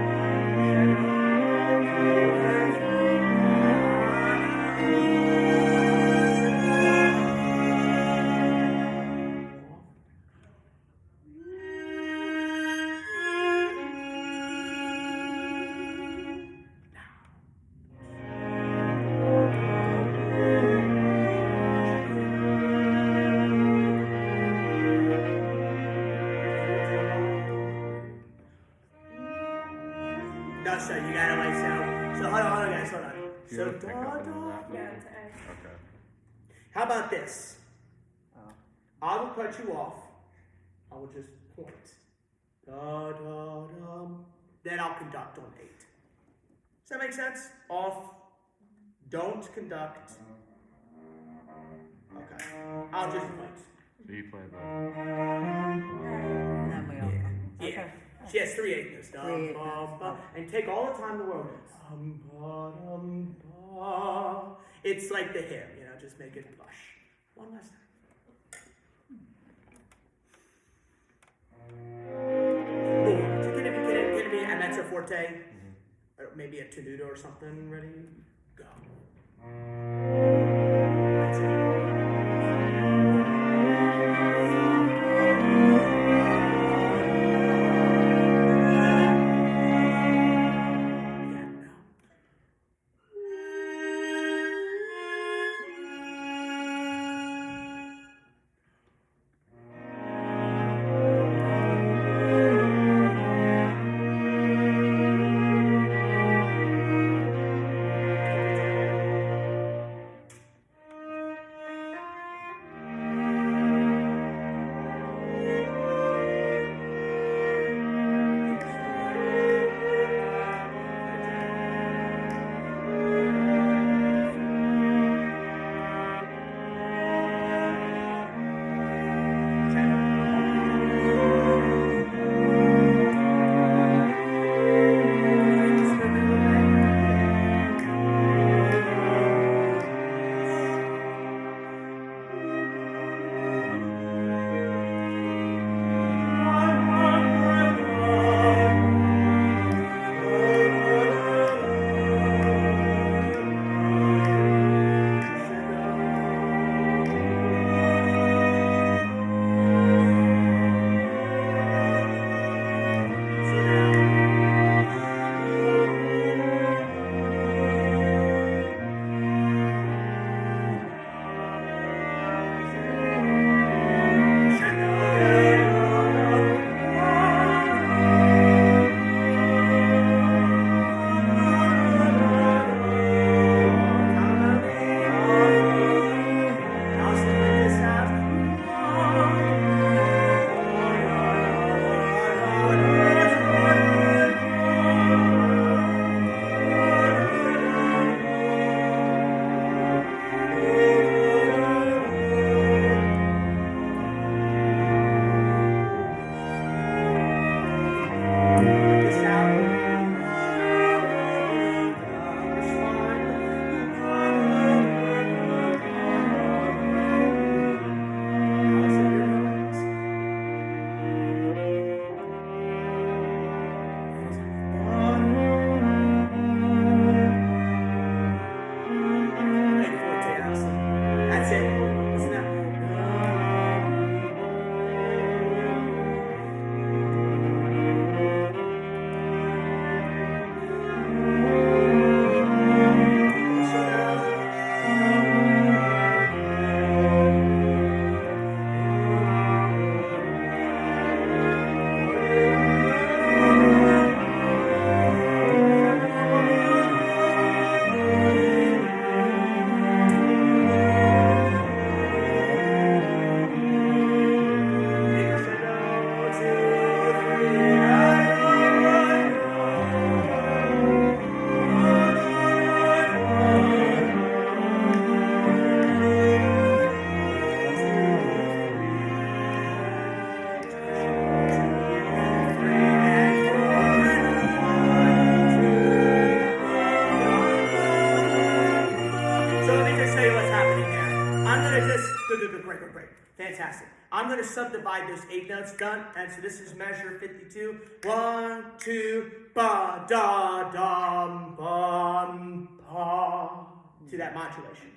No, so you gotta like so hold on guys, hold on. You So gotta pick up on that. Yeah, it's A. Okay. how about this? I will cut you off. I will just point. Da da da. Then I'll conduct on 8. Does that make sense? Off. Don't conduct. Okay. I'll just point. So you play both. And then we all come. Yeah. Okay. She has 3 8 notes. Three eighth notes. And take all the time in the world. Ba. It's like the hymn, just make it lush. One last time. Can it be a mezzo forte? Or maybe a tenuto or something? Ready? Go. That's it. just tell you what's happening there. I'm gonna just great. Fantastic. I'm gonna subdivide those 8 notes done, and so this is measure 52. 1, 2, ba da dum bum pa to that modulation.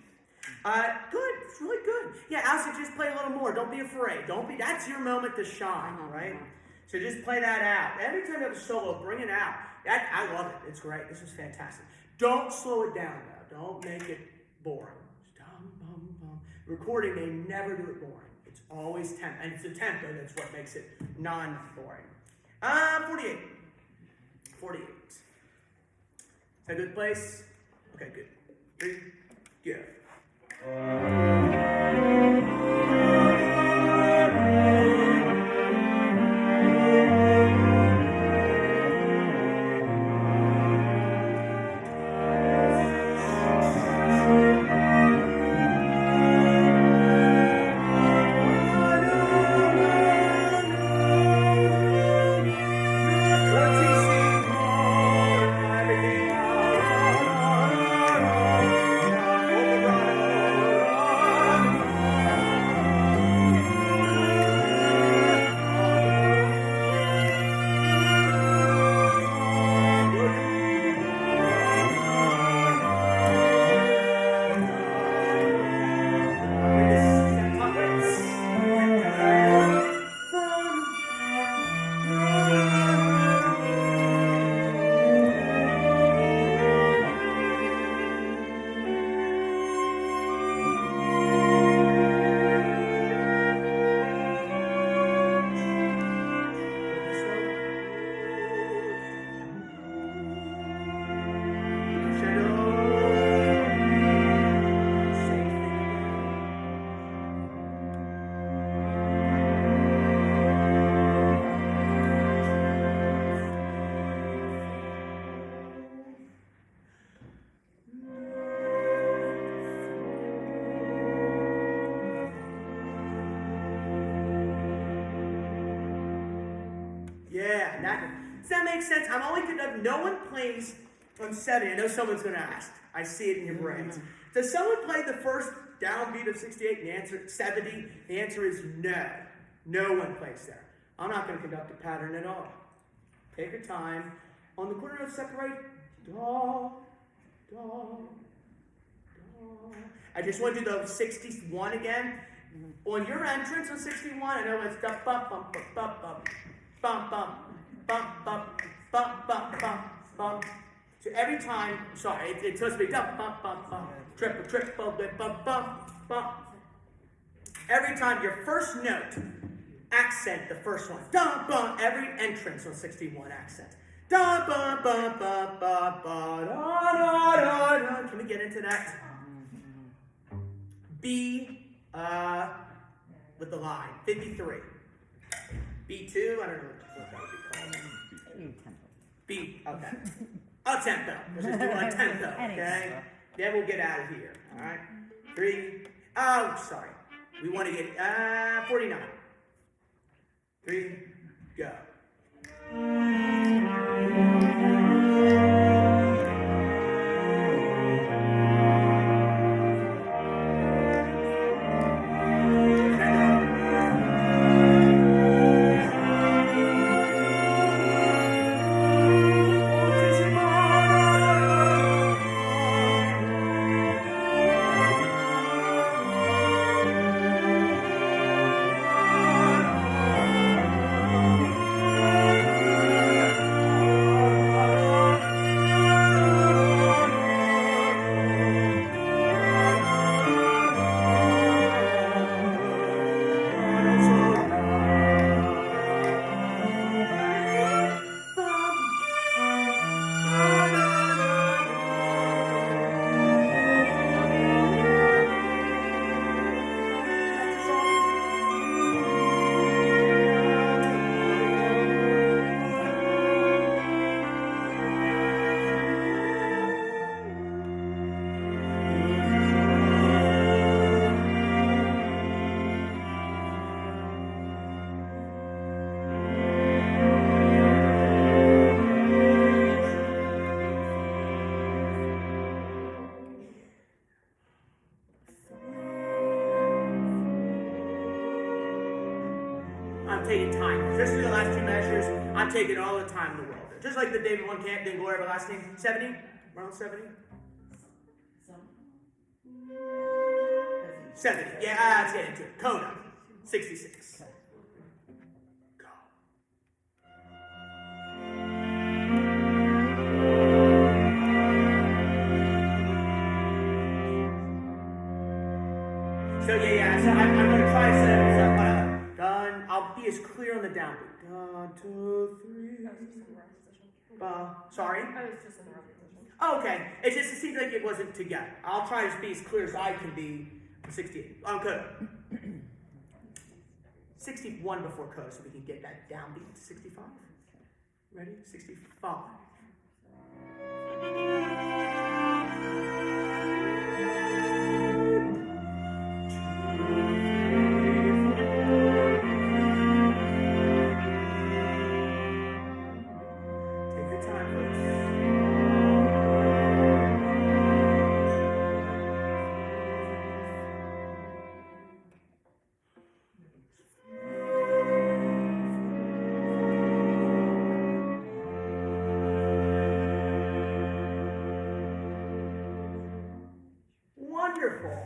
Good. It's really good. Yeah, Allison, just play a little more. Don't be afraid. That's your moment to shine, right? So just play that out. Every time you have a solo, bring it out. I love it. It's great. This is fantastic. Don't slow it down, though. Don't make it boring. Dum, bum, bum. Recording, they never do it boring. It's always tempo. And it's the tempo that's what makes it non-boring. 48. 48. Is that a good place? Okay, good. 3, go. Does that make sense? I'm only conducting. No one plays on 70. I know someone's going to ask. I see it in your brains. Does someone play the first downbeat of 68 and the answer 70? The answer is no. No one plays there. I'm not going to conduct a pattern at all. Take your time. On the quarter note, separate. Da, da, da. I just want to do the 61 again. On your entrance on 61, I know it's da bump bump bump bump bump bump bump bump bump bump bump bump. So every time, sorry, it's supposed to be da bump bump bump triple bump bump bump bump. Every time your first note, accent the first one. Da bump. Every entrance on 61 accent. Da bump bump bump bump da da da da. Can we get into that? B with the line 53. B2. I don't know what that would be called. B. Okay. A tempo. Let's just do a tempo. Okay. Then we'll get out of here. All right. 3. Oh, sorry. We want to get 49. 3. Go. taking time. Just for the last two measures, I'm taking all the time in the world. Just like the David One Camp thing, Glory Everlasting. 70? Around 70? 70. Yeah, let's get into it. Coda. 66. Go. So so I'm going to try to set this up. Done. I'll be as clear on the downbeat. 1, 2, 3. Sorry? I was just in the wrong position. Oh, okay. It seems like it wasn't together. I'll try to be as clear as I can be for 68. Good. 61 before code, so we can get that downbeat to 65. Ready? 65. Wonderful.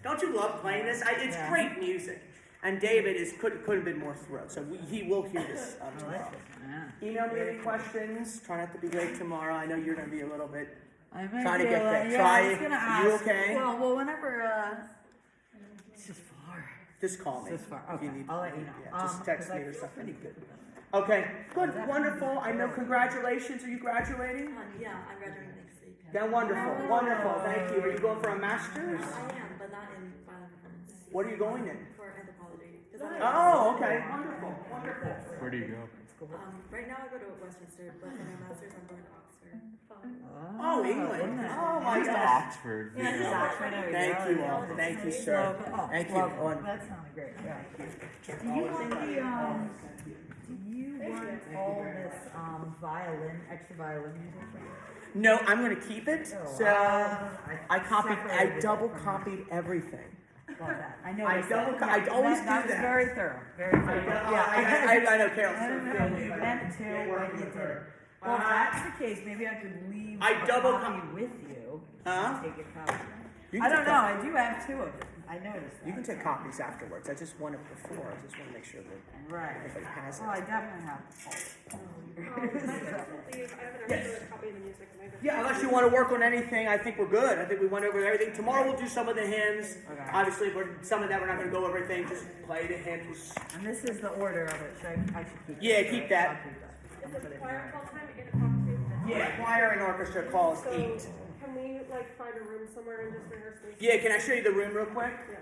Don't you love playing this? It's great music. And David couldn't have been more thrilled. So he will hear this tomorrow. Email me any questions. Try not to be late tomorrow. I know you're going to be a little bit trying to get there. Try it. You okay? Well, whenever it's just far. Just call me. Just far. If Okay. you need I'll let you know. Yeah, just text me or something. Good. Okay. Good. Wonderful. I know. Congratulations. Are you graduating? Yeah, I'm graduating next week. Then wonderful. Wonderful. Thank you. Are you going for a master's? I am, but not in violent performance. What are you going in? For anthropology. Oh, okay. Wonderful. Wonderful. Where do you go? Right now I go to Westminster, but for my master's I'm going to Oxford. Oh, England. Oh, my gosh. Oxford. Thank you all. Thank you, sir. Thank you. That sounded great. Yeah. Do you want all this extra violin music? No, I'm going to keep it. So I double copied everything. Love that. I know. I always do that. That was very thorough. Very thorough. I know, Carol. Meant to when you did it. Well, if that's the case, maybe I could leave I a double copy with you. Huh? Take a copy. You I can don't take know. I do have two of them. I noticed that. You can take copies afterwards. I just want it before. I just want to make sure that everybody has it. Oh, I definitely have. I have an extra copy of the music. Yeah, unless you want to work on anything, I think we're good. I think we went over everything. Tomorrow we'll do some of the hymns. Okay. Obviously, some of that we're not going to go over everything. Just play the hymns. And this is the order of it. I should keep Yeah, that. keep that. I'll keep that. Is the choir call time 8 o'clock too? Yeah, choir and orchestra calls 8. Can we find a room somewhere and just rehearse this? Yeah, can I show you the room real quick? Yeah.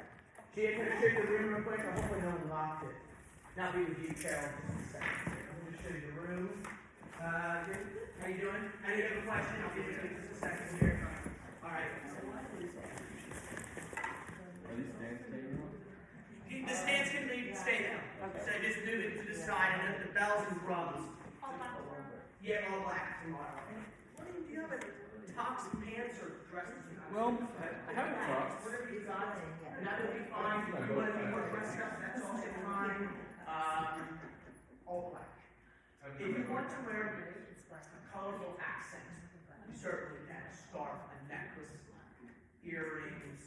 Gia, can I show you the room real quick? Hopefully no one locked it. Not be with you, Carol. Just a second. I'm going to show you the room. How you doing? Any other question? I'll give you just a second here. All right. The stands can stay down. So just move it to the side and the bells and drums. Yeah, all black tomorrow. What do you have? Tops and pants or dresses? Well, I have a top. Whatever you got, that will be fine. If you want to be more dressed up, that's also fine. All black. If you want to wear a colorful accent, you certainly can. A scarf, a necklace, earrings,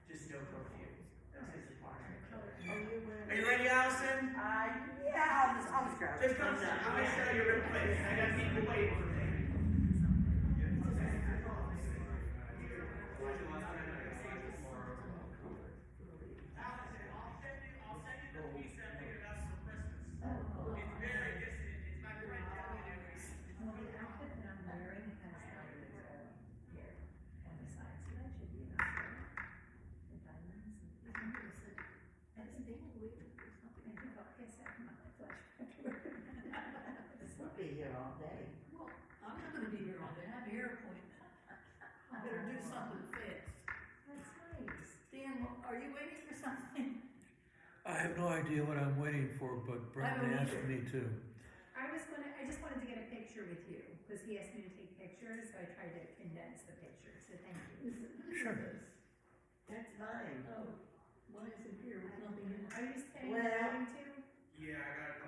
just no perfume. That's his requirement. Are you ready, Allison? Yeah, I'll just grab it. Just come down. I'm going to show you real quick. I got people waiting for me. I have no idea what I'm waiting for, but Brandon asked me to. I just wanted to get a picture with you, because he asked me to take pictures, so I tried to condense the pictures, so thank you. Sure. That's fine. Oh, why is it here with nothing in it? Are you staying driving too? Yeah, I got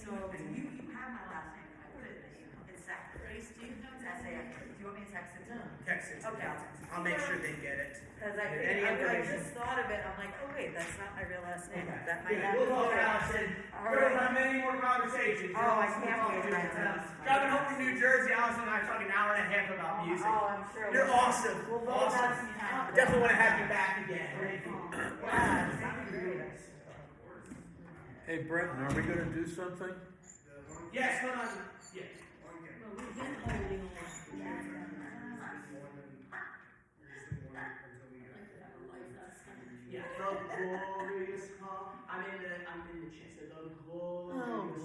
So you have my last name. I put it in Zach. Grace, do you want me to text it to them? Text it to me. Okay. I'll make sure they get it. Because Any I information. just thought of it. I'm like, oh wait, that's not my real last name. Okay. That might Yeah, not we'll be talk, it. Allison. All We're right. gonna have many more conversations. Oh, I can't wait. Driving home from New Jersey, Allison and I talked an hour and a half about music. Oh, I'm sure. You're awesome. We'll go Awesome. back sometime. I definitely want to have you back again. Yeah, it's not great. Hey, Brenton, are we gonna do something? Yes, hold on. Yes. Yeah, the glorious I'm in the chest of the glorious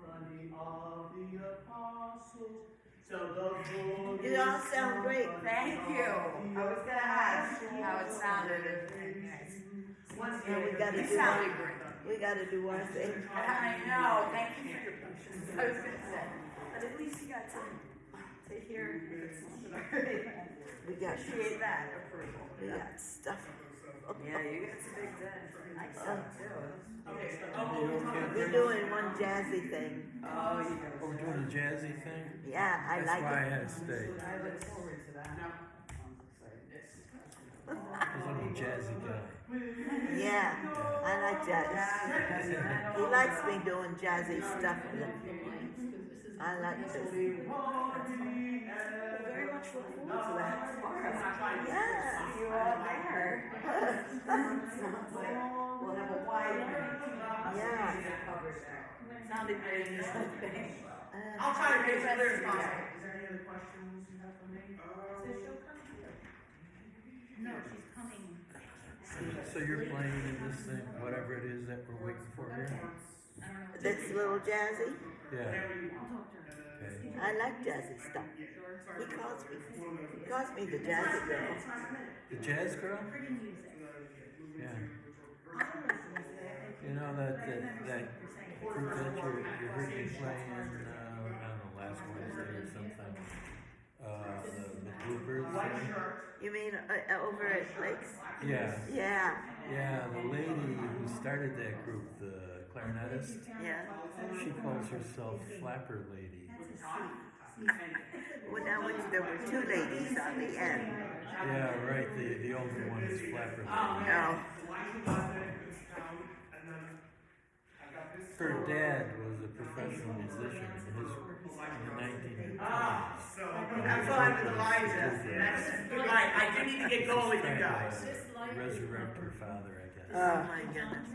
company of the apostles. So the glorious You all sound great. Thank you. I was gonna ask how it sounded. Yeah, we gotta You do sounded our, great. we gotta do our thing. I know. Thank you for your patience. I was gonna say, but at least you got to hear. We got, Appreciate that approval. we got stuff. Yeah, you got some big dance. Nice stuff too. We're doing one jazzy thing. Oh, you guys. Oh, we're doing a jazzy thing? Yeah, I That's like why I it. had to stay. I look forward to that. I'm a jazzy guy. Yeah, I like jazz. He likes me doing jazzy stuff. I like to. Very much look forward to that tomorrow. Yeah. See you all there. Sounds like we'll have a wide range. Yeah. Sounded great in this whole thing. I'll try to make it clear as possible. Is there any other questions you have for me? So she'll come here. No, she's coming. So you're playing in this thing, whatever it is that we're waiting for here? This little jazzy. Yeah. I'll talk to her. Okay. I like jazzy stuff. He calls me the jazzy girl. The jazz girl? Pretty music. Yeah. I'll listen to it. You know that group that you heard me play in, I don't know, last Wednesday or something? The Bluebirds thing? You mean over at Lakes? Yeah. Yeah, Yeah, the lady who started that group, the clarinetist, yeah. she calls herself Flapper Lady. Well, now there were two ladies on the end. Yeah, right, the older one is Flapper Lady. No. Her dad was a professional musician in the 1920s. Have fun with Eliza. That's right. I do need to get going with you guys. Resurrect her father, I guess. Oh my goodness.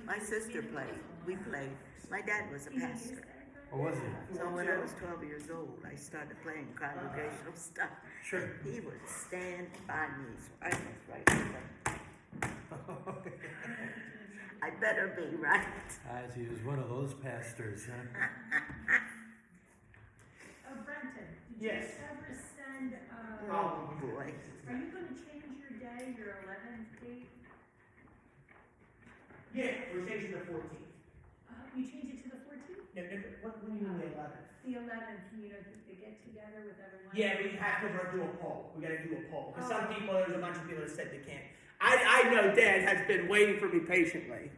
My sister played. We played. My dad was a pastor. Or was he? So when I was 12 years old, I started playing congregational stuff. Sure. He would stand by me, so I was right there. I better be right. He was one of those pastors, huh? Brenton, did Yes. you ever send, Oh boy. are you gonna change your day, your 11th date? Yeah, we're changing the 14th. You change it to the 14th? No, what do you mean the 11th? The 11th, you know, to get together with everyone? Yeah, we have to do a poll. We gotta do a poll. Because some people, there's a bunch of people that said they can't. I know Dad has been waiting for me patiently.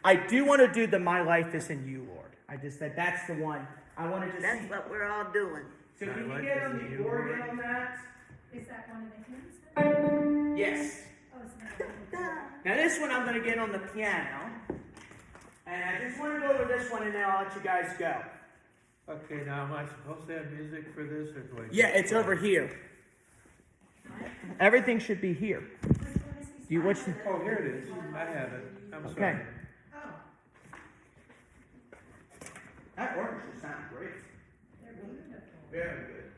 I do want to do the My Life is in You, Lord. I just said that's the one. I want to just That's see. what we're all doing. So can My you Life get is on in the You, organ Lord. on that? Is that one of the hymns? Yes. Oh, it's not. Now this one I'm going to get on the piano. And I just want to go over this one and then I'll let you guys go. Okay, now am I supposed to have music for this, or do I? Yeah, it's over here. Everything should be here. Do you watch the... Oh, here it is. I have it. I'm Okay. sorry. Oh, That orchestra sounds great. they're beautiful. Very good.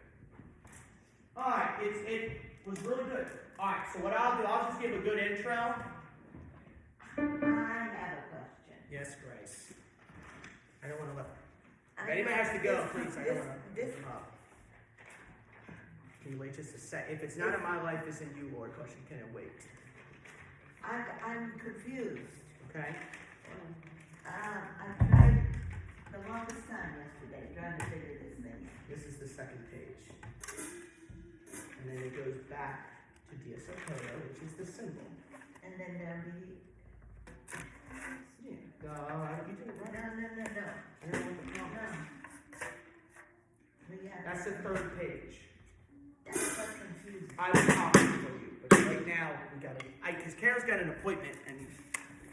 Alright, it was really good. Alright, so what I'll do, I'll just give a good intro. I have a question. Yes, Grace. I don't want to let... If anybody has to go, please, I don't want to This, them up. Can you wait just a sec? If it's not in My Life, it's in You, Lord. Question, can it wait? I'm confused. Okay? I'm This is the second page. And then it goes back to DSO Coda, which is the symbol. And then there'll be, Yeah. You did it right. no. We have. That's the third page. That's what confusing. I was talking for you, but right now we gotta. Because Carol's got an appointment, and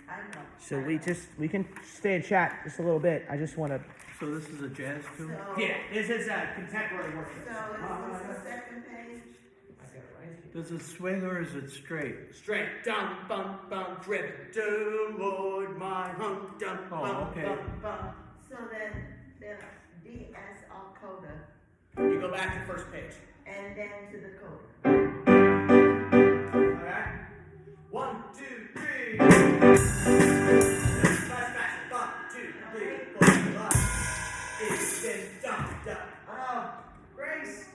I know. So we can stay and chat just a little bit. I just want to. So this is a jazz tune? So, yeah, this is a contemporary worship. So is this the second page? I got it right. Does it swing or is it straight? Straight, dum bum bum, driven to Lord my hum, dum Oh, bum okay. bum bum. So then, the DS all coda, You go back to the first page. and then to the coda. All right. 1, 2, 3. Smash, 1, 2, 3, 4, 5. It's been dum dum. Oh, Grace.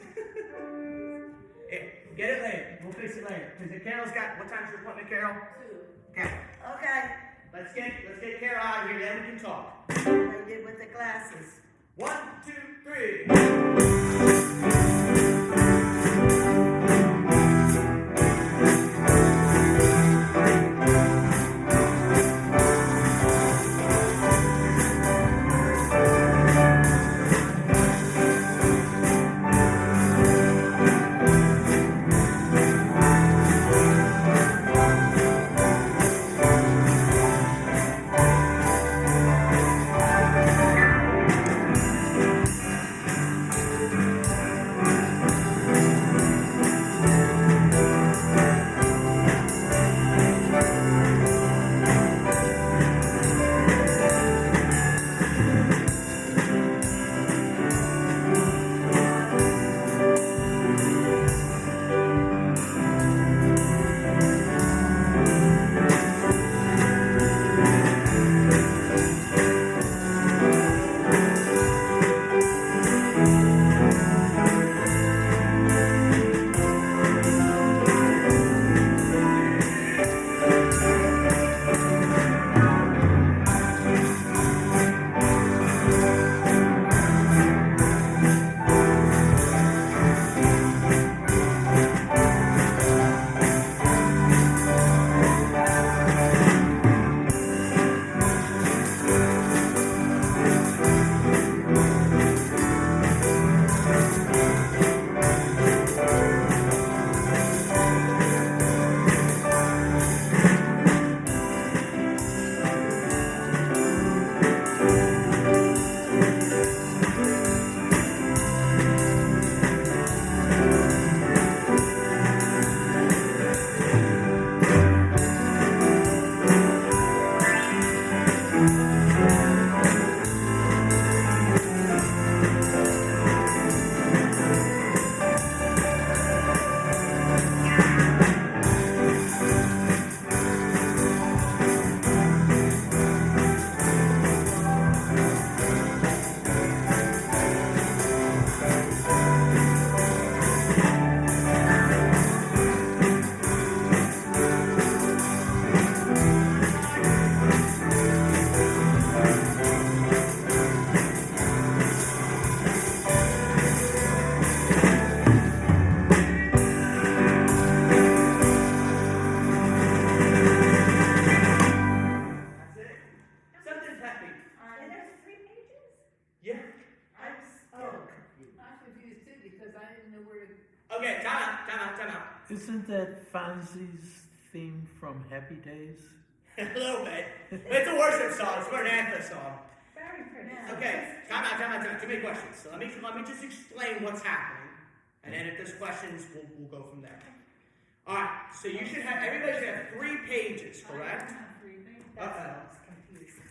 Hey, get it later. We'll fix it later. Because Carol's got. What time's your appointment, Carol? 2. Okay. Okay, Let's get Carol out of here. Then we can talk. I did with the glasses. 1, 2, 3. Okay, time out. Isn't that Fonzie's theme from Happy Days? A little bit. It's a worship song. It's for an anthem song. Very pretty. Okay, time out. Too many questions. So let me just explain what's happening, and then if there's questions, we'll go from there. All right. So everybody should have 3 pages, correct? That's confusing.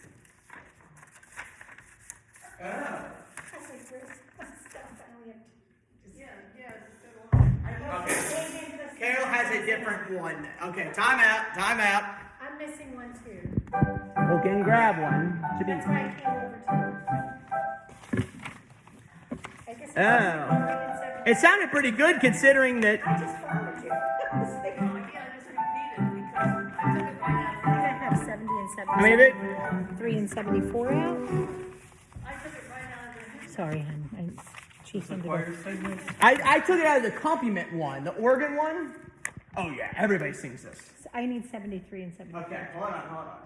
Oh. I was like, where's stuff? I only have Okay. Carol has a different one. Okay, time out. I'm missing one too. Well, can grab one. That's why I came over to. I guess it's Oh. It sounded pretty good considering that. I just followed you. I was thinking, I have 70 and 70. I mean, 3 and 74 out. Sorry, hon. Chief The into choir the. sing this? I took it out of the accompaniment one, the organ one. Oh yeah, everybody sings this. I need 73 and 74. Okay, hold on.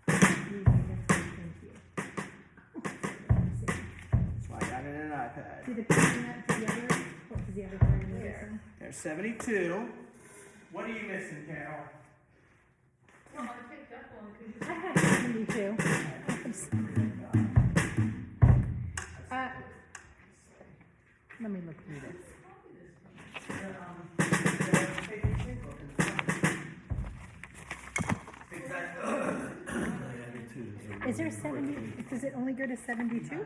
Thank you. So I got it in an iPad. See the other, what was the other part you're missing? There's 72. What are you missing, Carol? I had 72. Let me look through this. Is there 70? Does it only go to 72?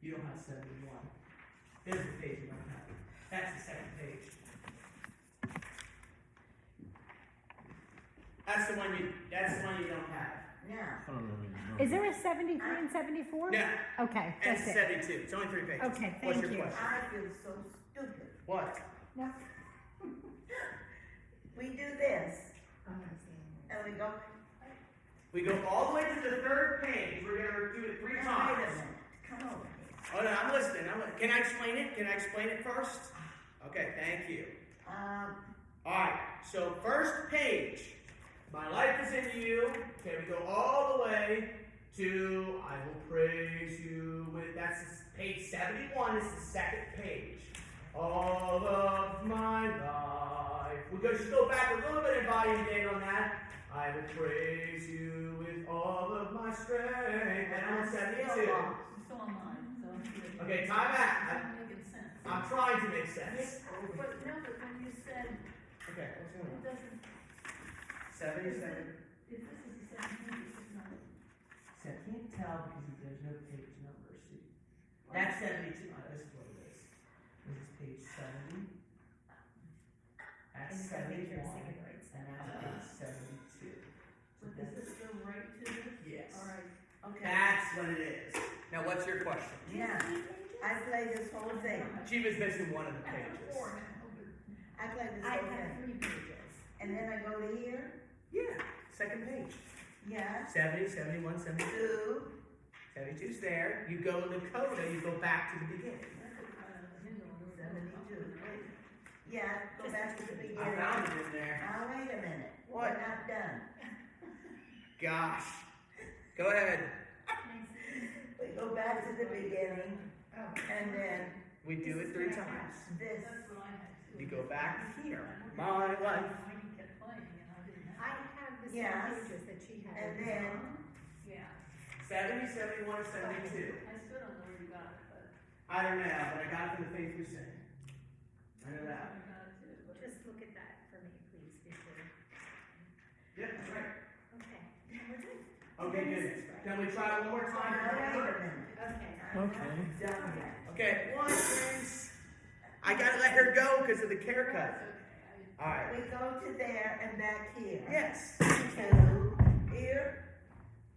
You don't have 71. There's the page you don't have. That's the second page. That's the one you don't have. Yeah. Is there a 73 and 74? No. Okay, And that's it. 72. It's only 3 pages. Okay, What's thank your you. question? I feel so stupid. What? No. We do this, and we go, We go all the way to the third page. We're gonna do it 3 now, times. wait a minute, come over here. Oh no, I'm listening. Can I explain it? Can I explain it first? Okay, thank you. Alright, so first page. My life is in you. Okay, we go all the way to I will praise you with that's page 71 is the second page. All of my life. We just go back a little bit in volume date on that. I will praise you with all of my strength. And I'm on 72. Okay, time out. I'm trying to make sense. But when you said, Okay, what's going on? doesn't, 77. if this is the 17th, it's not. See, I can't tell because there's no page number. See, that's 72. This is what it is. This is page 70. That's 71. And that's page 72. But does this go right to this? Yes. All right, okay. That's what it is. Now, what's your question? Yeah, I play this whole thing. She was missing one of the pages. I play this I whole have thing. 3 pages. And then I go to here, Yeah, second page. yeah, 70, 71, 72. 72's there. You go to the coda, you go back to the beginning. 72. Yeah, go back to the beginning. I found it in there. Now, wait a minute. What? We're not done. Gosh. Go ahead. We go back to the beginning, and then We do it 3 times. this. You go back here. My life. I have the same Yes. pages that she had. And then, 70, 71, 72. I still don't know where you got it, but I don't know, but I got it from the Faith We Sing. I know that. I got it too. But Just look at that for me, please, before. Yep, that's right. Okay, and we're good. Okay, good. Can we try one more time? now wait a minute. Okay. Okay. Done yet. Okay, one, friends. I gotta let her go because of the haircut. Alright. We go to there and back here. Yes. To here,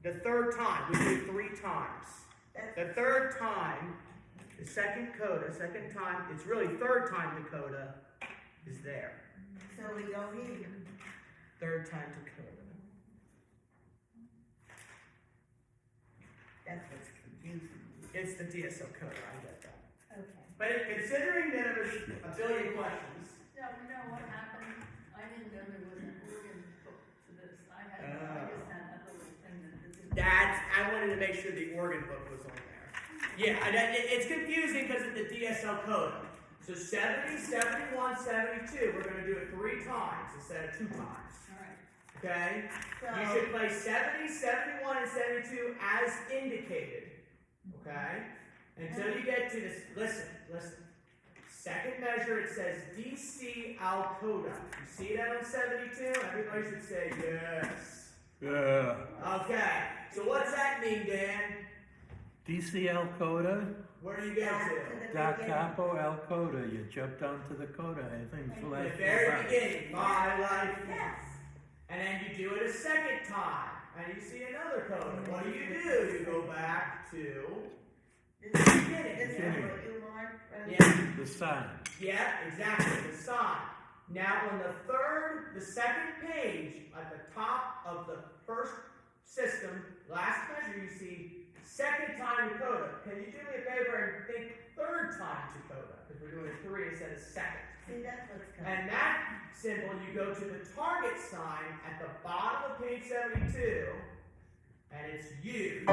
The third time. We do 3 times. that's, The third time, the second coda, second time, it's really third time the coda is there. so we go here. Third time to coda. That's what's confusing. It's the DSO coda, I get that. Okay. But considering that it was a billion questions, no, what happened, I didn't know there was an organ book to this. I just had that little thing that I wanted to make sure the organ book was on there. Yeah, it's confusing because of the DSL coda. So 70, 71, 72, we're going to do it 3 times instead of 2 times. Alright. Okay? So, You should play 70, 71, and 72 as indicated. Okay? Until you get to this. Listen. Second measure, it says DC al coda. You see that on 72? Everybody should say yes. Yeah. Okay. So what's that mean, Dan? DCL coda, Where do you go back to? to the da beginning. capo el coda. You jump down to the coda. I think The last very beginning. My life. Yes. And then you do it a second time. And you see another coda. What do? You go back to This the is beginning. what you want from Yeah. the sign. Yeah, exactly. The sign. Now on the second page, at the top of the first system, last measure, you see second time coda. Can you do me a favor and think third time Dakota, because we're doing a 3 instead of second. See, that's what's coming. And that symbol, you go to the target sign at the bottom of page 72, and it's you.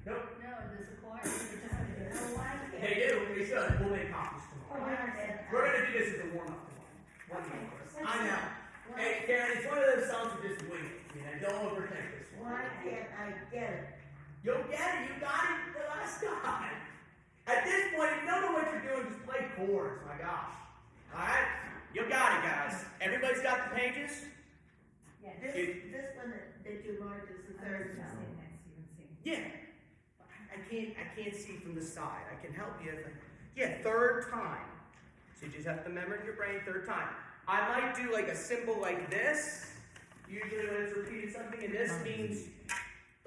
Nope. No, there's a choir. They do. They should. We'll make copies tomorrow. We're gonna do this as a warm-up tomorrow. I know. Hey, Karen, it's one of those songs you just wing it. You know, don't overthink this one. Why can't I get it? You'll get it. You got it the last time. At this point, if you don't know what you're doing, just play chords. My gosh. All right? You got it, guys. Everybody's got the pages? This one that you marked is the third time. Yeah. I can't see from the side. I can help you. Yeah, third time. So you just have to remember in your brain, third time. I might do like a symbol like this. Usually when it's repeated something, and this means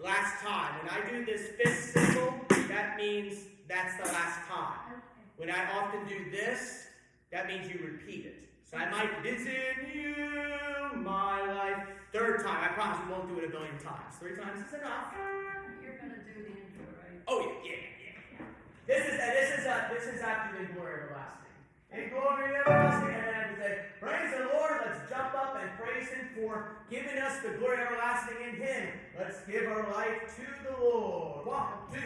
last time. When I do this fifth symbol, that means that's the last time. When I often do this, that means you repeat it. So I might, it's in you, my life. Third time. I promise we won't do it a billion times. 3 times is enough. You're gonna do the intro, right? Oh yeah. This is after the glory everlasting. In glory everlasting, and then I can say, praise the Lord. Let's jump up and praise Him for giving us the glory everlasting in Him. Let's give our life to the Lord. 1, 2,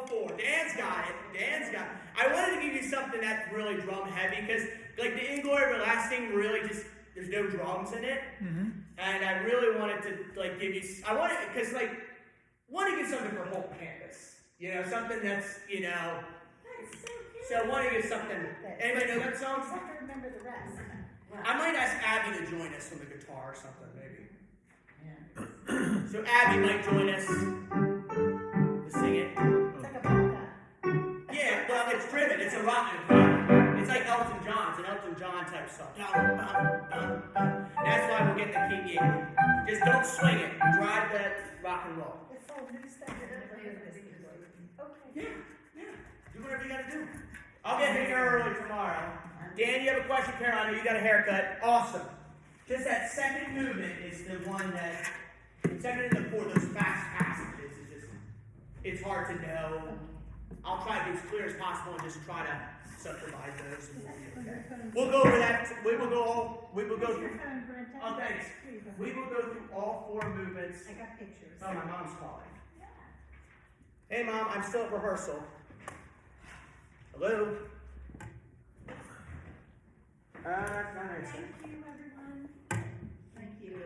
4. Dan's got it. I wanted to give you something that's really drum heavy because, like, the In Glory Everlasting really just, there's no drums in it. Mm-hmm. And I really wanted to, like, give you, I wanted, because, like, want to give something for whole campus. You know, something that's, you know. So I want to give something. Anybody know that song? I have to remember the rest. I might ask Abby to join us on the guitar or something, maybe. Yeah. So Abby might join us to sing it. It's like a polka. Yeah, well, it's driven. It's a rock. It's like Elton John. It's an Elton John Bond type song. Bum, bum, bum, bum. That's why we're getting the King Yankee. Just don't swing it. Drive that rock and roll. It's all new stuff that I play with this. Okay. Yeah. Do whatever you gotta do. I'll get here early tomorrow. Dan, you have a question, Carol? I know you got a haircut. Awesome. Just that second movement is the one that, second and the fourth, those fast passages, is just, it's hard to know. I'll try to be as clear as possible and just try to subdivide those. And we'll be okay. We'll go over that. We will go through. Oh, thanks. We will go through all 4 movements. I got pictures. Oh, my mom's calling. Hey, Mom, I'm still at rehearsal. Hello? That's not nice. Thank you, everyone. Thank you.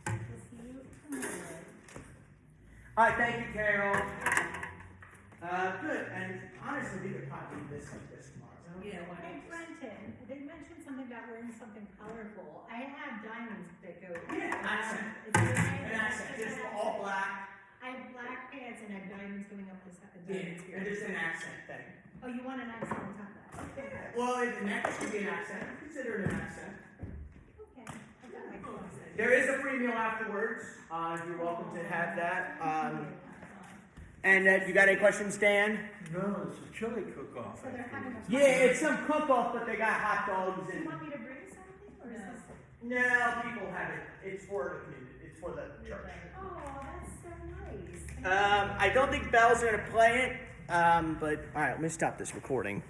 We'll see you tomorrow. All right, thank you, Carol. Good, and honestly, we could probably do this like this tomorrow. Hey, Brenton, they mentioned something about wearing something colorful. I have diamonds that go. Yeah, accent. Is it okay? An accent, just all black. I have black pants and I have diamonds going up this diamonds Yeah, here. it is an accent thing. Oh, you want an accent on top of that? Okay. Well, the necklace could be an accent. Consider it an accent. Okay. I got my closet. There is a free meal afterwards. You're welcome to have that. And you got any questions, Dan? No, it's a chili cook-off. So they're having a. Yeah, it's some cook-off, but they got hot dogs Do you and. want me to bring something or is this? No, people have it. It's for the community. It's for the church. Oh, that's so nice. Thank you. I don't think Belle's gonna play it. But all right, let me stop this recording.